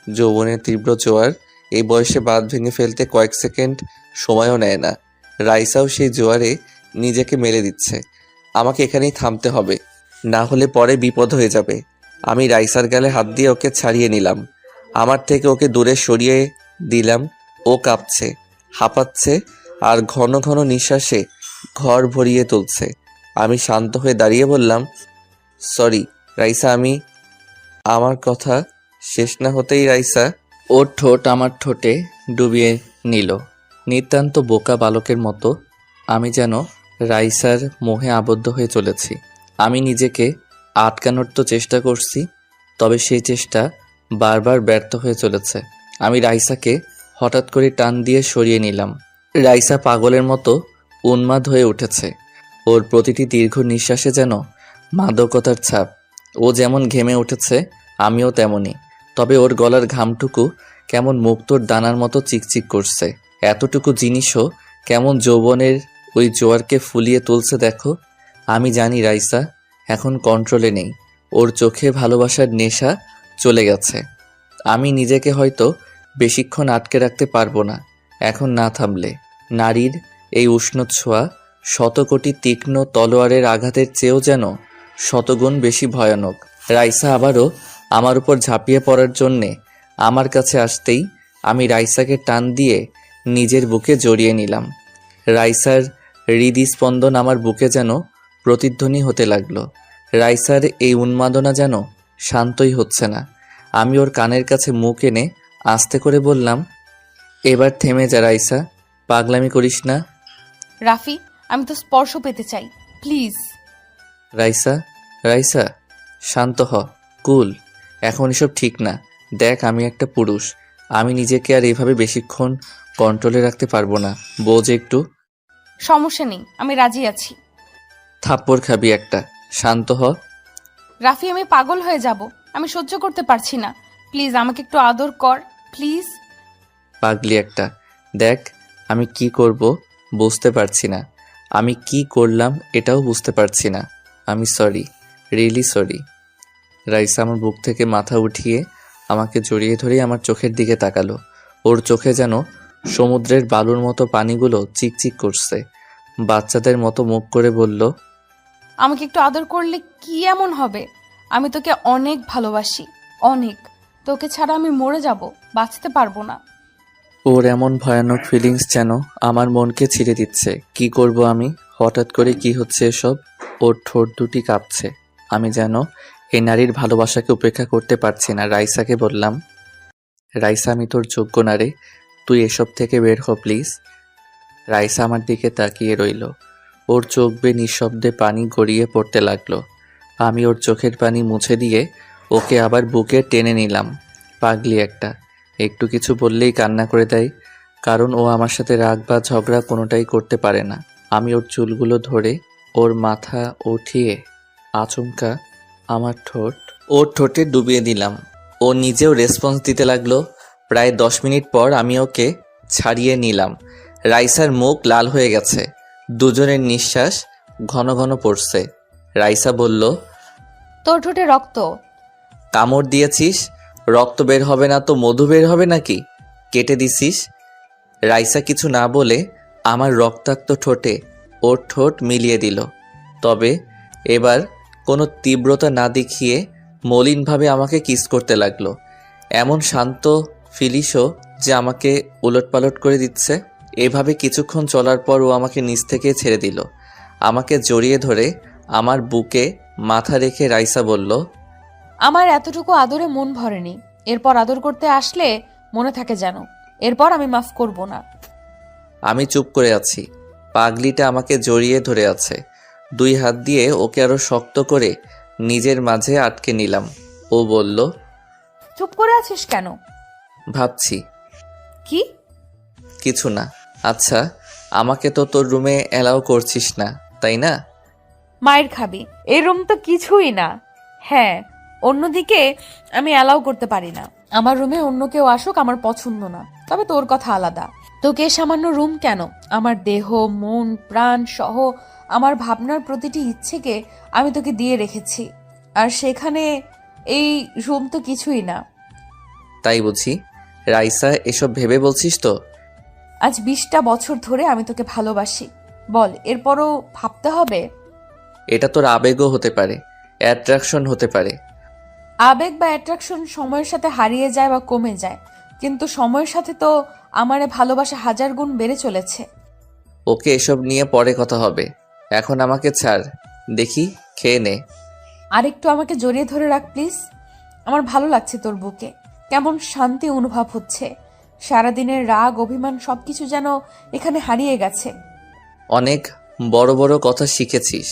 যৌবনের তীব্র জোয়ার এই বয়সে বাঁধ ভেঙে ফেলতে কয়েক সেকেন্ড সময়ও নেয় না। রাইসাও সেই জোয়ারে নিজেকে মেলে দিচ্ছে। আমাকে এখানেই থামতে হবে, না হলে পরে বিপদ হয়ে যাবে। আমি রাইসার গালে হাত দিয়ে ওকে ছাড়িয়ে নিলাম, আমার থেকে ওকে দূরে সরিয়ে দিলাম। ও কাঁপছে, হাঁপাচ্ছে আর ঘন ঘন নিঃশ্বাসে ঘর ভরিয়ে তুলছে। আমি শান্ত হয়ে দাঁড়িয়ে বললাম, সরি রাইসা। আমার কথা শেষ না হতেই রাইসা ওর ঠোঁট আমার ঠোঁটে ডুবিয়ে নিল, নিতান্ত বোকা বালকের মতো। আমি যেন রাইসার মোহে আবদ্ধ হয়ে চলেছি। আমি নিজেকে আটকানোর তো চেষ্টা করছি, তবে সেই চেষ্টা বারবার ব্যর্থ হয়ে চলেছে। আমি রাইসাকে হঠাৎ করে টান দিয়ে সরিয়ে নিলাম। রাইসা পাগলের মতো উন্মাদ হয়ে উঠেছে। ওর প্রতিটি দীর্ঘ নিঃশ্বাসে যেন মাদকতার ছাপ। ও যেমন ঘেমে উঠেছে, আমিও তেমনই। তবে ওর গলার ঘামটুকু কেমন মুক্তোর দানার মতো চিকচিক করছে। এতটুকু জিনিসও কেমন যৌবনের ওই জোয়ারকে ফুলিয়ে তুলছে দেখো। আমি জানি রাইসা এখন কন্ট্রোলে নেই। ওর চোখে ভালোবাসার নেশা চলে গেছে। আমি নিজেকে হয়তো বেশিক্ষণ আটকে রাখতে পারবো না এখন না থামলে। নারীর এই উষ্ণ ছোঁয়া শতকোটি তীক্ষ্ণ তলোয়ারের আঘাতের চেয়েও যেন শতগুণ বেশি ভয়ানক। রাইসা আবারও আমার উপর ঝাঁপিয়ে পড়ার জন্যে আমার কাছে আসতেই আমি রাইসাকে টান দিয়ে নিজের বুকে জড়িয়ে নিলাম। রাইসার হৃদস্পন্দন আমার বুকে যেন প্রতিধ্বনি হতে লাগলো। রাইসার এই উন্মাদনা যেন শান্তই হচ্ছে না। আমি ওর কানের কাছে মুখ এনে আস্তে করে বললাম, এবার থেমে যা রাইসা, পাগলামি করিস না। রাফি, আমি তো স্পর্শ পেতে চাই, প্লিজ। রাইসা রাইসা শান্ত হ, কুল। এখন এসব ঠিক না। দেখ আমি একটা পুরুষ, আমি নিজেকে আর এভাবে বেশিক্ষণ কন্ট্রোলে রাখতে পারবো না। বোঝ একটু। সমস্যা নেই, আমি রাজি আছি। থাপ্পড় খাবি একটা, শান্ত হ। রাফি, আমি পাগল হয়ে যাব, আমি সহ্য করতে পারছি না। প্লিজ আমাকে একটু আদর কর, প্লিজ। পাগলি একটা। দেখ আমি কি করব বুঝতে পারছি না। আমি কি করলাম এটাও বুঝতে পারছি না। আমি সরি, রিয়েলি সরি। রাইসা আমার বুক থেকে মাথা উঠিয়ে আমাকে জড়িয়ে ধরে আমার চোখের দিকে তাকালো। ওর চোখে যেন সমুদ্রের বালুর মতো পানিগুলো চিকচিক করছে। বাচ্চাদের মতো মুখ করে বলল, আমাকে একটু আদর করলে কি এমন হবে? আমি তোকে অনেক ভালোবাসি, অনেক। তোকে ছাড়া আমি মরে যাব, বাঁচতে পারবো না। ওর এমন ভয়ানক ফিলিংস যেন আমার মনকে ছিঁড়ে দিচ্ছে। কি করব আমি? হঠাৎ করে কি হচ্ছে এসব? ওর ঠোঁট দুটি কাঁপছে। আমি যেন এই নারীর ভালোবাসাকে উপেক্ষা করতে পারছি না। রাইসাকে বললাম, রাইসা আমি তোর যোগ্য না রে, তুই এসব থেকে বের হ প্লিজ। রাইসা আমার দিকে তাকিয়ে রইল। ওর চোখ বেয়ে নিঃশব্দে পানি গড়িয়ে পড়তে লাগলো। আমি ওর চোখের পানি মুছে দিয়ে ওকে আবার বুকে টেনে নিলাম। পাগলি একটা, একটু কিছু বললেই কান্না করে দেয়, কারণ ও আমার সাথে রাগ বা ঝগড়া কোনোটাই করতে পারে না। আমি ওর চুলগুলো ধরে ওর মাথা উঠিয়ে আচমকা আমার ওর ঠোঁটে ডুবিয়ে দিলাম। ও নিজেও রেসপন্স দিতে লাগলো। প্রায় 10 মিনিট পর আমি ওকে ছাড়িয়ে নিলাম। রাইসার মুখ লাল হয়ে গেছে, দুজনের নিঃশ্বাস ঘন ঘন পড়ছে। রাইসা বলল, তোর ঠোঁটে রক্ত। কামড় দিয়েছিস? রক্ত বের হবে না তো মধু বের হবে নাকি? কেটে দিছিস? রাইসা কিছু না বলে আমার রক্তাক্ত ঠোঁটে ওর ঠোঁট মিলিয়ে দিল, তবে এবার কোনো তীব্রতা না দেখিয়ে মলিনভাবে আমাকে কিস করতে লাগলো। এমন শান্ত ফিলিশও যে আমাকে উলটপালট করে দিচ্ছে। এভাবে কিছুক্ষণ চলার পর ও আমাকে নিচ থেকে ছেড়ে দিল। আমাকে জড়িয়ে ধরে আমার বুকে মাথা রেখে রাইসা বলল, আমার এতটুকু আদরে মন ভরেনি, এরপর আদর করতে আসলে মনে থাকে যেন, এরপর আমি মাফ করব না। আমি চুপ করে আছি। পাগলিটা আমাকে জড়িয়ে ধরে আছে। 2 হাত দিয়ে ওকে আরো শক্ত করে নিজের মাঝে আটকে নিলাম। ও বলল, চুপ করে আছিস কেন? ভাবছি। কি? কিছু না। আচ্ছা, আমাকে তো তোর রুমে অ্যালাউ করছিস না, তাই না? মায়ের খাবি, এই রুম তো কিছুই না। হ্যাঁ, অন্যদিকে আমি অ্যালাউ করতে পারি না। আমার রুমে অন্য কেউ আসুক আমার পছন্দ না, তবে তোর কথা আলাদা। তোকে সামান্য রুম কেন, আমার দেহ, মন, প্রাণ সহ আমার ভাবনার প্রতিটি ইচ্ছেকে আমি তোকে দিয়ে রেখেছি, আর সেখানে এই রুম তো কিছুই না। তাই বুঝি? রাইসা, এসব ভেবে বলছিস তো? আজ 20টা বছর ধরে আমি তোকে ভালোবাসি, বল এরপরও ভাবতে হবে? এটা তোর আবেগও হতে পারে, অ্যাট্রাকশন হতে পারে। আবেগ বা অ্যাট্রাকশন সময়ের সাথে হারিয়ে যায় বা কমে যায়, কিন্তু সময়ের সাথে তো আমার ভালোবাসা 1000 গুণ বেড়ে চলেছে। ওকে, এসব নিয়ে পরে কথা হবে, এখন আমাকে ছাড়। দেখি, খেয়ে নে। আরেকটু আমাকে জড়িয়ে ধরে রাখ প্লিজ। আমার ভালো লাগছে তোর বুকে, কেমন শান্তি অনুভব হচ্ছে। সারাদিনের রাগ, অভিমান সবকিছু যেন এখানে হারিয়ে গেছে। অনেক বড় বড় কথা শিখেছিস।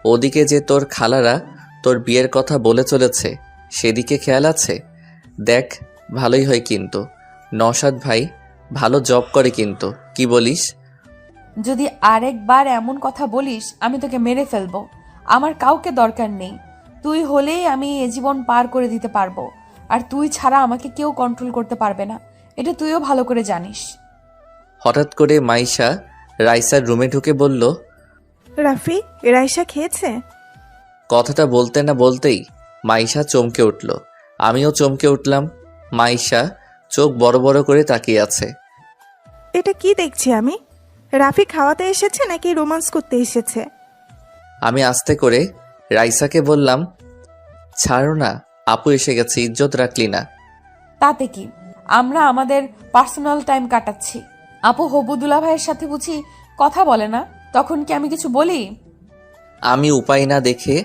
ওদিকে যে তোর খালারা তোর বিয়ের কথা বলে চলেছে, সেদিকে খেয়াল আছে? দেখ, ভালোই হয় কিন্তু। নওশাদ ভাই ভালো জব করে কিন্তু, কি বলিস? যদি আরেকবার এমন কথা বলিস আমি তোকে মেরে ফেলবো। আমার কাউকে দরকার নেই, তুই হলেই আমি এ জীবন পার করে দিতে পারবো, আর তুই ছাড়া আমাকে কেউ কন্ট্রোল করতে পারবে না, এটা তুইও ভালো করে জানিস। হঠাৎ করে মাইশা রাইসার রুমে ঢুকে বলল, রাফি, রাইসা খেয়েছে? কথাটা বলতে না বলতেই মাইশা চমকে উঠল। আমিও চমকে উঠলাম। মাইশা চোখ বড় বড় করে তাকিয়ে আছে। এটা কি দেখছি আমি? রাফি খাওয়াতে এসেছে নাকি রোমান্স করতে এসেছে? আমি আস্তে করে রাইসাকে বললাম, ছাড়ো না, আপু এসে গেছে, ইজ্জত রাখলি না। তাতে কি, আমরা আমাদের পার্সোনাল টাইম কাটাচ্ছি। আপু হবুদুল্লাহ ভাইয়ের সাথে বুঝি কথা বলে না, তখন কি আমি কিছু বলি? আমি উপায় না দেখে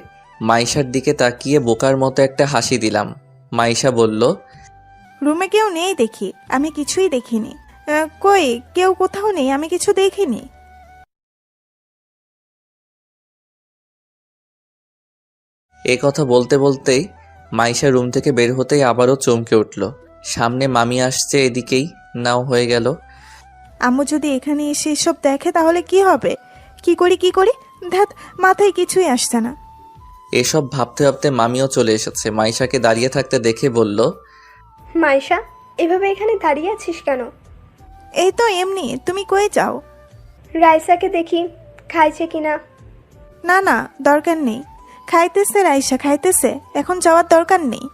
মাইশার দিকে তাকিয়ে বোকার মতো একটা হাসি দিলাম। মাইশা বলল, রুমে কেউ নেই দেখি, আমি কিছুই দেখিনি। কই, কেউ কোথাও নেই, আমি কিছু দেখিনি। এ কথা বলতে বলতেই মাইশা রুম থেকে বের হতেই আবারও চমকে উঠল। সামনে মামি আসছে, এদিকেই নাও হয়ে গেল। আম্মু যদি এখানে এসে এসব দেখে তাহলে কি হবে? কি করি ধ্যাত, মাথায় কিছুই আসছে না। এসব ভাবতে ভাবতে মামিও চলে এসেছে। মাইশাকে দাঁড়িয়ে থাকতে দেখে বলল, মাইশা, এভাবে এখানে দাঁড়িয়ে আছিস কেন? এই তো এমনি, তুমি কই যাও? রাইসাকে দেখি খাইছে কিনা। না না, দরকার নেই। খাইতেছে রাইসা, খাইতেছে, এখন যাওয়ার দরকার নেই।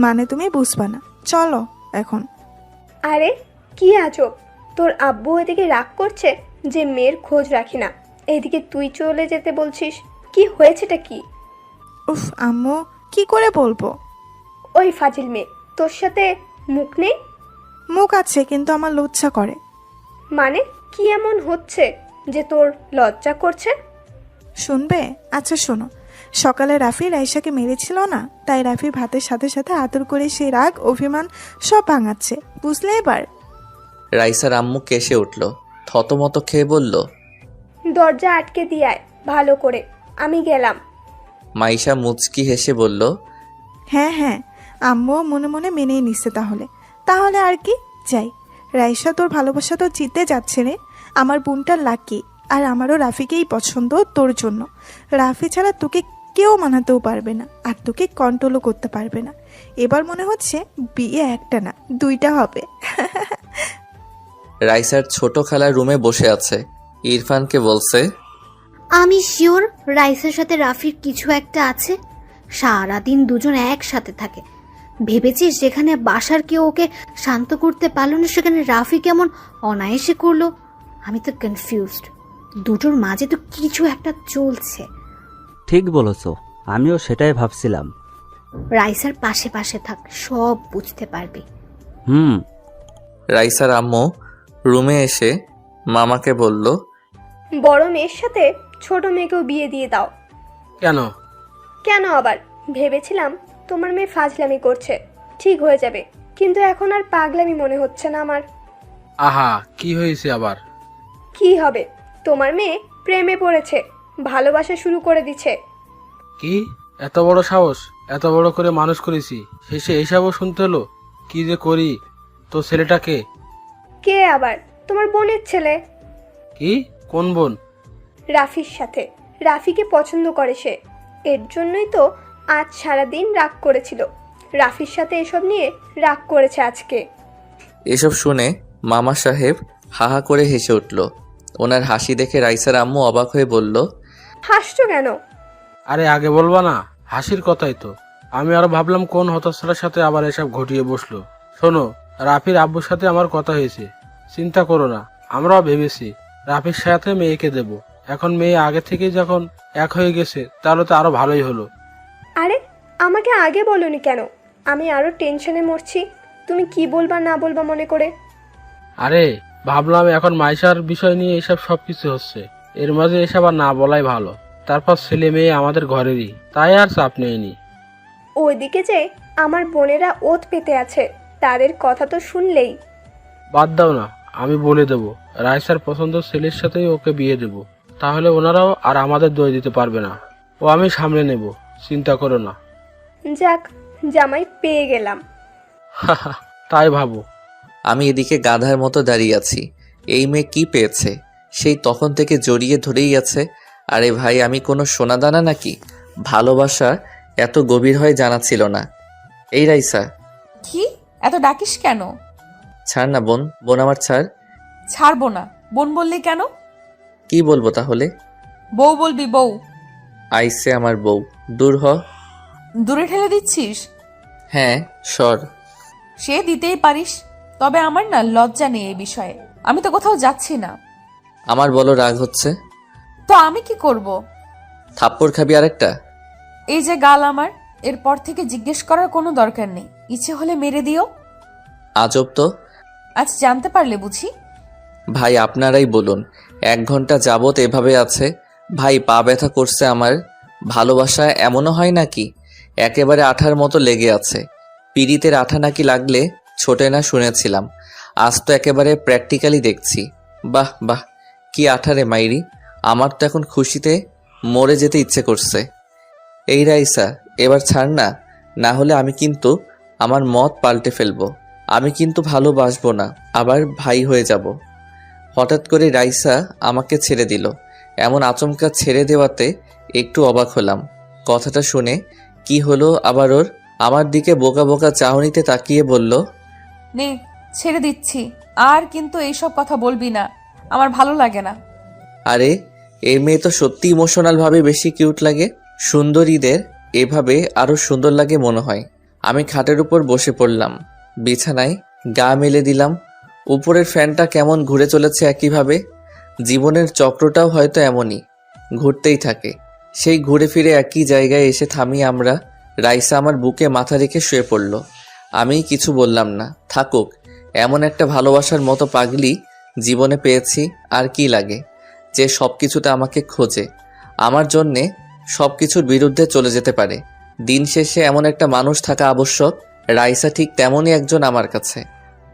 মানে তুমি বুঝবা না, চলো এখন। আরে কি আজব, তোর আব্বু এদিকে রাগ করছে যে মেয়ের খোঁজ রাখি না, এদিকে তুই চলে যেতে বলছিস। কি হয়েছেটা কি? উফ আম্মু, কি করে বলবো? ওই ফাজিল মেয়ে, তোর সাথে মুখ নেই? মুখ আছে, কিন্তু আমার লজ্জা করে। মানে কি এমন হচ্ছে যে তোর লজ্জা করছে? শুনবে? আচ্ছা শোনো, সকালে রাফি রাইসাকে মেরেছিল না, তাই রাফি ভাতের সাথে সাথে আদর করে সেই রাগ অভিমান সব ভাঙাচ্ছে, বুঝলে এবার? রাইসার আম্মু কেসে উঠল, থতমত খেয়ে বলল, দরজা আটকে দিয়ায় ভালো করে, আমি গেলাম। মাইশা মুচকি হেসে বলল, হ্যাঁ হ্যাঁ, আম্মুও মনে মনে মেনেই নিচ্ছে। তাহলে আর কি, যাই। রাইসা, তোর ভালোবাসা তো জিতে যাচ্ছে রে। আমার বোনটা লাকি, আর আমারও রাফিকেই পছন্দ তোর জন্য। রাফি ছাড়া তোকে কেউ মানাতেও পারবে না, আর তোকে কন্ট্রোলও করতে পারবে না। এবার মনে হচ্ছে বিয়ে একটা না 2টা হবে। রাইসার ছোট খালা রুমে বসে আছে, ইরফানকে বলছে, আমি শিওর রাইসের সাথে রাফির কিছু একটা আছে। সারাদিন দুজন একসাথে থাকে। ভেবেছিস যেখানে বাসার কেউ ওকে শান্ত করতে পারলো না, সেখানে রাফি কেমন অনায়াসে করলো। আমি তো কনফিউজড, দুটোর মাঝে তো কিছু একটা চলছে। ঠিক বলেছো, আমিও সেটাই ভাবছিলাম। রাইসার পাশে পাশে থাক, সব বুঝতে পারবি। হুম। রাইসার আম্মু রুমে এসে মামাকে বলল, বড় মেয়ের সাথে ছোট মেয়েকেও বিয়ে দিয়ে দাও। কেন? কেন আবার? ভেবেছিলাম তোমার মেয়ে ফাজলামি করছে, ঠিক হয়ে যাবে, কিন্তু এখন আর পাগলামি মনে হচ্ছে না আমার। আহা, কি হয়েছে আবার? কি হবে, তোমার মেয়ে প্রেমে পড়েছে, ভালোবাসা শুরু করে দিচ্ছে। কি এত বড় সাহস! এত বড় করে মানুষ করেছি, শেষে এইসবও শুনতে হলো? কি যে করি, তো ছেলেটাকে? কে আবার? তোমার বোনের ছেলে। কি? কোন বোন? রাফির সাথে। রাফিকে পছন্দ করে সে, এর জন্যই তো আজ সারাদিন রাগ করেছিল। রাফির সাথে এসব নিয়ে রাগ করেছে আজকে। এসব শুনে মামা সাহেব হাহা করে হেসে উঠল। ওনার হাসি দেখে রাইসার আম্মু অবাক হয়ে বলল, হাসছো কেন? আরে আগে বলবা না, হাসির কথাই তো। আমি আরো ভাবলাম কোন হতচ্ছাড়ার সাথে আবার এসব ঘটিয়ে বসলো। শোনো, রাফির আব্বুর সাথে আমার কথা হয়েছে, চিন্তা করো না। আমরাও ভেবেছি রাফির সাথে মেয়েকে দেব। এখন মেয়ে আগে থেকেই যখন এক হয়ে গেছে, তাহলে তো আরো ভালোই হলো। আরে আমাকে আগে বলোনি কেন? আমি আরো টেনশনে মরছি, তুমি কি বলবা না বলবা মনে করে। আরে ভাবলাম এখন মাইশার বিষয় নিয়ে এসব সবকিছু হচ্ছে, এর মাঝে এসব আর না বলাই ভালো। তারপর ছেলে মেয়ে আমাদের ঘরেরই, তাই আর চাপ নেইনি। ওইদিকে যে আমার বোনেরা ওত পেতে আছে, তাদের কথা তো শুনলেই। বাদ দাও না, আমি বলে দেবো রাইসার পছন্দ ছেলের সাথেই ওকে বিয়ে দেব। তাহলে ওনারাও আর আমাদের দই দিতে পারবে না। ও আমি সামলে নেব, চিন্তা করো না। যাক, জামাই পেয়ে গেলাম। তাই ভাবো। আমি এদিকে গাধার মতো দাঁড়িয়ে আছি। এই মেয়ে কি পেয়েছে? সেই তখন থেকে জড়িয়ে ধরেই আছে। আরে ভাই, আমি কোনো সোনাদানা নাকি? ভালোবাসা এত গভীর হয় জানা ছিল না। এই রাইসা, কি এত ডাকিস কেন? ছাড় না বোন, বোন আমার ছাড়। ছাড়বো না। বোন বললি কেন? কি বলবো তাহলে? বউ বলবি, বউ। আইসে আমার বউ, দূর হ। দূরে ঠেলে দিচ্ছিস? হ্যাঁ, সর। সে দিতেই পারিস, তবে আমার না লজ্জা নেই এই বিষয়ে। আমি তো কোথাও যাচ্ছি না। আমার বলো রাগ হচ্ছে? তো আমি কি করব? থাপ্পড় খাবি আরেকটা? এই যে গাল আমার, এরপর থেকে জিজ্ঞেস করার কোনো দরকার নেই, ইচ্ছে হলে মেরে দিও। আজব তো। আজ জানতে পারলে বুঝি? ভাই আপনারাই বলুন, 1 ঘন্টা যাবত এভাবে আছে। ভাই পা ব্যথা করছে আমার। ভালোবাসা এমনও হয় নাকি? একেবারে আঠার মতো লেগে আছে। পিড়িতের আঠা নাকি লাগলে ছোটে না শুনেছিলাম, আজ তো একেবারে প্র্যাকটিক্যালি দেখছি। বাহ বাহ, কি আঠারে মাইরি! আমার তো এখন খুশিতে মরে যেতে ইচ্ছে করছে। এই রাইসা, এবার ছাড় না, না হলে আমি কিন্তু আমার মত পাল্টে ফেলবো। আমি কিন্তু ভালোবাসবো না, আবার ভাই হয়ে যাব। হঠাৎ করে রাইসা আমাকে ছেড়ে দিল। এমন আচমকা ছেড়ে দেওয়াতে একটু অবাক হলাম। কথাটা শুনে কি হলো আবার ওর? আমার দিকে বোকা বোকা চাহনিতে তাকিয়ে বলল, নে, ছেড়ে দিচ্ছি, আর কিন্তু এইসব কথা বলবি না, আমার ভালো লাগে না। আরে এই মেয়ে তো সত্যি ইমোশনাল ভাবে বেশি কিউট লাগে। সুন্দরীদের এভাবে আরো সুন্দর লাগে মনে হয়। আমি খাটের উপর বসে পড়লাম, বিছানায় গা মেলে দিলাম। উপরের ফ্যানটা কেমন ঘুরে চলেছে একইভাবে। জীবনের চক্রটাও হয়তো এমনই ঘুরতেই থাকে। সেই ঘুরে ফিরে একই জায়গায় এসে থামি আমরা। রাইসা আমার বুকে মাথা রেখে শুয়ে পড়ল। আমি কিছু বললাম না। থাকুক, এমন একটা ভালোবাসার মতো পাগলি জীবনে পেয়েছি, আর কি লাগে? যে সব কিছুতে আমাকে খোঁজে, আমার জন্যে সবকিছুর বিরুদ্ধে চলে যেতে পারে। দিন শেষে এমন একটা মানুষ থাকা আবশ্যক। রাইসা ঠিক তেমনই একজন আমার কাছে।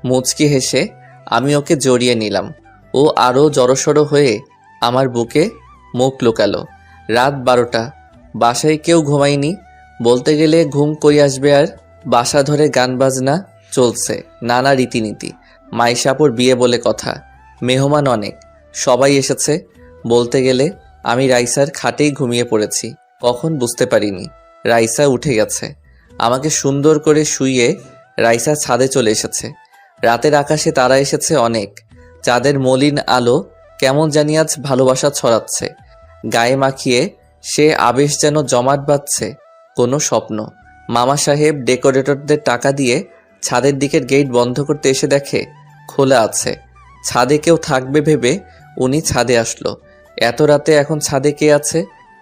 মুচকি হেসে আমি ওকে জড়িয়ে নিলাম। ও আরও জড়সড় হয়ে আমার বুকে মুখ লুকালো। রাত 12টা, বাসায় কেউ ঘুমায়নি। বলতে গেলে ঘুম কই আসবে আর। বাসা ধরে গান বাজনা চলছে, নানা রীতিনীতি। মাইশাপুর বিয়ে বলে কথা, মেহমান অনেক, সবাই এসেছে। বলতে গেলে আমি রাইসার খাটেই ঘুমিয়ে পড়েছি। কখন বুঝতে পারিনি রাইসা উঠে গেছে। আমাকে সুন্দর করে শুইয়ে রাইসা ছাদে চলে এসেছে। রাতের আকাশে তারা এসেছে অনেক। চাঁদের মলিন আলো কেমন জানি আজ ভালোবাসা ছড়াচ্ছে। গায়ে মাখিয়ে সে আবেশ যেন জমাট বাঁধছে কোনো স্বপ্ন। মামা সাহেব ডেকোরেটরদের টাকা দিয়ে ছাদের দিকের গেট বন্ধ করতে এসে দেখে খোলা আছে। ছাদে কেউ থাকবে ভেবে উনি ছাদে আসলো। এত রাতে এখন ছাদে কে আছে?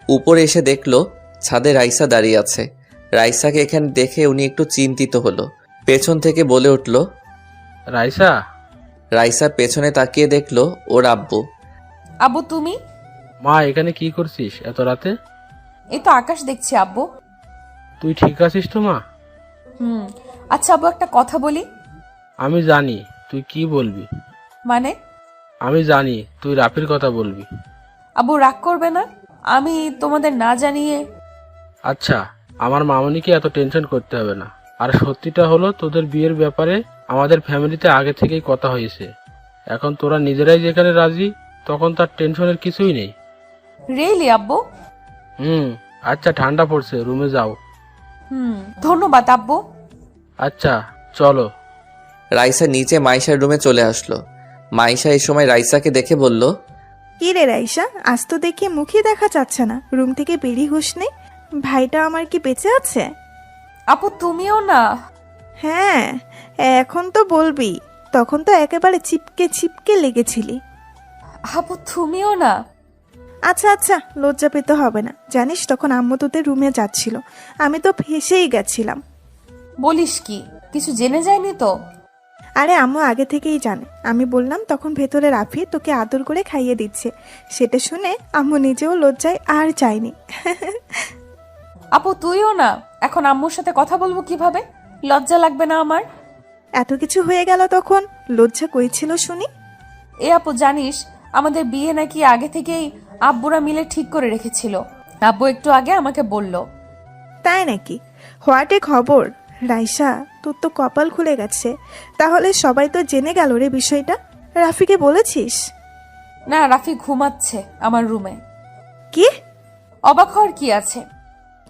উপরে এসে দেখলো ছাদে রাইসা দাঁড়িয়ে আছে। রাইসাকে এখানে দেখে উনি একটু চিন্তিত হলো। পেছন থেকে বলে উঠল, রাইসা। রাইসা পেছনে তাকিয়ে দেখলো ওর আব্বু। আব্বু তুমি? মা, এখানে কি করছিস এত রাতে? এই তো আকাশ দেখছি আব্বু। তুই ঠিক আছিস তো মা? আচ্ছা আব্বু, একটা কথা বলি। আমি জানি তুই কি বলবি। মানে? আমি জানি তুই রাফির কথা বলবি। আব্বু রাগ করবে না? আমি তোমাদের না জানিয়ে। আচ্ছা, আমার মামনিকে এত টেনশন করতে হবে না। আর সত্যিটা হলো, তোদের বিয়ের ব্যাপারে আমাদের ফ্যামিলিতে আগে থেকেই কথা হয়েছে। এখন তোরা নিজেরাই যেখানে রাজি, তখন তার টেনশনের কিছুই নেই। রিয়েলি আব্বু? আচ্ছা, ঠান্ডা পড়ছে, রুমে যাও। ধন্যবাদ আব্বু। আচ্ছা চলো। রাইসা নিচে মাইশার রুমে চলে আসলো। মাইশা এই সময় রাইসাকে দেখে বলল, কি রে রাইসা, আজ তো দেখি মুখই দেখা যাচ্ছে না, রুম থেকে বেরিয়ে হুঁশ নেই। ভাইটা আমার কি বেঁচে আছে? আপু তুমিও না? হ্যাঁ, এখন তো বলবি, তখন তো একেবারে চিপকে চিপকে লেগেছিলি। আপু তুমিও না? আচ্ছা আচ্ছা, লজ্জা পেতে হবে না। জানিস তখন আম্মু তোদের রুমে যাচ্ছিল, আমি তো ফেসেই গেছিলাম। বলিস কি? কিছু জেনে যায়নি তো? আরে আম্মু আগে থেকেই জানে। আমি বললাম তখন ভেতরে রাফি তোকে আদর করে খাইয়ে দিচ্ছে। সেটা শুনে আম্মু নিজেও লজ্জায় আর চায়নি। আপু তুইও না? এখন আম্মুর সাথে কথা বলবো কিভাবে? লজ্জা লাগবে না আমার? এত কিছু হয়ে গেল তখন লজ্জা কই ছিল শুনি? এ আপু জানিস, আমাদের বিয়ে নাকি আগে থেকেই আব্বুরা মিলে ঠিক করে রেখেছিল। আব্বু একটু আগে আমাকে বলল। তাই নাকি? হোয়াটে খবর রাইসা, তোর তো কপাল খুলে গেছে। তাহলে সবাই তো জেনে গেল রে বিষয়টা। রাফিকে বলেছিস? না, রাফি ঘুমাচ্ছে আমার রুমে। কি? অবাক হওয়ার কি আছে?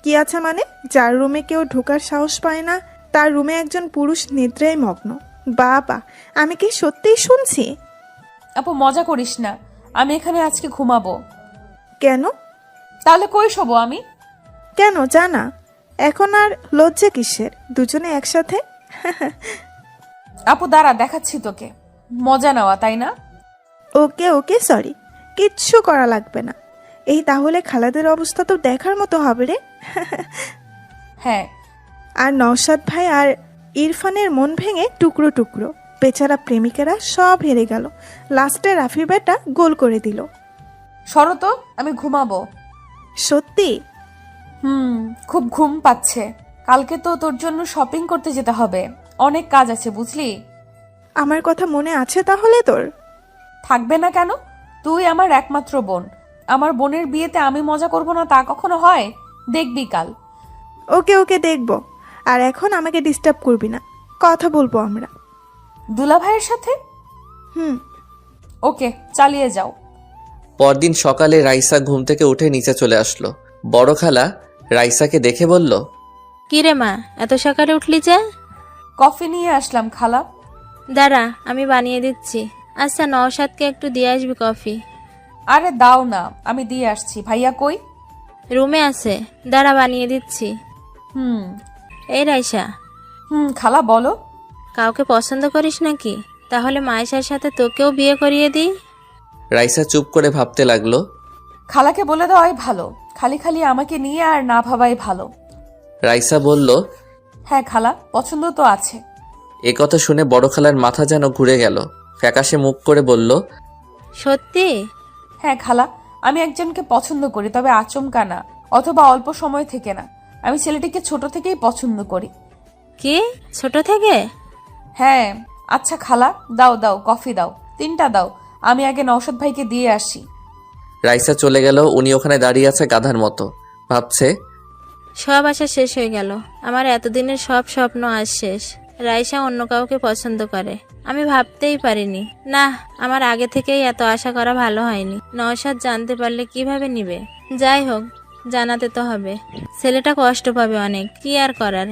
কি আছে মানে? যার রুমে কেউ ঢোকার সাহস পায় না, তার রুমে একজন পুরুষ নিদ্রায় মগ্ন। বাবা, আমি কি সত্যিই শুনছি? আপু মজা করিস না, আমি এখানে আজকে ঘুমাবো। কেন? তাহলে কই শোবো আমি? কেন জানা? এখন আর লজ্জা কিসের? দুজনে একসাথে। আপু দাঁড়া, দেখাচ্ছি তোকে। মজা নেওয়া তাই না? ওকে ওকে, সরি, কিচ্ছু করা লাগবে না। এই তাহলে খালাদের অবস্থা তো দেখার মতো হবে রে। হ্যাঁ। আর নওশাদ ভাই আর ইরফানের মন ভেঙে টুকরো টুকরো। বেচারা প্রেমিকেরা সব হেরে গেল। লাস্টে রাফি বেটা গোল করে দিল। সরো তো, আমি ঘুমাবো। সত্যি? খুব ঘুম পাচ্ছে। কালকে তো তোর জন্য শপিং করতে যেতে হবে, অনেক কাজ আছে বুঝলি। আমার কথা মনে আছে তাহলে তোর? থাকবে না কেন? তুই আমার একমাত্র বোন। আমার বোনের বিয়েতে আমি মজা করব না তা কখনো হয়? দেখবি কাল। ওকে ওকে, দেখবো। আর এখন আমাকে ডিস্টার্ব করবি না, কথা বলবো আমরা। দুলা ভাইয়ের সাথে? ওকে, চালিয়ে যাও। পরদিন সকালে রাইসা ঘুম থেকে উঠে নিচে চলে আসলো। বড় খালা রাইসাকে দেখে বলল, কি রে মা, এত সকালে উঠলি যে? কফি নিয়ে আসলাম খালা। দাঁড়া, আমি বানিয়ে দিচ্ছি। আচ্ছা, নওশাদকে একটু দিয়ে আসবি কফি। আরে দাও না, আমি দিয়ে আসছি। ভাইয়া কই? রুমে আছে, দাঁড়া বানিয়ে দিচ্ছি। এই রাইসা। খালা বলো। কাউকে পছন্দ করিস নাকি? তাহলে মায়েশার সাথে তোকেও বিয়ে করিয়ে দিই। রাইসা চুপ করে ভাবতে লাগলো। খালাকে বলে দেওয়াই ভালো, খালি খালি আমাকে নিয়ে আর না ভাবাই ভালো। রাইসা বলল, হ্যাঁ খালা, পছন্দ তো আছে। এ কথা শুনে বড় খালার মাথা যেন ঘুরে গেল। ফ্যাকাশে মুখ করে বলল, সত্যি? হ্যাঁ খালা, আমি একজনকে পছন্দ করি, তবে আচমকা না। অথবা অল্প সময় থেকে না। আমি ছেলেটিকে ছোট থেকেই পছন্দ করি। কি ছোট থেকে? হ্যাঁ। আচ্ছা খালা, দাও দাও কফি দাও, 3টা দাও। আমি আগে নওশাদ ভাইকে দিয়ে আসি। রাইসা চলে গেল। উনি ওখানে দাঁড়িয়ে আছে গাধার মতো, ভাবছে সব আশা শেষ হয়ে গেল। আমার এতদিনের সব স্বপ্ন আজ শেষ। রাইসা অন্য কাউকে পছন্দ করে, আমি ভাবতেই পারিনি। না, আমার আগে থেকেই এত আশা করা ভালো হয়নি। নওশাদ জানতে পারলে কিভাবে নিবে? যাই হোক, জানাতে তো হবে। ছেলেটা কষ্ট পাবে অনেক, কি আর করার।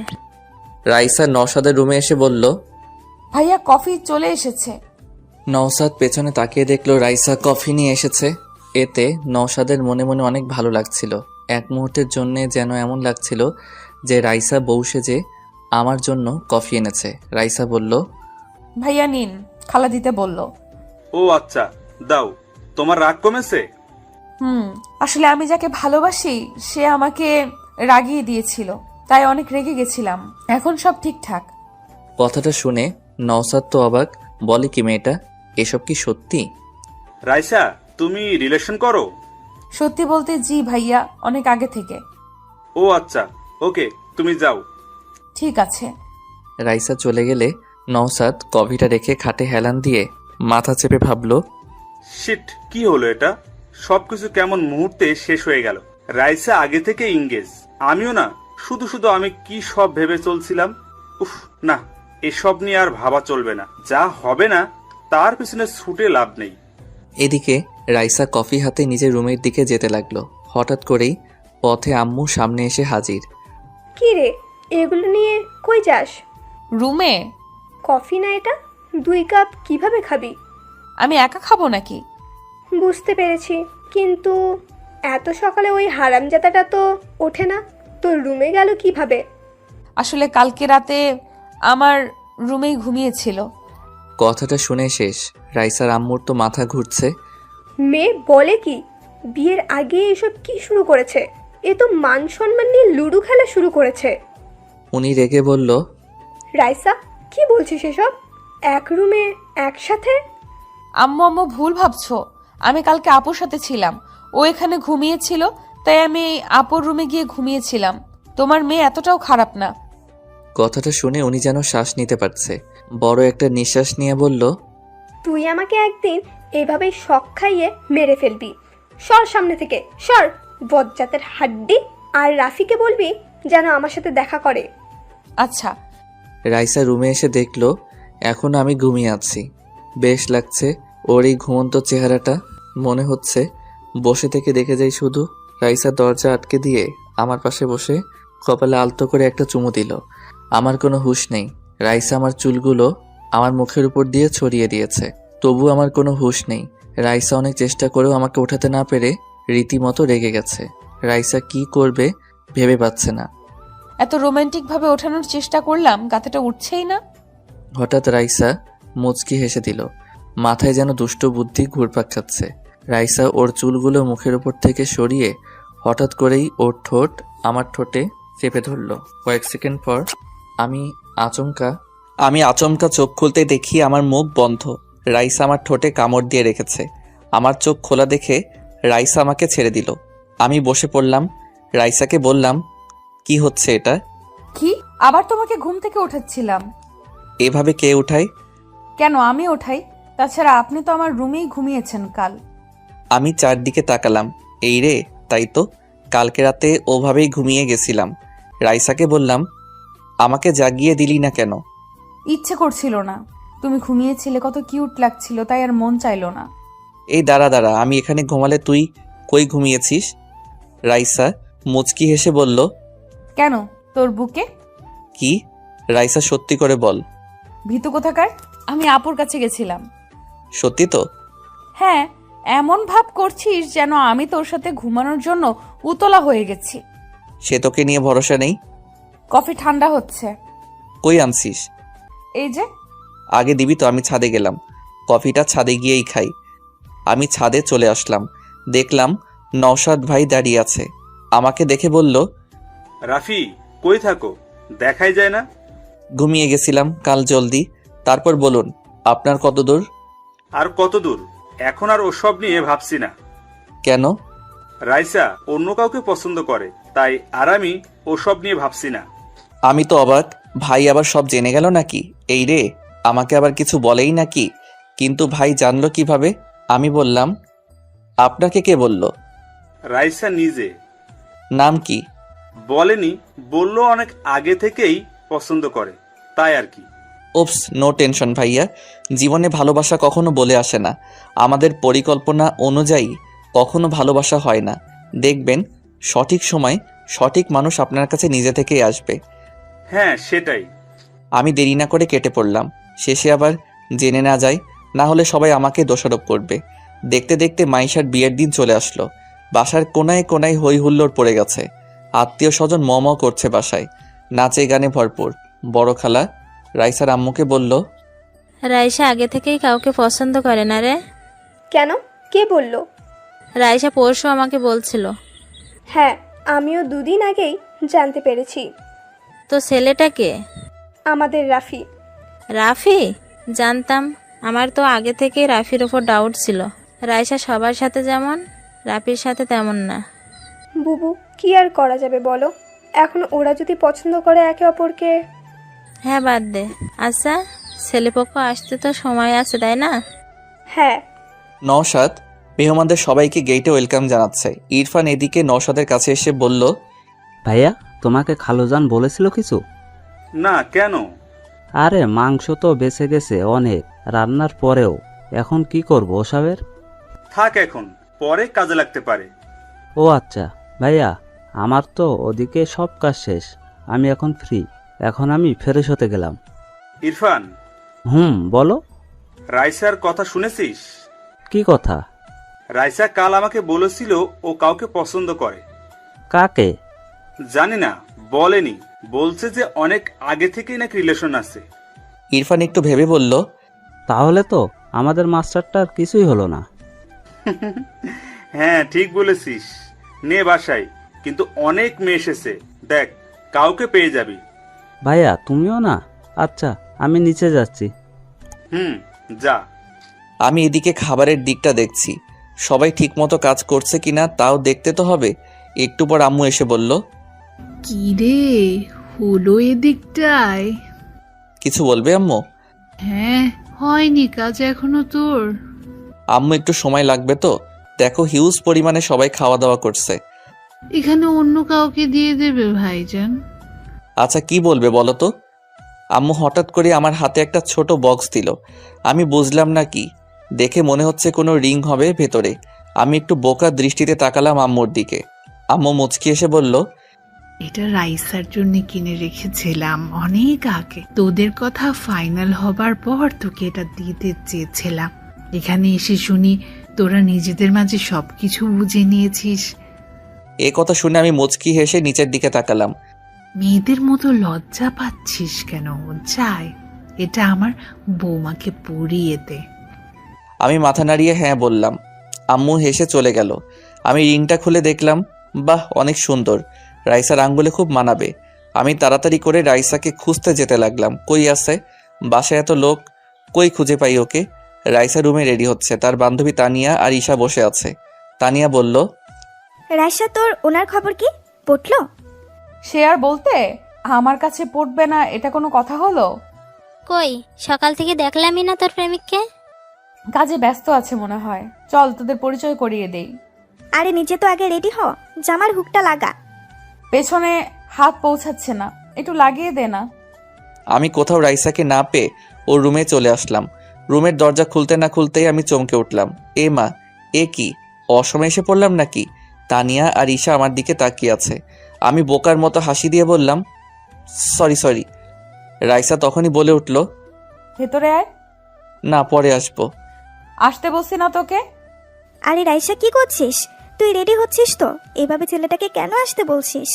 রাইসা নওশাদের রুমে এসে বলল, ভাইয়া কফি চলে এসেছে। নওশাদ পেছনে তাকিয়ে দেখলো রাইসা কফি নিয়ে এসেছে। এতে নওশাদের মনে মনে অনেক ভালো লাগছিল। এক মুহূর্তের জন্য যেন এমন লাগছিল যে রাইসা বউ সেজে আমার জন্য কফি এনেছে। রাইসা বলল, ভাইয়া নিন, খালা দিতে বলল। ও আচ্ছা, দাও। তোমার রাগ কমেছে? আসলে আমি যাকে ভালোবাসি সে আমাকে রাগিয়ে দিয়েছিল, তাই অনেক রেগে গেছিলাম। এখন সব ঠিকঠাক। কথাটা শুনে নওশাদ তো অবাক, বলে কি মেয়েটা, এসব কি সত্যি? রাইসা, তুমি রিলেশন করো? সত্যি বলতে জি ভাইয়া, অনেক আগে থেকে। ও আচ্ছা, ওকে, তুমি যাও। ঠিক আছে। রাইসা চলে গেলে নওশাদ কফিটা রেখে খাটে হেলান দিয়ে মাথা চেপে ভাবলো, শিট, কি হলো এটা? সবকিছু কেমন মুহূর্তে শেষ হয়ে গেল। রাইসা আগে থেকে ইংগেজ, আমিও না। শুধু শুধু আমি কি সব ভেবে চলছিলাম। উফ, না, এসব নিয়ে আর ভাবা চলবে না। যা হবে না তার পিছনে ছুটে লাভ নেই। এদিকে রাইসা কফি হাতে নিজের রুমের দিকে যেতে লাগলো। হঠাৎ করেই পথে আম্মু সামনে এসে হাজির। কি রে, এগুলো নিয়ে কই যাস? রুমে। কফি না এটা, 2 কাপ কিভাবে খাবি? আমি একা খাবো নাকি? বুঝতে পেরেছি, কিন্তু এত সকালে ওই হারামজাদাটা তো ওঠে না। তোর রুমে গেল কিভাবে? আসলে কালকে রাতে আমার রুমেই ঘুমিয়েছিল। কথাটা শুনে শেষ। রাইসার আম্মুর তো মাথা ঘুরছে। মেয়ে বলে কি? বিয়ের আগে এসব কি শুরু করেছে? এ তো মান সম্মান নিয়ে লুডো খেলা শুরু করেছে। উনি রেগে বলল, রাইসা, কি বলছিস এসব? এক রুমে একসাথে? আম্মু ভুল ভাবছো। আমি কালকে আপুর সাথে ছিলাম, ও এখানে ঘুমিয়েছিল, তাই আমি আপুর রুমে গিয়ে ঘুমিয়েছিলাম। তোমার মেয়ে এতটাও খারাপ না। কথাটা শুনে উনি যেন শ্বাস নিতে পারছে। বড় একটা নিঃশ্বাস নিয়ে বলল, তুই আমাকে একদিন এভাবে শখ খাইয়ে মেরে ফেলবি। সর সামনে থেকে, সর। বজ্জাতের হাড্ডি। আর রাফিকে বলবি যেন আমার সাথে দেখা করে। আচ্ছা। রাইসা রুমে এসে দেখলো এখন আমি ঘুমিয়ে আছি। বেশ লাগছে ওর এই ঘুমন্ত চেহারাটা। মনে হচ্ছে বসে থেকে দেখে যাই শুধু। রাইসা দরজা আটকে দিয়ে আমার পাশে বসে কপালে আলতো করে একটা চুমু দিল। আমার কোনো হুঁশ নেই। রাইসা আমার চুলগুলো আমার মুখের উপর দিয়ে ছড়িয়ে দিয়েছে, তবু আমার কোনো হুঁশ নেই। রাইসা অনেক চেষ্টা করেও আমাকে ওঠাতে না পেরে রীতিমতো রেগে গেছে। রাইসা কি করবে ভেবে পাচ্ছে না। এত রোমান্টিক ভাবে ওঠানোর চেষ্টা করলাম, গাতেটা উঠছেই না। হঠাৎ রাইসা মুচকি হেসে দিল। মাথায় যেন দুষ্ট বুদ্ধি ঘুরপাক খাচ্ছে। রাইসা ওর চুলগুলো মুখের উপর থেকে সরিয়ে হঠাৎ করেই ওর ঠোঁট আমার ঠোঁটে চেপে ধরল। কয়েক সেকেন্ড পর আমি আচমকা চোখ খুলতে দেখি আমার মুখ বন্ধ। রাইসা আমার ঠোঁটে কামড় দিয়ে রেখেছে। আমার চোখ খোলা দেখে রাইসা আমাকে ছেড়ে দিল। আমি বসে পড়লাম। রাইসাকে বললাম, কি হচ্ছে এটা? কি? আবার তোমাকে ঘুম থেকে উঠাচ্ছিলাম। এভাবে কে উঠায়? কেন আমি ওঠাই? তাছাড়া আপনি তো আমার রুমেই ঘুমিয়েছেন কাল। আমি চারদিকে তাকালাম। এই রে, তাই তো, কালকে রাতে ওভাবেই ঘুমিয়ে গেছিলাম। রাইসাকে বললাম, আমাকে জাগিয়ে দিলি না কেন? ইচ্ছে করছিল না। তুমি ঘুমিয়েছিলে, কত কিউট লাগছিল, তাই আর মন চাইলো না। এই দাঁড়া, আমি এখানে ঘুমালে তুই কই ঘুমিয়েছিস? রাইসা মুচকি হেসে বলল, কেন, তোর বুকে? কি? রাইসা সত্যি করে বল। ভীতু কোথাকার, আমি আপুর কাছে গেছিলাম। সত্যি তো? হ্যাঁ, এমন ভাব করছিস যেন আমি তোর সাথে ঘুমানোর জন্য উতলা হয়ে গেছি। সে তোকে নিয়ে ভরসা নেই। কফি ঠান্ডা হচ্ছে। কই আনছিস? এই যে। আগে দিবি তো, আমি ছাদে গেলাম। কফিটা ছাদে গিয়েই খাই। আমি ছাদে চলে আসলাম। দেখলাম নওশাদ ভাই দাঁড়িয়ে আছে। আমাকে দেখে বলল, রাফি, কই থাকো? দেখাই যায় না। ঘুমিয়ে গেছিলাম কাল জলদি। তারপর বলুন, আপনার কত দূর? আর কত দূর? এখন আর ওসব নিয়ে ভাবছি না। কেন? রাইসা অন্য কাউকে পছন্দ করে, তাই আর আমি ওসব নিয়ে ভাবছি না। আমি তো অবাক, ভাই আবার সব জেনে গেল নাকি? এই রে, আমাকে আবার কিছু বলেই নাকি? কিন্তু ভাই জানলো কিভাবে? আমি বললাম, আপনাকে কে বলল? রাইসা নিজে। নাম কি? বলেনি, বললো অনেক আগে থেকেই পছন্দ করে, তাই আর কি। ওপস, নো টেনশন ভাইয়া, জীবনে ভালোবাসা কখনো বলে আসে না। আমাদের পরিকল্পনা অনুযায়ী কখনো ভালোবাসা হয় না। দেখবেন সঠিক সময় সঠিক মানুষ আপনার কাছে নিজে থেকেই আসবে। হ্যাঁ, সেটাই। আমি দেরি না করে কেটে পড়লাম, শেষে আবার জেনে না যায়, না হলে সবাই আমাকে দোষারোপ করবে। দেখতে দেখতে মাইশার বিয়ের দিন চলে আসলো। বাসার কোনায় কোনায় হই হুল্লোড় পড়ে গেছে। আত্মীয় স্বজন ম করছে বাসায়, নাচে গানে ভরপুর। বড় খালা রাইসার আম্মুকে বলল, রাইসা আগে থেকেই কাউকে পছন্দ করে না রে। কেন? কে বলল? রাইসা পরশু আমাকে বলছিল। হ্যাঁ, আমিও দুদিন আগেই জানতে পেরেছি। তো ছেলেটা কে? আমাদের রাফি। রাফি? জানতাম। আমার তো আগে থেকেই রাফির ওপর ডাউট ছিল। রাইসা সবার সাথে যেমন, রাফির সাথে তেমন না। বুবু, কি আর করা যাবে বলো? এখন ওরা যদি পছন্দ করে একে অপরকে। হ্যাঁ, বাদ দে। আচ্ছা, ছেলেপক্ষ আসতে তো সময় আছে, তাই না? হ্যাঁ। নওশাদ মেহমানদের সবাইকে গেটে ওয়েলকাম জানাচ্ছে। ইরফান এদিকে নওশাদের কাছে এসে বলল, ভাইয়া, তোমাকে খালুজান বলেছিল কিছু? না, কেন? আরে মাংস তো বেঁচে গেছে অনেক রান্নার পরেও, এখন কি করবো ওসবের? থাক, এখন পরে কাজে লাগতে পারে। ও আচ্ছা ভাইয়া, আমার তো ওদিকে সব কাজ শেষ, আমি এখন ফ্রি। এখন আমি ফ্রেশ হতে গেলাম। ইরফান, বলো। রাইসার কথা শুনেছিস? কি কথা? রাইসা কাল আমাকে বলেছিল ও কাউকে পছন্দ করে। কাকে? জানি না, বলেনি। বলছে যে অনেক আগে থেকেই নাকি রিলেশন আছে। ইরফান একটু ভেবে বলল, তাহলে তো আমাদের মাস্টারটার কিছুই হলো না। হ্যাঁ, ঠিক বলেছিস। নে বাসায়, কিন্তু অনেক মেয়ে এসেছে, দেখ কাউকে পেয়ে যাবি। ভাইয়া তুমিও না? আচ্ছা, আমি নিচে যাচ্ছি। যা। আমি এদিকে খাবারের দিকটা দেখছি, সবাই ঠিকমতো কাজ করছে কিনা তাও দেখতে তো হবে। একটু পর আম্মু এসে বলল, কি রে হলো এদিকটায়? কিছু বলবে আম্মু? হ্যাঁ, হয়নি কাজ এখনো তোর? আম্মু একটু সময় লাগবে তো, দেখো হিউজ পরিমাণে সবাই খাওয়া দাওয়া করছে। এখানে অন্য কাউকে দিয়ে দেবে ভাইজান। আচ্ছা কি বলবে বলো তো? আম্মু হঠাৎ করে আমার হাতে একটা ছোট বক্স দিল। আমি বুঝলাম না কি, দেখে মনে হচ্ছে কোনো রিং হবে ভেতরে। আমি একটু বোকা দৃষ্টিতে তাকালাম আম্মুর দিকে। আম্মু মুচকি এসে বলল, এটা রাইসার জন্য কিনে রেখেছিলাম অনেক আগে। তোদের কথা ফাইনাল হবার পর তোকে এটা দিতে চেয়েছিলাম। এখানে এসে শুনি তোরা নিজেদের মাঝে সবকিছু বুঝে নিয়েছিস। এ কথা শুনে আমি মুচকি হেসে নিচের দিকে তাকালাম। মেয়েদের মতো লজ্জা পাচ্ছিস কেন? যাই, এটা আমার বৌমাকে পরিয়ে দে। আমি মাথা নাড়িয়ে হ্যাঁ বললাম। আম্মু হেসে চলে গেল। আমি রিংটা খুলে দেখলাম, বাহ অনেক সুন্দর, রাইসার আঙ্গুলে খুব মানাবে। আমি তাড়াতাড়ি করে রাইসাকে খুঁজতে যেতে লাগলাম। কই আছে? বাসায় এত লোক, কই খুঁজে পাই ওকে? রাইসা রুমে রেডি হচ্ছে, তার বান্ধবী তানিয়া আর ঈশা বসে আছে। তানিয়া বলল, রাইসা, তোর ওনার খবর কি? পটলো? সে আর বলতে, আমার কাছে পড়বে না এটা কোনো কথা হলো? কই, সকাল থেকে দেখলামই না তোর প্রেমিককে। কাজে ব্যস্ত আছে মনে হয়। চল তোদের পরিচয় করিয়ে দেই। আরে নিচে তো আগে রেডি হ, জামার হুকটা লাগা। পেছনে হাত পৌঁছাচ্ছে না, একটু লাগিয়ে দে না। আমি কোথাও রাইসাকে না পেয়ে ওর রুমে চলে আসলাম। রুমের দরজা খুলতে না খুলতেই আমি চমকে উঠলাম। এ মা, এ কি অসময়ে এসে পড়লাম নাকি? তানিয়া আর ঈশা আমার দিকে তাকিয়ে আছে। আমি বোকার মতো হাসি দিয়ে বললাম, সরি। রাইসা তখনই বলে উঠল, ভেতরে আয়। না, পরে আসবো। আসতে বলছি না তোকে? আরে রাইসা, কি করছিস তুই? রেডি হচ্ছিস তো? এভাবে ছেলেটাকে কেন আসতে বলছিস?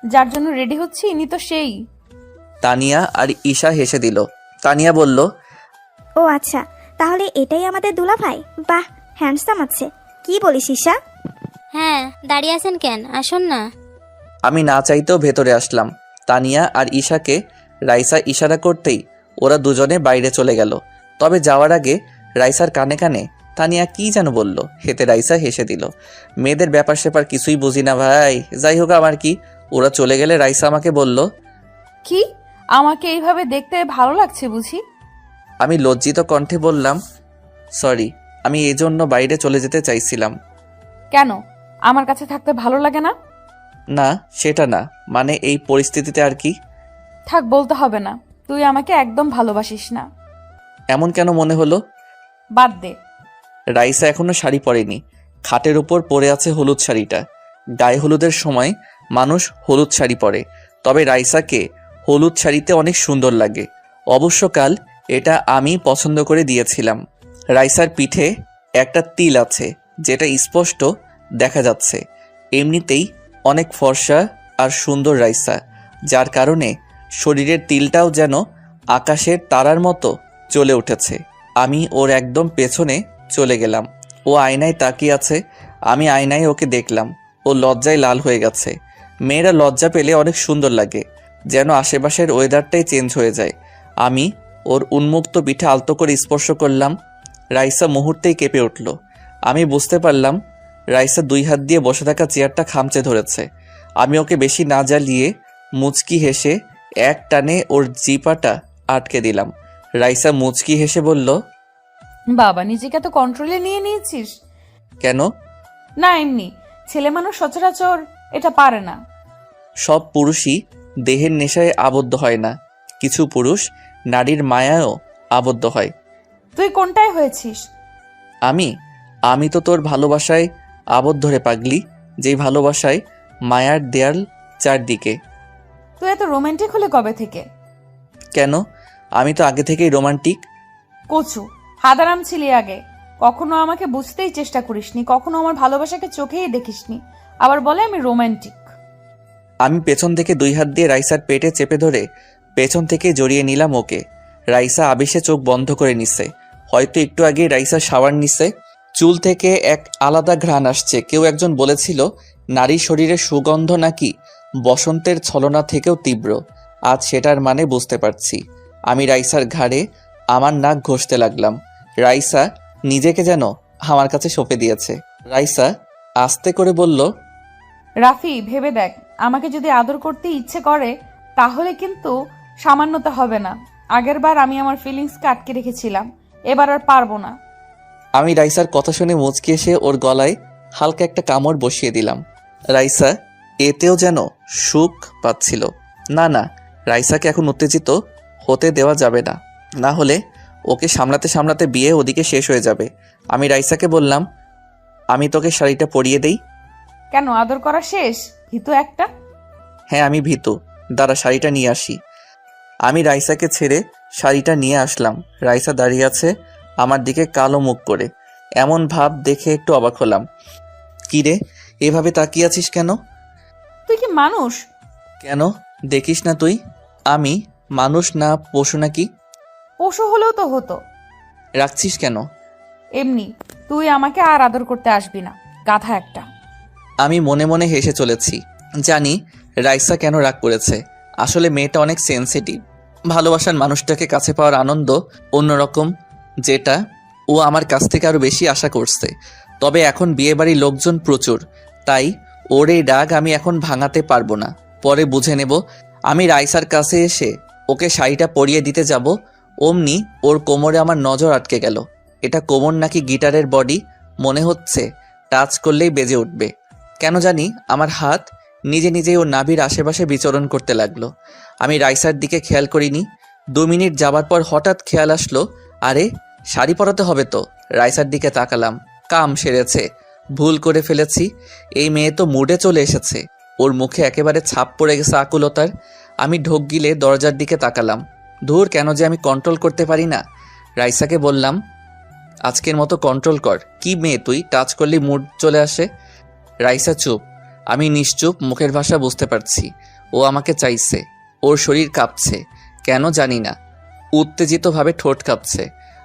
যার জন্য রেডি হচ্ছি ইনি তো সেই। তানিয়া আর ঈশা হেসে দিল। তানিয়া বলল, ও আচ্ছা, তাহলে এটাই আমাদের দুলা ভাই। বাহ, হ্যান্ডসাম আছে। কি বলিস ঈশা? হ্যাঁ, দাঁড়িয়ে আছেন কেন? আসুন না। আমি না চাইতেও ভেতরে আসলাম। তানিয়া আর ঈশাকে রাইসা ইশারা করতেই ওরা দুজনে বাইরে চলে গেল। তবে যাওয়ার আগে রাইসার কানে কানে তানিয়া কি যেন বলল, হেতে রাইসা হেসে দিল। মেয়েদের ব্যাপার স্যাপার কিছুই বুঝি না ভাই। যাই হোক, আমার কি, ওরা চলে গেলে রাইসা আমাকে বলল, কি আমাকে এইভাবে দেখতে ভালো লাগছে বুঝি? আমি লজ্জিত কণ্ঠে বললাম, সরি, আমি এজন্য বাইরে চলে যেতে চাইছিলাম। কেন আমার কাছে থাকতে ভালো লাগে না? না, সেটা না, মানে এই পরিস্থিতিতে আর কি। থাক, বলতে হবে না। তুই আমাকে একদম ভালোবাসিস না। এমন কেন মনে হলো? বাদ দে। রাইসা এখনো শাড়ি পরেনি, খাটের উপর পরে আছে হলুদ শাড়িটা। গায়ে হলুদের সময় মানুষ হলুদ শাড়ি পরে, তবে রাইসাকে হলুদ শাড়িতে অনেক সুন্দর লাগে। অবশ্য কাল এটা আমি পছন্দ করে দিয়েছিলাম। রাইসার পিঠে একটা তিল আছে, যেটা স্পষ্ট দেখা যাচ্ছে। এমনিতেই অনেক ফর্সা আর সুন্দর রাইসা, যার কারণে শরীরের তিলটাও যেন আকাশের তারার মতো জ্বলে উঠেছে। আমি ওর একদম পেছনে চলে গেলাম। ও আয়নায় তাকিয়ে আছে, আমি আয়নায় ওকে দেখলাম। ও লজ্জায় লাল হয়ে গেছে। মেয়েরা লজ্জা পেলে অনেক সুন্দর লাগে, যেন আশেপাশের ওয়েদারটাই চেঞ্জ হয়ে যায়। আমি ওর উন্মুক্ত পিঠে আলতো করে স্পর্শ করলাম। রাইসা মুহূর্তেই কেঁপে উঠল। আমি বুঝতে পারলাম রাইসা 2 হাত দিয়ে বসে থাকা চেয়ারটা খামচে ধরেছে। আমি ওকে বেশি না জ্বালিয়ে মুচকি হেসে এক টানে ওর জিপাটা আটকে দিলাম। রাইসা মুচকি হেসে বলল, বাবা, নিজেকে এত কন্ট্রোলে নিয়ে নিয়েছিস? কেন? না, এমনি। ছেলে মানুষ সচরাচর এটা পারে না। সব পুরুষই দেহের নেশায় আবদ্ধ হয় না, কিছু পুরুষ নারীর মায়ায়ও আবদ্ধ হয়। তুই কোনটায় হয়েছিস? আমি তো তোর ভালোবাসায় আবদ্ধ রে পাগলি, যেই ভালোবাসায় মায়ার দেয়াল চারদিকে। তুই এত রোমান্টিক হলে কবে থেকে? কেন? আমি তো আগে থেকেই রোমান্টিক। কচু হাদারাম ছিলি আগে। কখনো আমাকে বুঝতেই চেষ্টা করিসনি, কখনো আমার ভালোবাসাকে চোখেই দেখিসনি, আবার বলে আমি রোমান্টিক। আমি পেছন থেকে 2 হাত দিয়ে রাইসার পেটে চেপে ধরে পেছন থেকে জড়িয়ে নিলাম ওকে। রাইসা আবেশে চোখ বন্ধ করে নিছে। হয়তো একটু আগে রাইসা শাওয়ার নিছে। চুল থেকে এক আলাদা ঘ্রাণ আসছে। কেউ একজন বলেছিল নারীর শরীরের সুগন্ধ নাকি বসন্তের ছলনা থেকেও তীব্র। আজ সেটার মানে বুঝতে পারছি। আমি রাইসার ঘাড়ে আমার নাক ঘষতে লাগলাম। রাইসা নিজেকে যেন আমার কাছে সঁপে দিয়েছে। রাইসা আস্তে করে বলল, রাফি, ভেবে দেখ, আমাকে যদি আদর করতে ইচ্ছে করে তাহলে কিন্তু সামান্যতা হবে না। আগেরবার আমি আমার ফিলিংসকে আটকে রেখেছিলাম, এবার আর পারবো না। আমি রাইসার কথা শুনে মুচকি এসে ওর গলায় হালকা একটা কামড় বসিয়ে দিলাম। রাইসা এতেও যেন সুখ পাচ্ছিল। না, রাইসাকে এখন উত্তেজিত হতে দেওয়া যাবে না, না হলে ওকে সামলাতে সামলাতে বিয়ে ওদিকে শেষ হয়ে যাবে। আমি রাইসাকে বললাম, আমি তোকে শাড়িটা পরিয়ে দেই। কেন, আদর করা শেষ? ভীতু একটা। হ্যাঁ, আমি ভীতু। দাঁড়া, শাড়িটা নিয়ে আসি। আমি রাইসাকে ছেড়ে শাড়িটা নিয়ে আসলাম। রাইসা দাঁড়িয়ে আছে আমার দিকে কালো মুখ করে। এমন ভাব দেখে একটু অবাক হলাম। কি রে, এভাবে তাকিয়ে আছিস কেন? তুই কি মানুষ? কেন, দেখিস না তুই আমি মানুষ না পশু নাকি? পশু হলেও তো হতো। রাখছিস কেন? এমনি। তুই আমাকে আর আদর করতে আসবি না, গাধা একটা। আমি মনে মনে হেসে চলেছি। জানি রাইসা কেন রাগ করেছে। আসলে মেয়েটা অনেক সেনসিটিভ। ভালোবাসার মানুষটাকে কাছে পাওয়ার আনন্দ অন্যরকম, যেটা ও আমার কাছ থেকে আরো বেশি আশা করছে। তবে এখন বিয়েবাড়ির লোকজন প্রচুর, তাই ওর এই রাগ আমি এখন ভাঙাতে পারবো না, পরে বুঝে নেব। আমি রাইসার কাছে এসে ওকে শাড়িটা পরিয়ে দিতে যাব, অমনি ওর কোমরে আমার নজর আটকে গেল। এটা কোমর নাকি গিটারের বডি মনে হচ্ছে, টাচ করলেই বেজে উঠবে। কেন জানি আমার হাত নিজে নিজেই ওর নাভির আশেপাশে বিচরণ করতে লাগলো। আমি রাইসার দিকে খেয়াল করিনি। 2 মিনিট যাবার পর হঠাৎ খেয়াল আসলো, আরে শাড়ি পরাতে হবে তো। রাইসার দিকে তাকালাম, কাম সেরেছে, ভুল করে ফেলেছি। এই মেয়ে তো মুডে চলে এসেছে। ওর মুখে একেবারে ছাপ পড়ে গেছে আকুলতার। আমি ঢোক গিলে দরজার দিকে তাকালাম। ধুর, কেন যে আমি কন্ট্রোল করতে পারি না। রাইসাকে বললাম, আজকের মতো কন্ট্রোল কর। কি মেয়ে তুই, টাচ করলে মুড চলে আসে। রাইসা চুপ। আমি নিশ্চুপ, মুখের ভাষা বুঝতে পারছি। ও আমাকে চাইছে। ওর শরীর কাঁপছে, কেন জানি না, উত্তেজিতভাবে ঠোঁট কাঁপছে।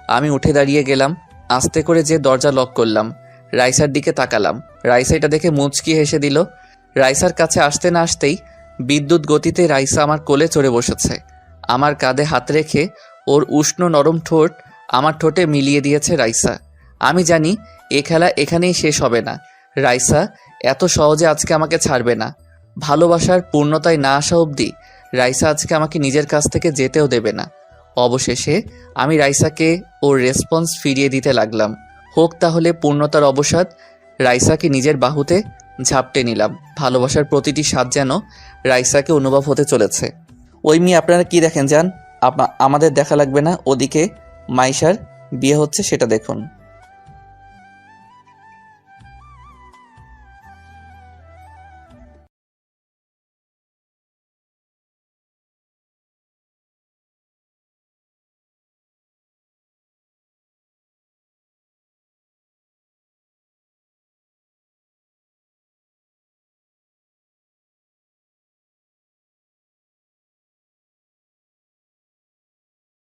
আমি উঠে দাঁড়িয়ে গেলাম, আস্তে করে যে দরজা লক করলাম। রাইসার দিকে তাকালাম। রাইসা এটা দেখে মুচকি হেসে দিল। রাইসার কাছে আসতে না আসতেই বিদ্যুৎ গতিতে রাইসা আমার কোলে চড়ে বসেছে। আমার কাঁধে হাত রেখে ওর উষ্ণ নরম ঠোঁট আমার ঠোঁটে মিলিয়ে দিয়েছে রাইসা। আমি জানি এ খেলা এখানেই শেষ হবে না। রাইসা এত সহজে আজকে আমাকে ছাড়বে না। ভালোবাসার পূর্ণতায় না আসা অবধি রাইসা আজকে আমাকে নিজের কাছ থেকে যেতেও দেবে না। অবশেষে আমি রাইসাকে ওর রেসপন্স ফিরিয়ে দিতে লাগলাম। হোক তাহলে পূর্ণতার অবসাদ। রাইসাকে নিজের বাহুতে ঝাপটে নিলাম। ভালোবাসার প্রতিটি স্বাদ যেন রাইসাকে অনুভব হতে চলেছে। ওই মেয়ে আপনারা কি দেখেন যান, আমাদের দেখা লাগবে না। ওদিকে মাইশার বিয়ে হচ্ছে সেটা দেখুন।